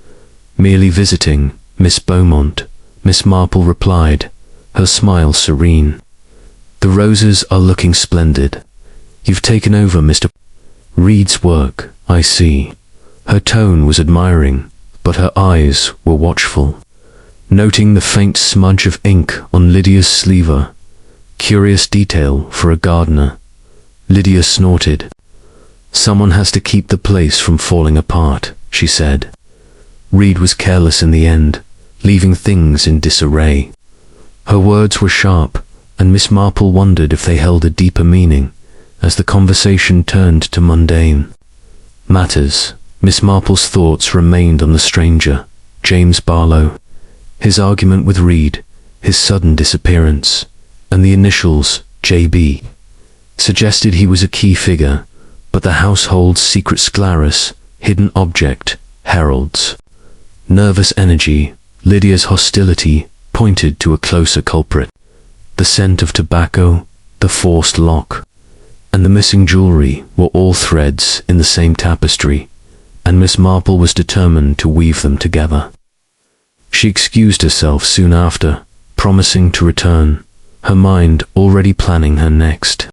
Merely visiting, Miss Beaumont, Miss Marple replied, her smile serene. The roses are looking splendid. You've taken over Mr. Reed's work, I see. Her tone was admiring, but her eyes were watchful. Noting the faint smudge of ink on Lydia's sleeve, curious detail for a gardener. Lydia snorted. Someone has to keep the place from falling apart, she said. Reed was careless in the end, leaving things in disarray. Her words were sharp, and Miss Marple wondered if they held a deeper meaning, as the conversation turned to mundane matters. Miss Marple's thoughts remained on the stranger, James Barlow, his argument with Reed, his sudden disappearance, and the initials, J.B., suggested he was a key figure, but the household's secret sclaris, hidden object, Harold's nervous energy, Lydia's hostility, pointed to a closer culprit. The scent of tobacco, the forced lock, and the missing jewelry were all threads in the same tapestry, and Miss Marple was determined to weave them together. She excused herself soon after, promising to return, her mind already planning her next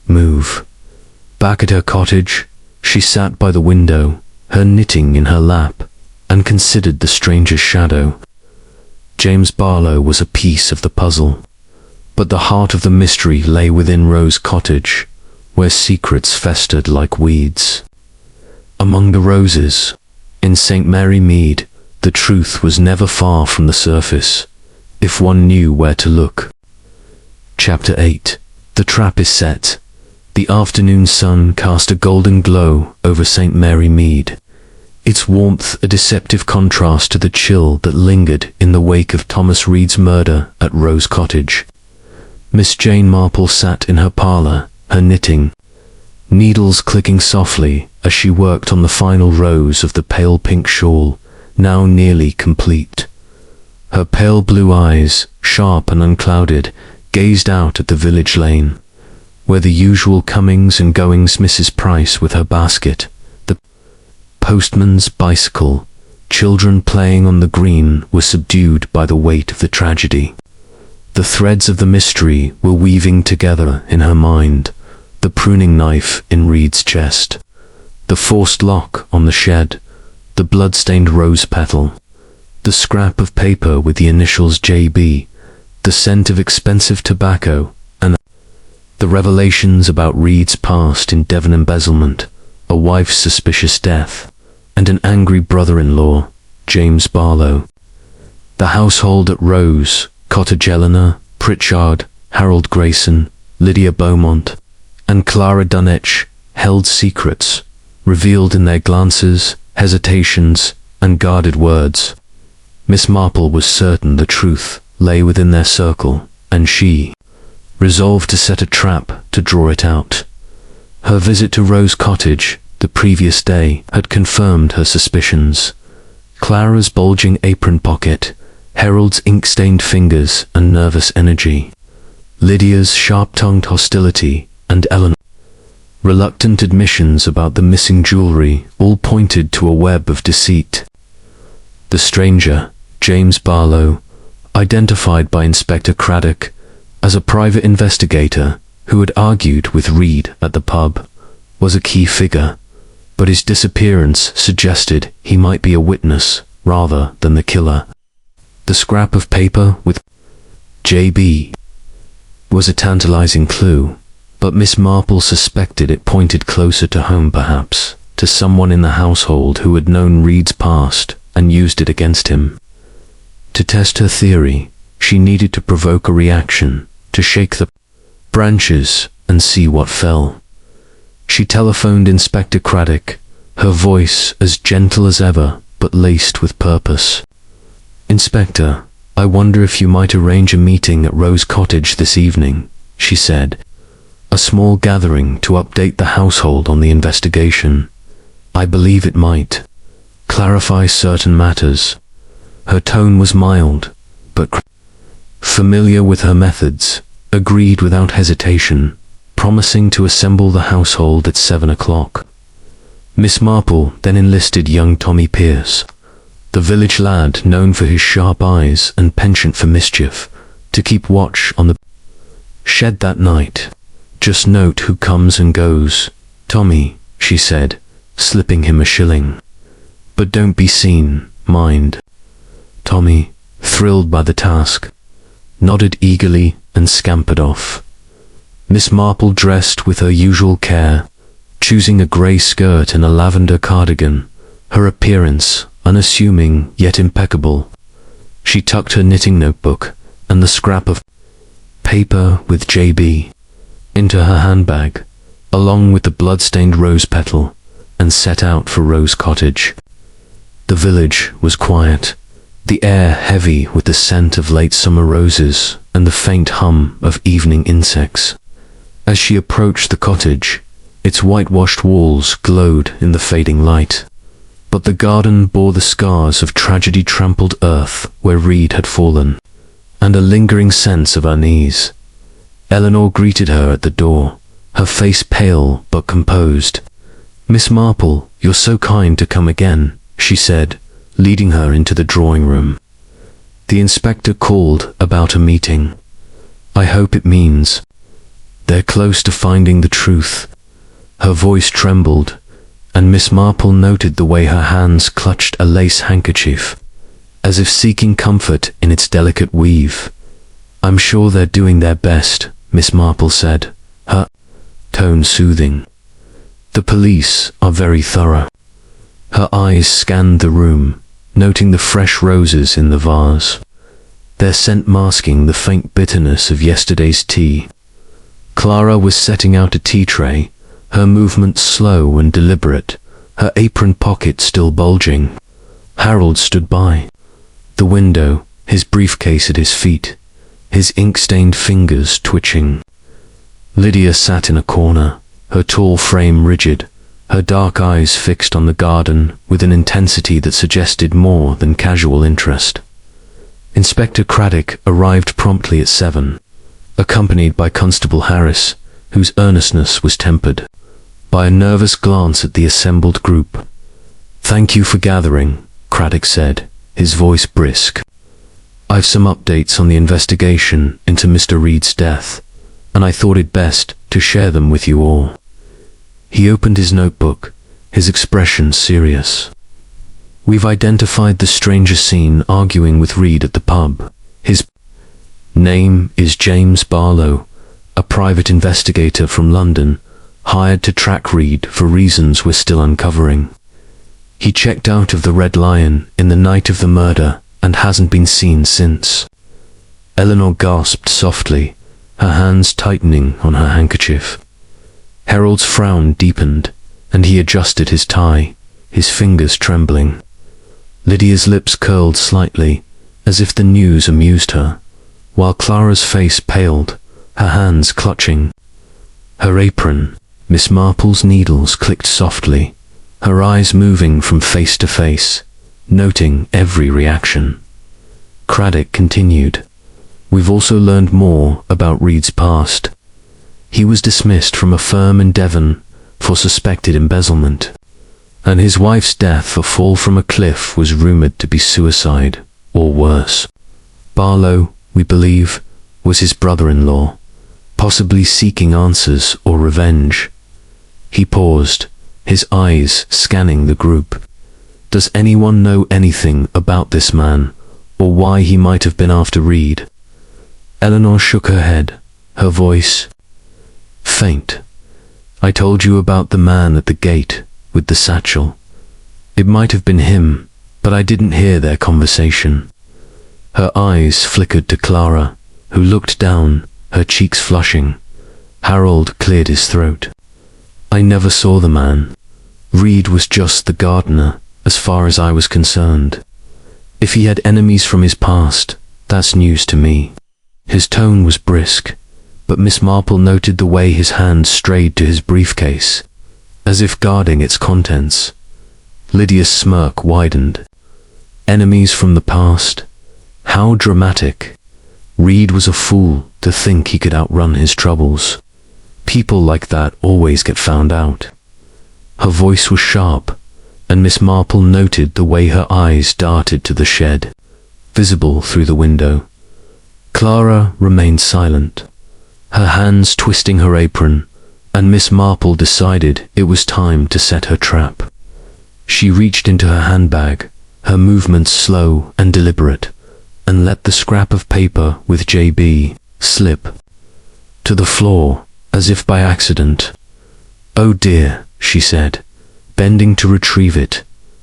move. Back at her cottage, she sat by the window, her knitting in her lap, and considered the stranger's shadow. James Barlow was a piece of the puzzle, but the heart of the mystery lay within Rose Cottage, where secrets festered like weeds. Among the roses, in St. Mary Mead, the truth was never far from the surface, if one knew where to look. Chapter 8. The trap is set. The afternoon sun cast a golden glow over St. Mary Mead, its warmth a deceptive contrast to the chill that lingered in the wake of Thomas Reed's murder at Rose Cottage. Miss Jane Marple sat in her parlour, her knitting, needles clicking softly as she worked on the final rows of the pale pink shawl, now nearly complete. Her pale blue eyes, sharp and unclouded, gazed out at the village lane, where the usual comings and goings, Mrs. Price with her basket, the postman's bicycle, children playing on the green, were subdued by the weight of the tragedy. The threads of the mystery were weaving together in her mind, the pruning knife in Reed's chest, the forced lock on the shed, the blood-stained rose petal, the scrap of paper with the initials J.B., the scent of expensive tobacco, and the revelations about Reed's past in Devon embezzlement, a wife's suspicious death, and an angry brother-in-law, James Barlow. The household at Rose Cottage, Eleanor, Pritchard, Harold Grayson, Lydia Beaumont, and Clara Dunwich, held secrets, revealed in their glances, hesitations, and guarded words. Miss Marple was certain the truth lay within their circle, and she resolved to set a trap to draw it out. Her visit to Rose Cottage the previous day had confirmed her suspicions. Clara's bulging apron pocket, Harold's ink-stained fingers and nervous energy, Lydia's sharp-tongued hostility, and Eleanor's reluctant admissions about the missing jewelry all pointed to a web of deceit. The stranger, James Barlow, identified by Inspector Craddock as a private investigator who had argued with Reed at the pub, was a key figure, but his disappearance suggested he might be a witness rather than the killer. The scrap of paper with J.B. was a tantalizing clue, but Miss Marple suspected it pointed closer to home, perhaps, to someone in the household who had known Reed's past and used it against him. To test her theory, she needed to provoke a reaction, to shake the branches and see what fell. She telephoned Inspector Craddock, her voice as gentle as ever, but laced with purpose. "Inspector, I wonder if you might arrange a meeting at Rose Cottage this evening," she said. "A small gathering to update the household on the investigation. I believe it might clarify certain matters." Her tone was mild, but familiar with her methods, agreed without hesitation, promising to assemble the household at 7 o'clock. Miss Marple then enlisted young Tommy Pierce, the village lad known for his sharp eyes and penchant for mischief, to keep watch on the shed that night. "Just note who comes and goes, Tommy," she said, slipping him a shilling. "But don't be seen, mind." Tommy, thrilled by the task, nodded eagerly and scampered off. Miss Marple dressed with her usual care, choosing a grey skirt and a lavender cardigan, her appearance unassuming yet impeccable. She tucked her knitting notebook and the scrap of paper with J.B. into her handbag, along with the blood-stained rose petal, and set out for Rose Cottage. The village was quiet, the air heavy with the scent of late summer roses and the faint hum of evening insects. As she approached the cottage, its whitewashed walls glowed in the fading light, but the garden bore the scars of tragedy-trampled earth where Reed had fallen, and a lingering sense of unease. Eleanor greeted her at the door, her face pale but composed. "Miss Marple, you're so kind to come again," she said, leading her into the drawing room. The inspector called about a meeting. "I hope it means they're close to finding the truth." Her voice trembled, and Miss Marple noted the way her hands clutched a lace handkerchief, as if seeking comfort in its delicate weave. "I'm sure they're doing their best," Miss Marple said, her tone soothing. "The police are very thorough." Her eyes scanned the room, noting the fresh roses in the vase, their scent masking the faint bitterness of yesterday's tea. Clara was setting out a tea tray, her movements slow and deliberate, her apron pocket still bulging. Harold stood by the window, his briefcase at his feet, his ink-stained fingers twitching. Lydia sat in a corner, her tall frame rigid, her dark eyes fixed on the garden with an intensity that suggested more than casual interest. Inspector Craddock arrived promptly at 7, accompanied by Constable Harris, whose earnestness was tempered by a nervous glance at the assembled group. "Thank you for gathering," Craddock said, his voice brisk. "I've some updates on the investigation into Mr. Reed's death, and I thought it best to share them with you all." He opened his notebook, his expression serious. "We've identified the stranger seen arguing with Reed at the pub. His name is James Barlow, a private investigator from London, hired to track Reed for reasons we're still uncovering. He checked out of the Red Lion in the night of the murder and hasn't been seen since." Eleanor gasped softly, her hands tightening on her handkerchief. Harold's frown deepened, and he adjusted his tie, his fingers trembling. Lydia's lips curled slightly, as if the news amused her, while Clara's face paled, her hands clutching her apron. Miss Marple's needles clicked softly, her eyes moving from face to face, noting every reaction. Craddock continued, "We've also learned more about Reed's past. He was dismissed from a firm in Devon for suspected embezzlement, and his wife's death, a fall from a cliff, was rumored to be suicide, or worse. Barlow, we believe, was his brother-in-law, possibly seeking answers or revenge." He paused, his eyes scanning the group. "Does anyone know anything about this man, or why he might have been after Reed?" Eleanor shook her head, her voice faint. "I told you about the man at the gate with the satchel. It might have been him, but I didn't hear their conversation." Her eyes flickered to Clara, who looked down, her cheeks flushing. Harold cleared his throat. "I never saw the man. Reed was just the gardener, as far as I was concerned. If he had enemies from his past, that's news to me." His tone was brisk, but Miss Marple noted the way his hand strayed to his briefcase, as if guarding its contents. Lydia's smirk widened. "Enemies from the past? How dramatic. Reed was a fool to think he could outrun his troubles. People like that always get found out." Her voice was sharp, and Miss Marple noted the way her eyes darted to the shed, visible through the window. Clara remained silent, her hands twisting her apron, and Miss Marple decided it was time to set her trap. She reached into her handbag, her movements slow and deliberate, and let the scrap of paper with JB slip to the floor, as if by accident. "Oh dear," she said, bending to retrieve it,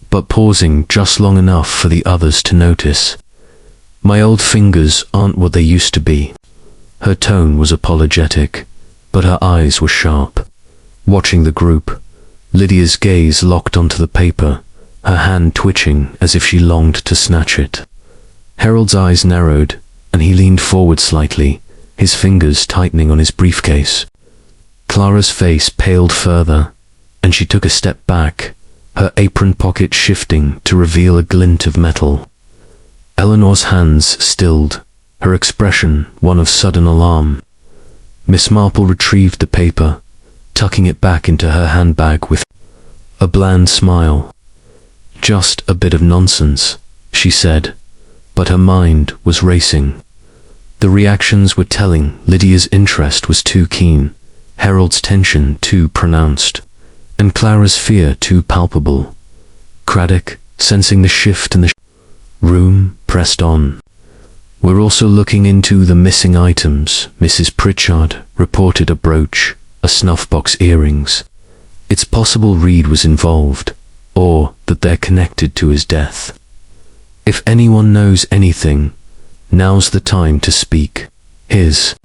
but pausing just long enough for the others to notice. "My old fingers aren't what they used to be." Her tone was apologetic, but her eyes were sharp. Watching the group, Lydia's gaze locked onto the paper, her hand twitching as if she longed to snatch it. Harold's eyes narrowed, and he leaned forward slightly, his fingers tightening on his briefcase. Clara's face paled further, and she took a step back, her apron pocket shifting to reveal a glint of metal. Eleanor's hands stilled, her expression one of sudden alarm. Miss Marple retrieved the paper, tucking it back into her handbag with a bland smile. "Just a bit of nonsense," she said, but her mind was racing. The reactions were telling Lydia's interest was too keen. Harold's tension too pronounced, and Clara's fear too palpable. Craddock, sensing the shift in the room, pressed on. "We're also looking into the missing items. Mrs. Pritchard reported a brooch, a snuff-box, earrings. It's possible Reed was involved, or that they're connected to his death. If anyone knows anything, now's the time to speak." His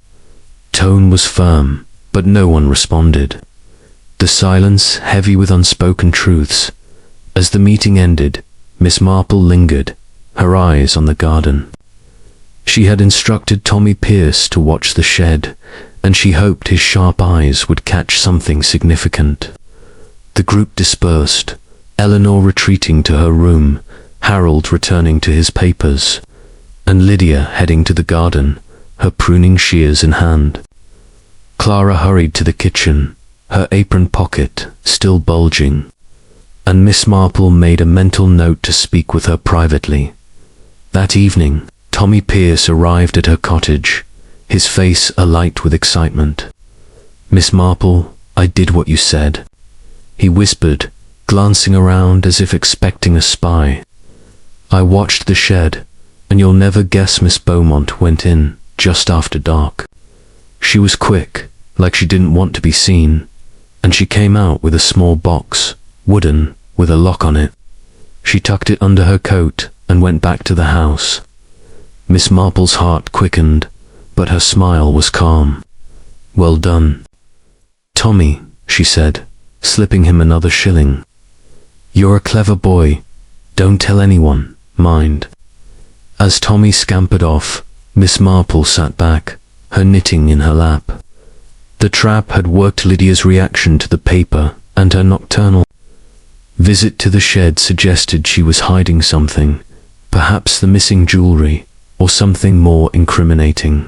tone was firm, but no one responded. The silence heavy with unspoken truths. As the meeting ended, Miss Marple lingered, her eyes on the garden. She had instructed Tommy Pierce to watch the shed, and she hoped his sharp eyes would catch something significant. The group dispersed, Eleanor retreating to her room, Harold returning to his papers, and Lydia heading to the garden, her pruning shears in hand. Clara hurried to the kitchen, her apron pocket still bulging, and Miss Marple made a mental note to speak with her privately. That evening, Tommy Pierce arrived at her cottage, his face alight with excitement. "Miss Marple, I did what you said," he whispered, glancing around as if expecting a spy. "I watched the shed, and you'll never guess Miss Beaumont went in just after dark. She was quick, like she didn't want to be seen, and she came out with a small box, wooden, with a lock on it. She tucked it under her coat and went back to the house." Miss Marple's heart quickened, but her smile was calm. "Well done, Tommy," she said, slipping him another shilling. "You're a clever boy. Don't tell anyone, mind." As Tommy scampered off, Miss Marple sat back, her knitting in her lap. The trap had worked. Lydia's reaction to the paper and her nocturnal visit to the shed suggested she was hiding something, perhaps the missing jewelry, or something more incriminating.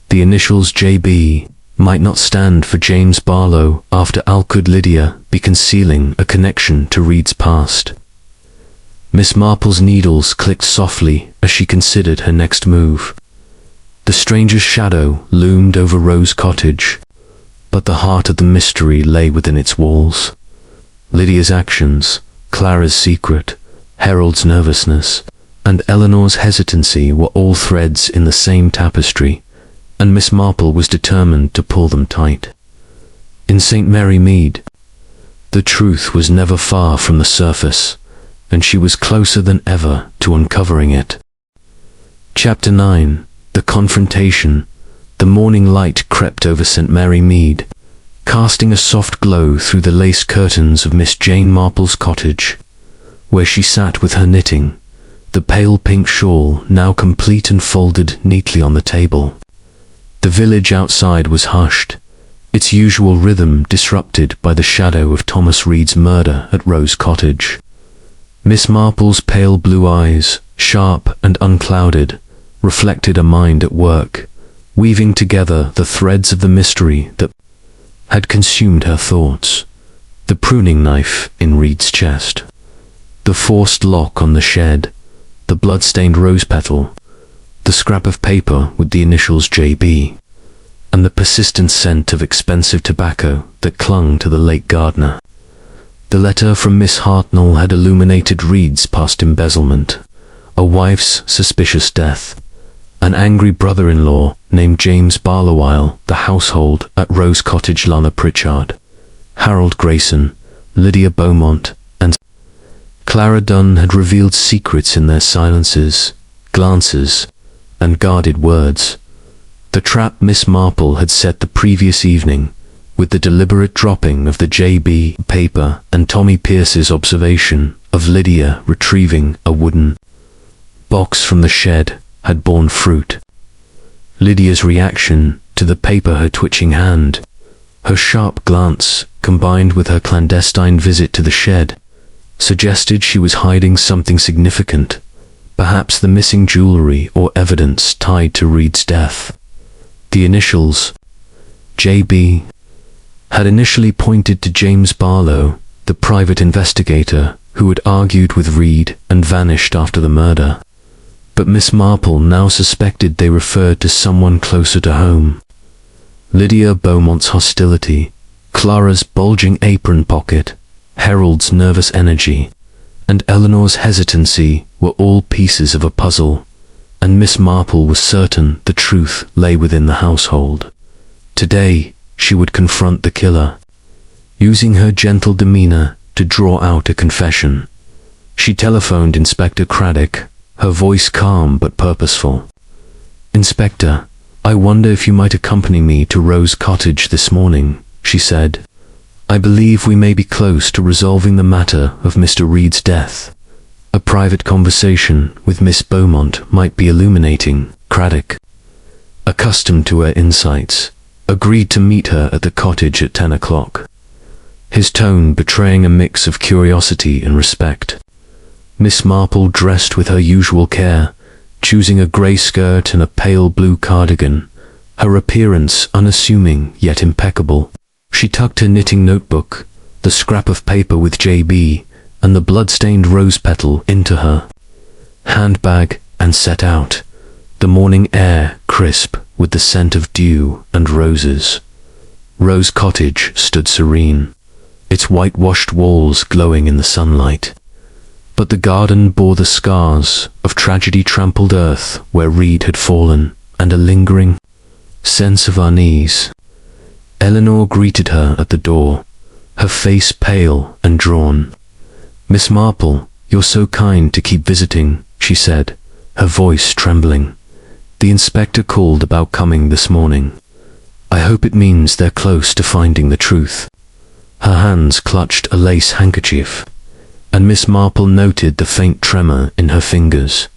The initials JB might not stand for James Barlow. After all, could Lydia be concealing a connection to Reed's past? Miss Marple's needles clicked softly as she considered her next move. The stranger's shadow loomed over Rose Cottage, but the heart of the mystery lay within its walls. Lydia's actions, Clara's secret, Harold's nervousness, and Eleanor's hesitancy were all threads in the same tapestry, and Miss Marple was determined to pull them tight. In St. Mary Mead, the truth was never far from the surface, and she was closer than ever to uncovering it. Chapter 9. The Confrontation. The morning light crept over St. Mary Mead, casting a soft glow through the lace curtains of Miss Jane Marple's cottage, where she sat with her knitting, the pale pink shawl now complete and folded neatly on the table. The village outside was hushed, its usual rhythm disrupted by the shadow of Thomas Reed's murder at Rose Cottage. Miss Marple's pale blue eyes, sharp and unclouded, reflected a mind at work, weaving together the threads of the mystery that had consumed her thoughts. The pruning knife in Reed's chest, the forced lock on the shed, the blood-stained rose petal, the scrap of paper with the initials JB, and the persistent scent of expensive tobacco that clung to the late gardener. The letter from Miss Hartnell had illuminated Reed's past embezzlement, a wife's suspicious death, an angry brother-in-law named James Barlow, the household at Rose Cottage, Lana Pritchard, Harold Grayson, Lydia Beaumont, and Clara Dunn had revealed secrets in their silences, glances, and guarded words. The trap Miss Marple had set the previous evening, with the deliberate dropping of the JB paper and Tommy Pierce's observation of Lydia retrieving a wooden box from the shed, had borne fruit. Lydia's reaction to the paper, her twitching hand, her sharp glance, combined with her clandestine visit to the shed, suggested she was hiding something significant, perhaps the missing jewelry or evidence tied to Reed's death. The initials, JB, had initially pointed to James Barlow, the private investigator who had argued with Reed and vanished after the murder. But Miss Marple now suspected they referred to someone closer to home. Lydia Beaumont's hostility, Clara's bulging apron pocket, Harold's nervous energy, and Eleanor's hesitancy were all pieces of a puzzle, and Miss Marple was certain the truth lay within the household. Today, she would confront the killer, using her gentle demeanor to draw out a confession. She telephoned Inspector Craddock, her voice calm but purposeful. "Inspector, I wonder if you might accompany me to Rose Cottage this morning," she said. "I believe we may be close to resolving the matter of Mr. Reed's death. A private conversation with Miss Beaumont might be illuminating." Craddock, accustomed to her insights, agreed to meet her at the cottage at 10 o'clock, his tone betraying a mix of curiosity and respect. Miss Marple dressed with her usual care, choosing a grey skirt and a pale blue cardigan, her appearance unassuming yet impeccable. She tucked her knitting notebook, the scrap of paper with JB, and the blood-stained rose petal into her handbag and set out, the morning air crisp with the scent of dew and roses. Rose Cottage stood serene, its whitewashed walls glowing in the sunlight. But the garden bore the scars of tragedy-trampled earth where Reed had fallen, and a lingering sense of unease. Eleanor greeted her at the door, her face pale and drawn. "Miss Marple, you're so kind to keep visiting," she said, her voice trembling. "The inspector called about coming this morning. I hope it means they're close to finding the truth." Her hands clutched a lace handkerchief, and Miss Marple noted the faint tremor in her fingers.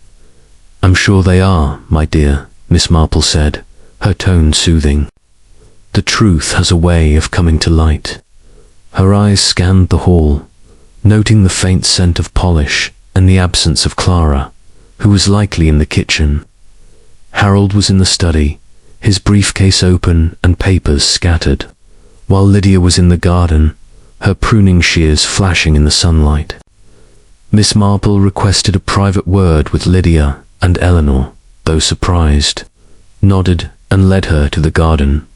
"I'm sure they are, my dear," Miss Marple said, her tone soothing. "The truth has a way of coming to light." Her eyes scanned the hall, noting the faint scent of polish and the absence of Clara, who was likely in the kitchen. Harold was in the study, his briefcase open and papers scattered, while Lydia was in the garden, her pruning shears flashing in the sunlight. Miss Marple requested a private word with Lydia, and Eleanor, though surprised, nodded and led her to the garden.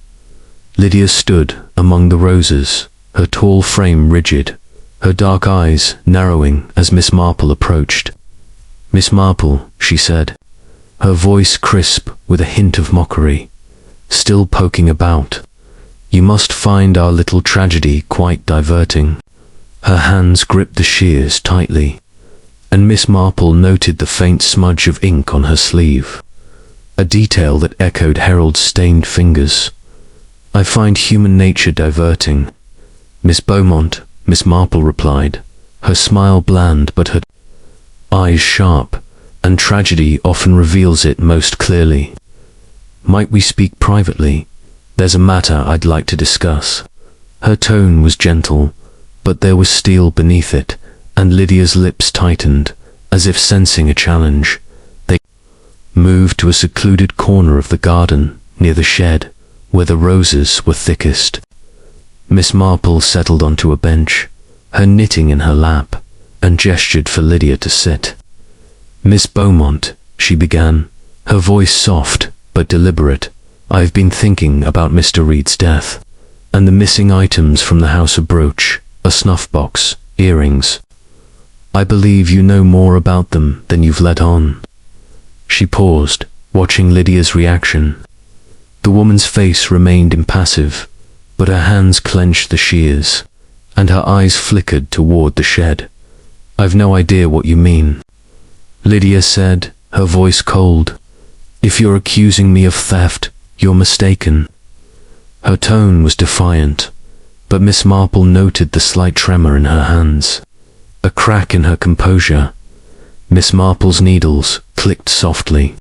Lydia stood among the roses, her tall frame rigid, her dark eyes narrowing as Miss Marple approached. "Miss Marple," she said, her voice crisp with a hint of mockery, still poking about, "you must find our little tragedy quite diverting." Her hands gripped the shears tightly, and Miss Marple noted the faint smudge of ink on her sleeve, a detail that echoed Harold's stained fingers. "I find human nature diverting, Miss Beaumont," Miss Marple replied, her smile bland but her eyes sharp, and tragedy often reveals it most clearly. "Might we speak privately? There's a matter I'd like to discuss." Her tone was gentle, but there was steel beneath it, and Lydia's lips tightened, as if sensing a challenge. They moved to a secluded corner of the garden, near the shed, where the roses were thickest. Miss Marple settled onto a bench, her knitting in her lap, and gestured for Lydia to sit. "Miss Beaumont," she began, her voice soft but deliberate, "I've been thinking about Mr. Reed's death, and the missing items from the house: a brooch, a snuff box, earrings. I believe you know more about them than you've let on." She paused, watching Lydia's reaction. The woman's face remained impassive, but her hands clenched the shears, and her eyes flickered toward the shed. "I've no idea what you mean," Lydia said, her voice cold. "If you're accusing me of theft, you're mistaken." Her tone was defiant, but Miss Marple noted the slight tremor in her hands, a crack in her composure. Miss Marple's needles clicked softly.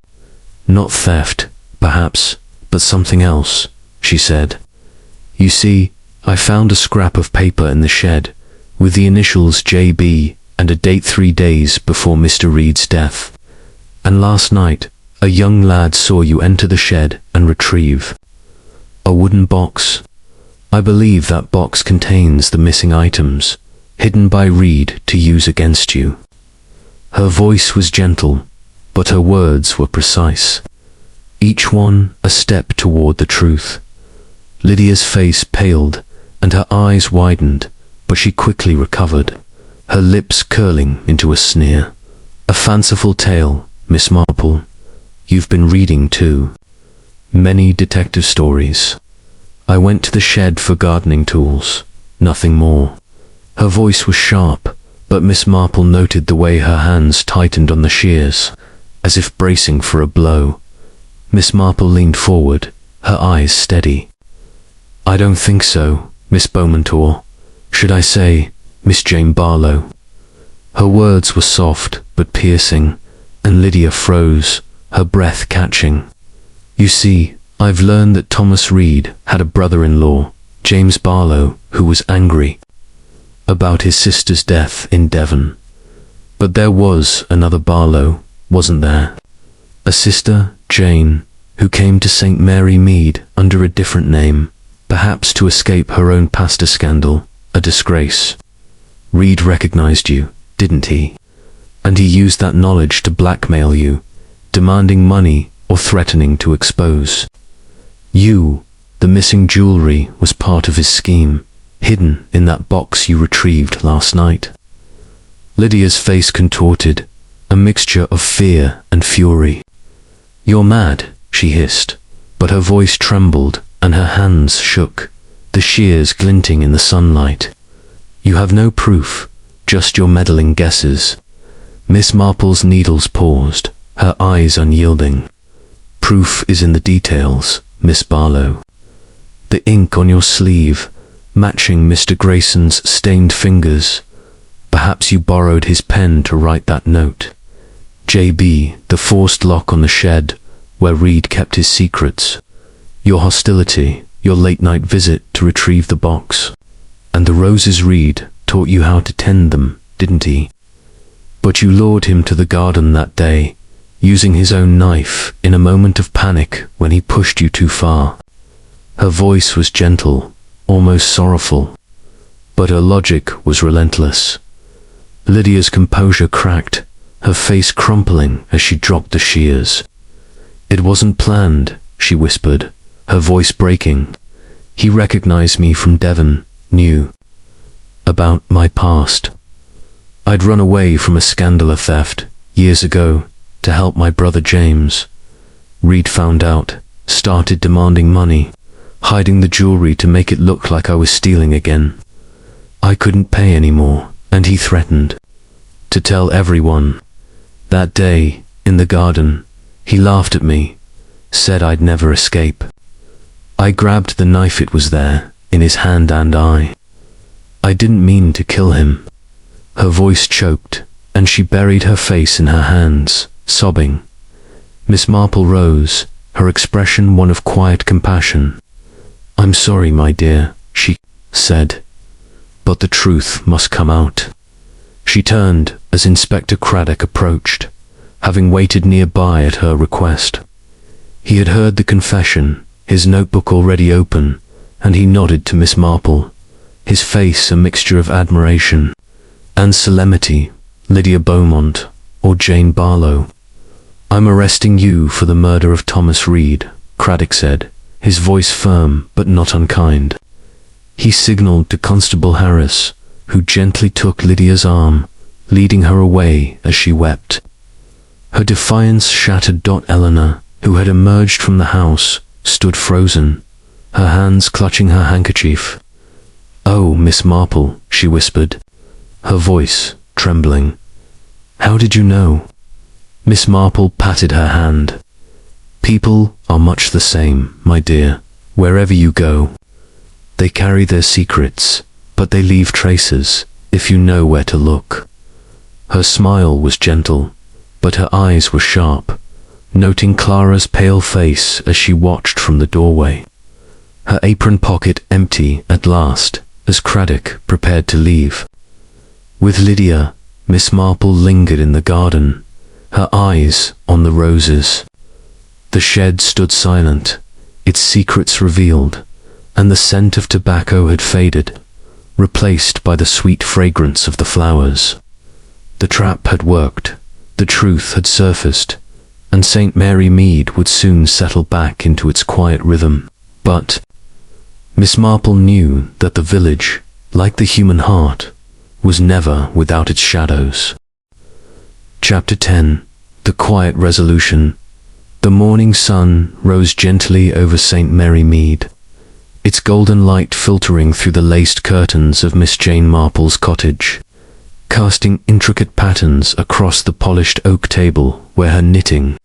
"Not theft, perhaps, but something else," she said. "You see, I found a scrap of paper in the shed, with the initials JB and a date 3 days before Mr. Reed's death. And last night, a young lad saw you enter the shed and retrieve a wooden box. I believe that box contains the missing items, hidden by Reed to use against you." Her voice was gentle, but her words were precise, each one a step toward the truth. Lydia's face paled, and her eyes widened, but she quickly recovered, her lips curling into a sneer. A fanciful tale, Miss Marple. You've been reading too. Many detective stories. I went to the shed for gardening tools, nothing more. Her voice was sharp, but Miss Marple noted the way her hands tightened on the shears, as if bracing for a blow. Miss Marple leaned forward, her eyes steady. I don't think so, Miss Beaumontor. Should I say, Miss Jane Barlow? Her words were soft but piercing, and Lydia froze, her breath catching. You see, I've learned that Thomas Reed had a brother-in-law, James Barlow, who was angry about his sister's death in Devon. But there was another Barlow, wasn't there? A sister, Jane, who came to St. Mary Mead under a different name, perhaps to escape her own pastor scandal, a disgrace. Reed recognized you, didn't he? And he used that knowledge to blackmail you, demanding money or threatening to expose you. The missing jewelry was part of his scheme, hidden in that box you retrieved last night. Lydia's face contorted, a mixture of fear and fury. You're mad, she hissed, but her voice trembled and her hands shook, the shears glinting in the sunlight. You have no proof, just your meddling guesses. Miss Marple's needles paused, her eyes unyielding. Proof is in the details, Miss Barlow. The ink on your sleeve, matching Mr. Grayson's stained fingers. Perhaps you borrowed his pen to write that note. JB, the forced lock on the shed, where Reed kept his secrets. Your hostility, your late-night visit to retrieve the box. And the roses Reed taught you how to tend them, didn't he? But you lured him to the garden that day, using his own knife in a moment of panic when he pushed you too far. Her voice was gentle, almost sorrowful, but her logic was relentless. Lydia's composure cracked, her face crumpling as she dropped the shears. It wasn't planned, she whispered, her voice breaking. He recognized me from Devon, knew about my past. I'd run away from a scandal of theft, years ago, to help my brother James. Reed found out, started demanding money, hiding the jewelry to make it look like I was stealing again. I couldn't pay anymore, and he threatened to tell everyone. That day, in the garden, he laughed at me, said I'd never escape. I grabbed the knife, it was there, in his hand, and I didn't mean to kill him. Her voice choked, and she buried her face in her hands, sobbing. Miss Marple rose, her expression one of quiet compassion. I'm sorry, my dear, she said, but the truth must come out. She turned as Inspector Craddock approached, having waited nearby at her request. He had heard the confession, his notebook already open, and he nodded to Miss Marple, his face a mixture of admiration and solemnity. Lydia Beaumont, or Jane Barlow. I'm arresting you for the murder of Thomas Reed, Craddock said, his voice firm but not unkind. He signaled to Constable Harris, who gently took Lydia's arm, leading her away as she wept. Her defiance shattered. Eleanor, who had emerged from the house, stood frozen, her hands clutching her handkerchief. Oh, Miss Marple, she whispered, her voice trembling. How did you know? Miss Marple patted her hand. People are much the same, my dear, wherever you go. They carry their secrets, but they leave traces, if you know where to look. Her smile was gentle, but her eyes were sharp, noting Clara's pale face as she watched from the doorway. Her apron pocket empty at last, as Craddock prepared to leave. With Lydia, Miss Marple lingered in the garden, her eyes on the roses. The shed stood silent, its secrets revealed, and the scent of tobacco had faded, replaced by the sweet fragrance of the flowers. The trap had worked, the truth had surfaced, and St. Mary Mead would soon settle back into its quiet rhythm. But Miss Marple knew that the village, like the human heart, was never without its shadows. Chapter 10. The Quiet Resolution. The morning sun rose gently over St. Mary Mead, its golden light filtering through the laced curtains of Miss Jane Marple's cottage, casting intricate patterns across the polished oak table where her knitting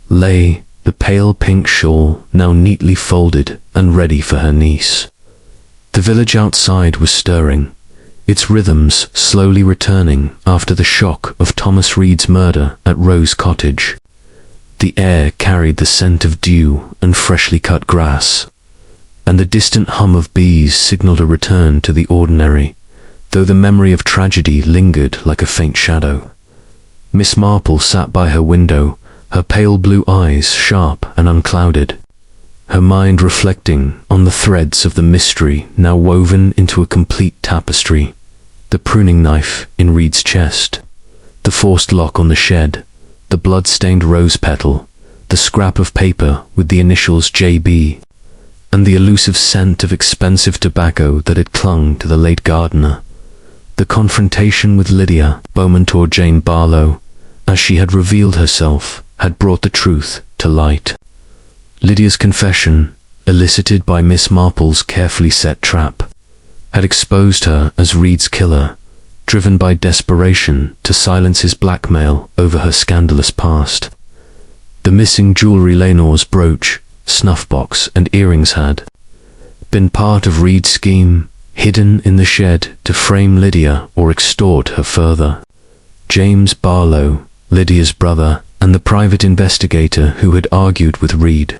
lay, the pale pink shawl now neatly folded and ready for her niece. The village outside was stirring, its rhythms slowly returning after the shock of Thomas Reed's murder at Rose Cottage. The air carried the scent of dew and freshly cut grass, and the distant hum of bees signaled a return to the ordinary, though the memory of tragedy lingered like a faint shadow. Miss Marple sat by her window, her pale blue eyes sharp and unclouded, her mind reflecting on the threads of the mystery now woven into a complete tapestry: the pruning knife in Reed's chest, the forced lock on the shed, the blood-stained rose petal, the scrap of paper with the initials J.B., and the elusive scent of expensive tobacco that had clung to the late gardener. The confrontation with Lydia, Beaumont Jane Barlow, as she had revealed herself, had brought the truth to light. Lydia's confession, elicited by Miss Marple's carefully set trap, had exposed her as Reed's killer, driven by desperation to silence his blackmail over her scandalous past. The missing jewelry, Lenor's brooch, snuff-box and earrings had been part of Reed's scheme, hidden in the shed to frame Lydia or extort her further. James Barlow, Lydia's brother, and the private investigator who had argued with Reed,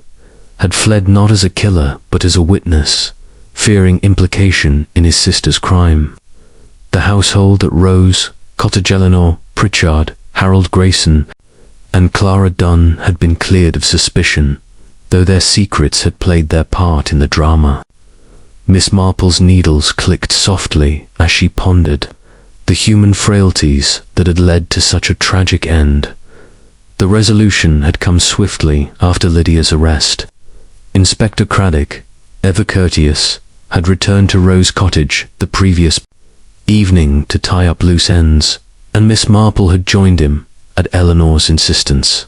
had fled not as a killer but as a witness, fearing implication in his sister's crime. The household at Rose Cottage, Eleanor Pritchard, Harold Grayson, and Clara Dunn had been cleared of suspicion, though their secrets had played their part in the drama. Miss Marple's needles clicked softly as she pondered the human frailties that had led to such a tragic end. The resolution had come swiftly after Lydia's arrest. Inspector Craddock, ever courteous, had returned to Rose Cottage the previous evening to tie up loose ends, and Miss Marple had joined him at Eleanor's insistence.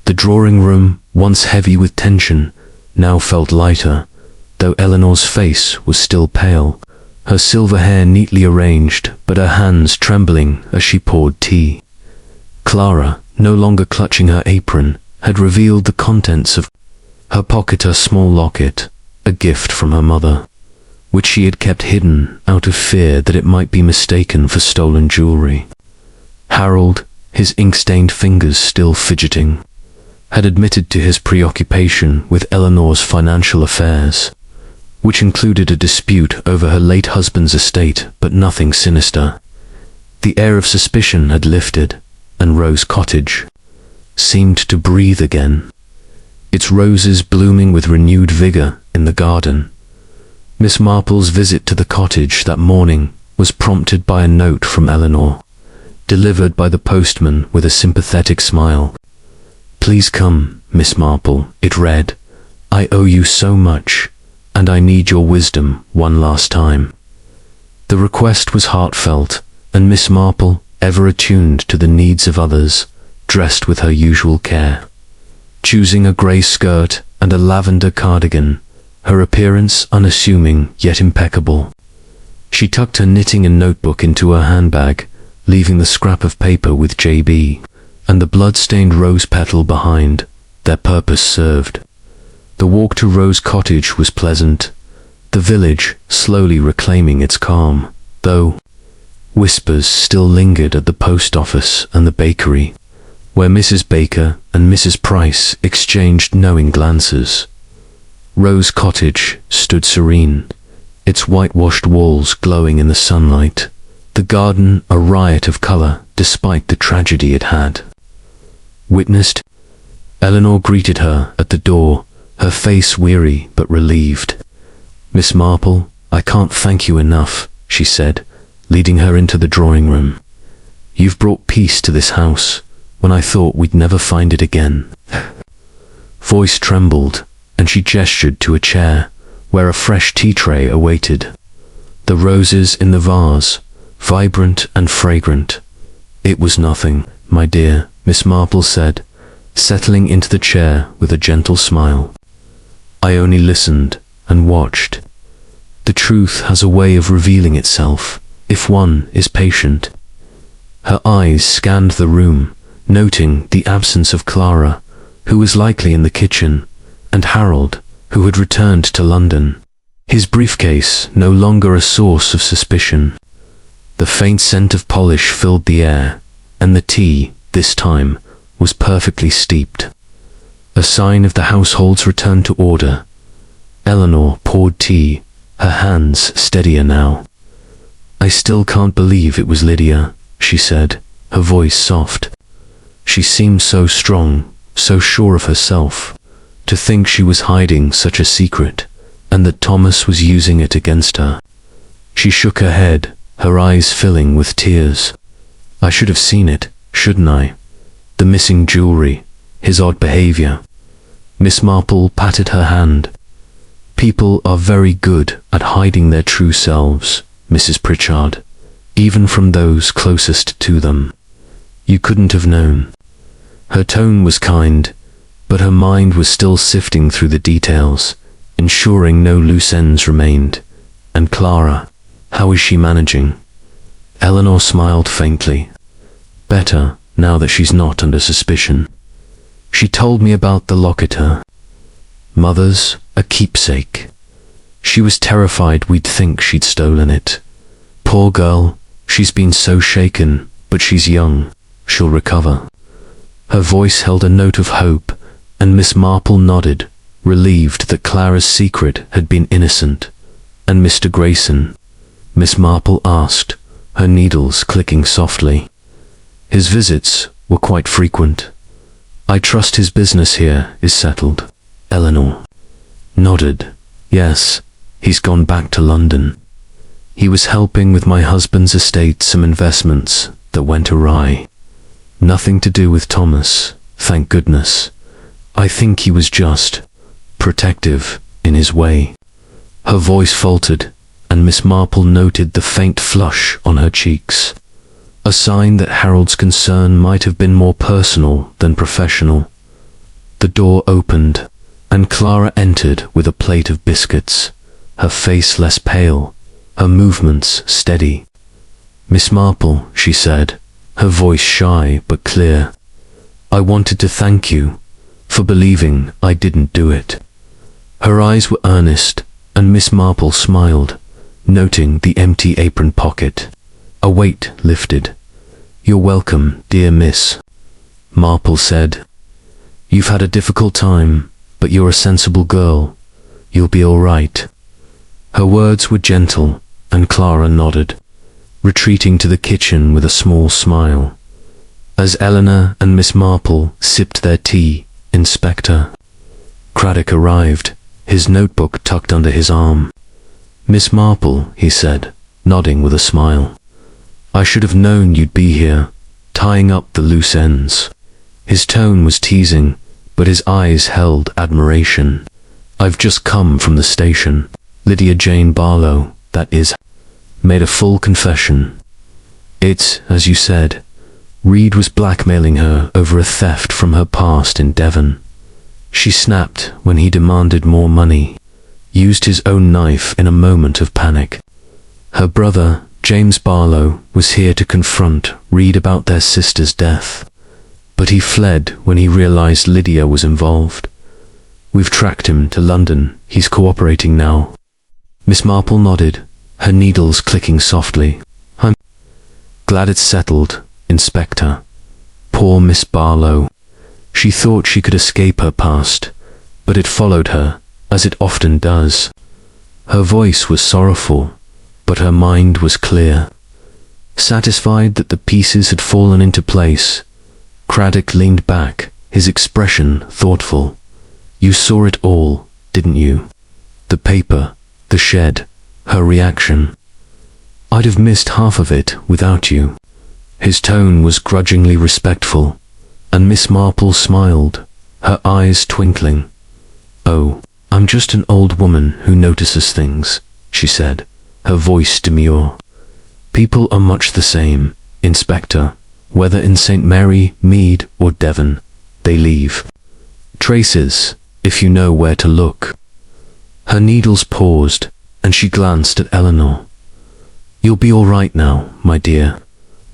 The drawing room, once heavy with tension, now felt lighter, though Eleanor's face was still pale, her silver hair neatly arranged, but her hands trembling as she poured tea. Clara, no longer clutching her apron, had revealed the contents of her pocket, a small locket, a gift from her mother, which she had kept hidden out of fear that it might be mistaken for stolen jewelry. Harold, his ink-stained fingers still fidgeting, had admitted to his preoccupation with Eleanor's financial affairs, which included a dispute over her late husband's estate, but nothing sinister. The air of suspicion had lifted, and Rose Cottage seemed to breathe again, its roses blooming with renewed vigor in the garden. Miss Marple's visit to the cottage that morning was prompted by a note from Eleanor, delivered by the postman with a sympathetic smile. "Please come, Miss Marple," it read. "I owe you so much, and I need your wisdom one last time." The request was heartfelt, and Miss Marple, ever attuned to the needs of others, dressed with her usual care. Choosing a grey skirt and a lavender cardigan, her appearance unassuming yet impeccable. She tucked her knitting and notebook into her handbag, leaving the scrap of paper with J.B. and the blood-stained rose petal behind. Their purpose served. The walk to Rose Cottage was pleasant, the village slowly reclaiming its calm, though whispers still lingered at the post office and the bakery, where Mrs. Baker and Mrs. Price exchanged knowing glances. Rose Cottage stood serene, its whitewashed walls glowing in the sunlight, the garden a riot of colour despite the tragedy it had witnessed. Eleanor greeted her at the door, her face weary but relieved. "Miss Marple, I can't thank you enough," she said, leading her into the drawing room. "You've brought peace to this house when I thought we'd never find it again." Voice trembled, and she gestured to a chair, where a fresh tea tray awaited. The roses in the vase, vibrant and fragrant. It was nothing, my dear, Miss Marple said, settling into the chair with a gentle smile. I only listened and watched. The truth has a way of revealing itself, if one is patient. Her eyes scanned the room, noting the absence of Clara, who was likely in the kitchen, and Harold, who had returned to London. His briefcase no longer a source of suspicion. The faint scent of polish filled the air, and the tea, this time, was perfectly steeped. A sign of the household's return to order. Eleanor poured tea, her hands steadier now. I still can't believe it was Lydia, she said, her voice soft. She seemed so strong, so sure of herself. To think she was hiding such a secret, and that Thomas was using it against her. She shook her head, her eyes filling with tears. I should have seen it, shouldn't I? The missing jewelry, his odd behavior. Miss Marple patted her hand. People are very good at hiding their true selves, Mrs. Pritchard, even from those closest to them. You couldn't have known. Her tone was kind, but her mind was still sifting through the details, ensuring no loose ends remained. And Clara, how is she managing? Eleanor smiled faintly. Better, now that she's not under suspicion. She told me about the locket. Mother's a keepsake. She was terrified we'd think she'd stolen it. Poor girl, she's been so shaken, but she's young. She'll recover. Her voice held a note of hope, and Miss Marple nodded, relieved that Clara's secret had been innocent. And Mr. Grayson? Miss Marple asked, her needles clicking softly. His visits were quite frequent. I trust his business here is settled. Eleanor nodded. Yes, he's gone back to London. He was helping with my husband's estate some investments that went awry. Nothing to do with Thomas, thank goodness. I think he was just protective in his way. Her voice faltered, and Miss Marple noted the faint flush on her cheeks. A sign that Harold's concern might have been more personal than professional. The door opened, and Clara entered with a plate of biscuits, her face less pale, her movements steady. Miss Marple, she said, her voice shy but clear. I wanted to thank you for believing I didn't do it. Her eyes were earnest, and Miss Marple smiled, noting the empty apron pocket. A weight lifted. You're welcome, dear Miss Marple said. You've had a difficult time, but you're a sensible girl. You'll be all right. Her words were gentle, and Clara nodded, retreating to the kitchen with a small smile. As Eleanor and Miss Marple sipped their tea, Inspector Craddock arrived, his notebook tucked under his arm. Miss Marple, he said, nodding with a smile. I should have known you'd be here, tying up the loose ends. His tone was teasing, but his eyes held admiration. I've just come from the station. Lydia Jane Barlow, that is, made a full confession. It's, as you said, Reed was blackmailing her over a theft from her past in Devon. She snapped when he demanded more money, used his own knife in a moment of panic. Her brother, James Barlow, was here to confront Reed about their sister's death, but he fled when he realized Lydia was involved. We've tracked him to London. He's cooperating now. Miss Marple nodded, her needles clicking softly. I'm glad it's settled, Inspector. Poor Miss Barlow. She thought she could escape her past, but it followed her, as it often does. Her voice was sorrowful, but her mind was clear. Satisfied that the pieces had fallen into place, Craddock leaned back, his expression thoughtful. You saw it all, didn't you? The paper, the shed, her reaction. I'd have missed half of it without you. His tone was grudgingly respectful, and Miss Marple smiled, her eyes twinkling. Oh, I'm just an old woman who notices things, she said, her voice demure. People are much the same, Inspector, whether in St. Mary, Mead, or Devon. They leave traces, if you know where to look. Her needles paused, and she glanced at Eleanor. You'll be all right now, my dear.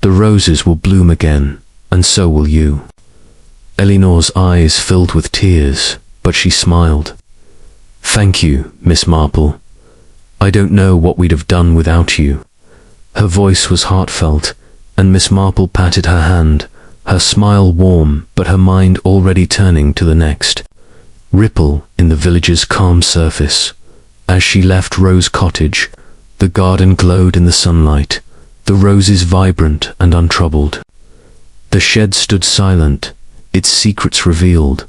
The roses will bloom again, and so will you. Eleanor's eyes filled with tears, but she smiled. Thank you, Miss Marple. I don't know what we'd have done without you. Her voice was heartfelt, and Miss Marple patted her hand, her smile warm, but her mind already turning to the next ripple in the village's calm surface. As she left Rose Cottage, the garden glowed in the sunlight, the roses vibrant and untroubled. The shed stood silent, its secrets revealed,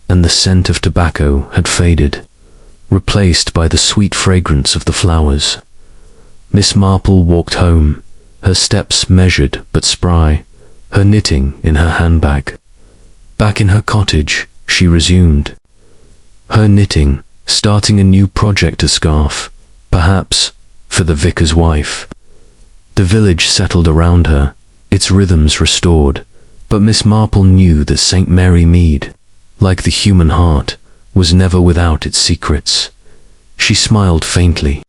and the scent of tobacco had faded, replaced by the sweet fragrance of the flowers. Miss Marple walked home, her steps measured but spry, her knitting in her handbag. Back in her cottage, she resumed her knitting, starting a new project, a scarf, perhaps, for the vicar's wife. The village settled around her, its rhythms restored, but Miss Marple knew that St. Mary Mead, like the human heart, was never without its secrets. She smiled faintly,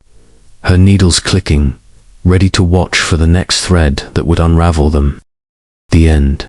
her needles clicking, ready to watch for the next thread that would unravel them. The end.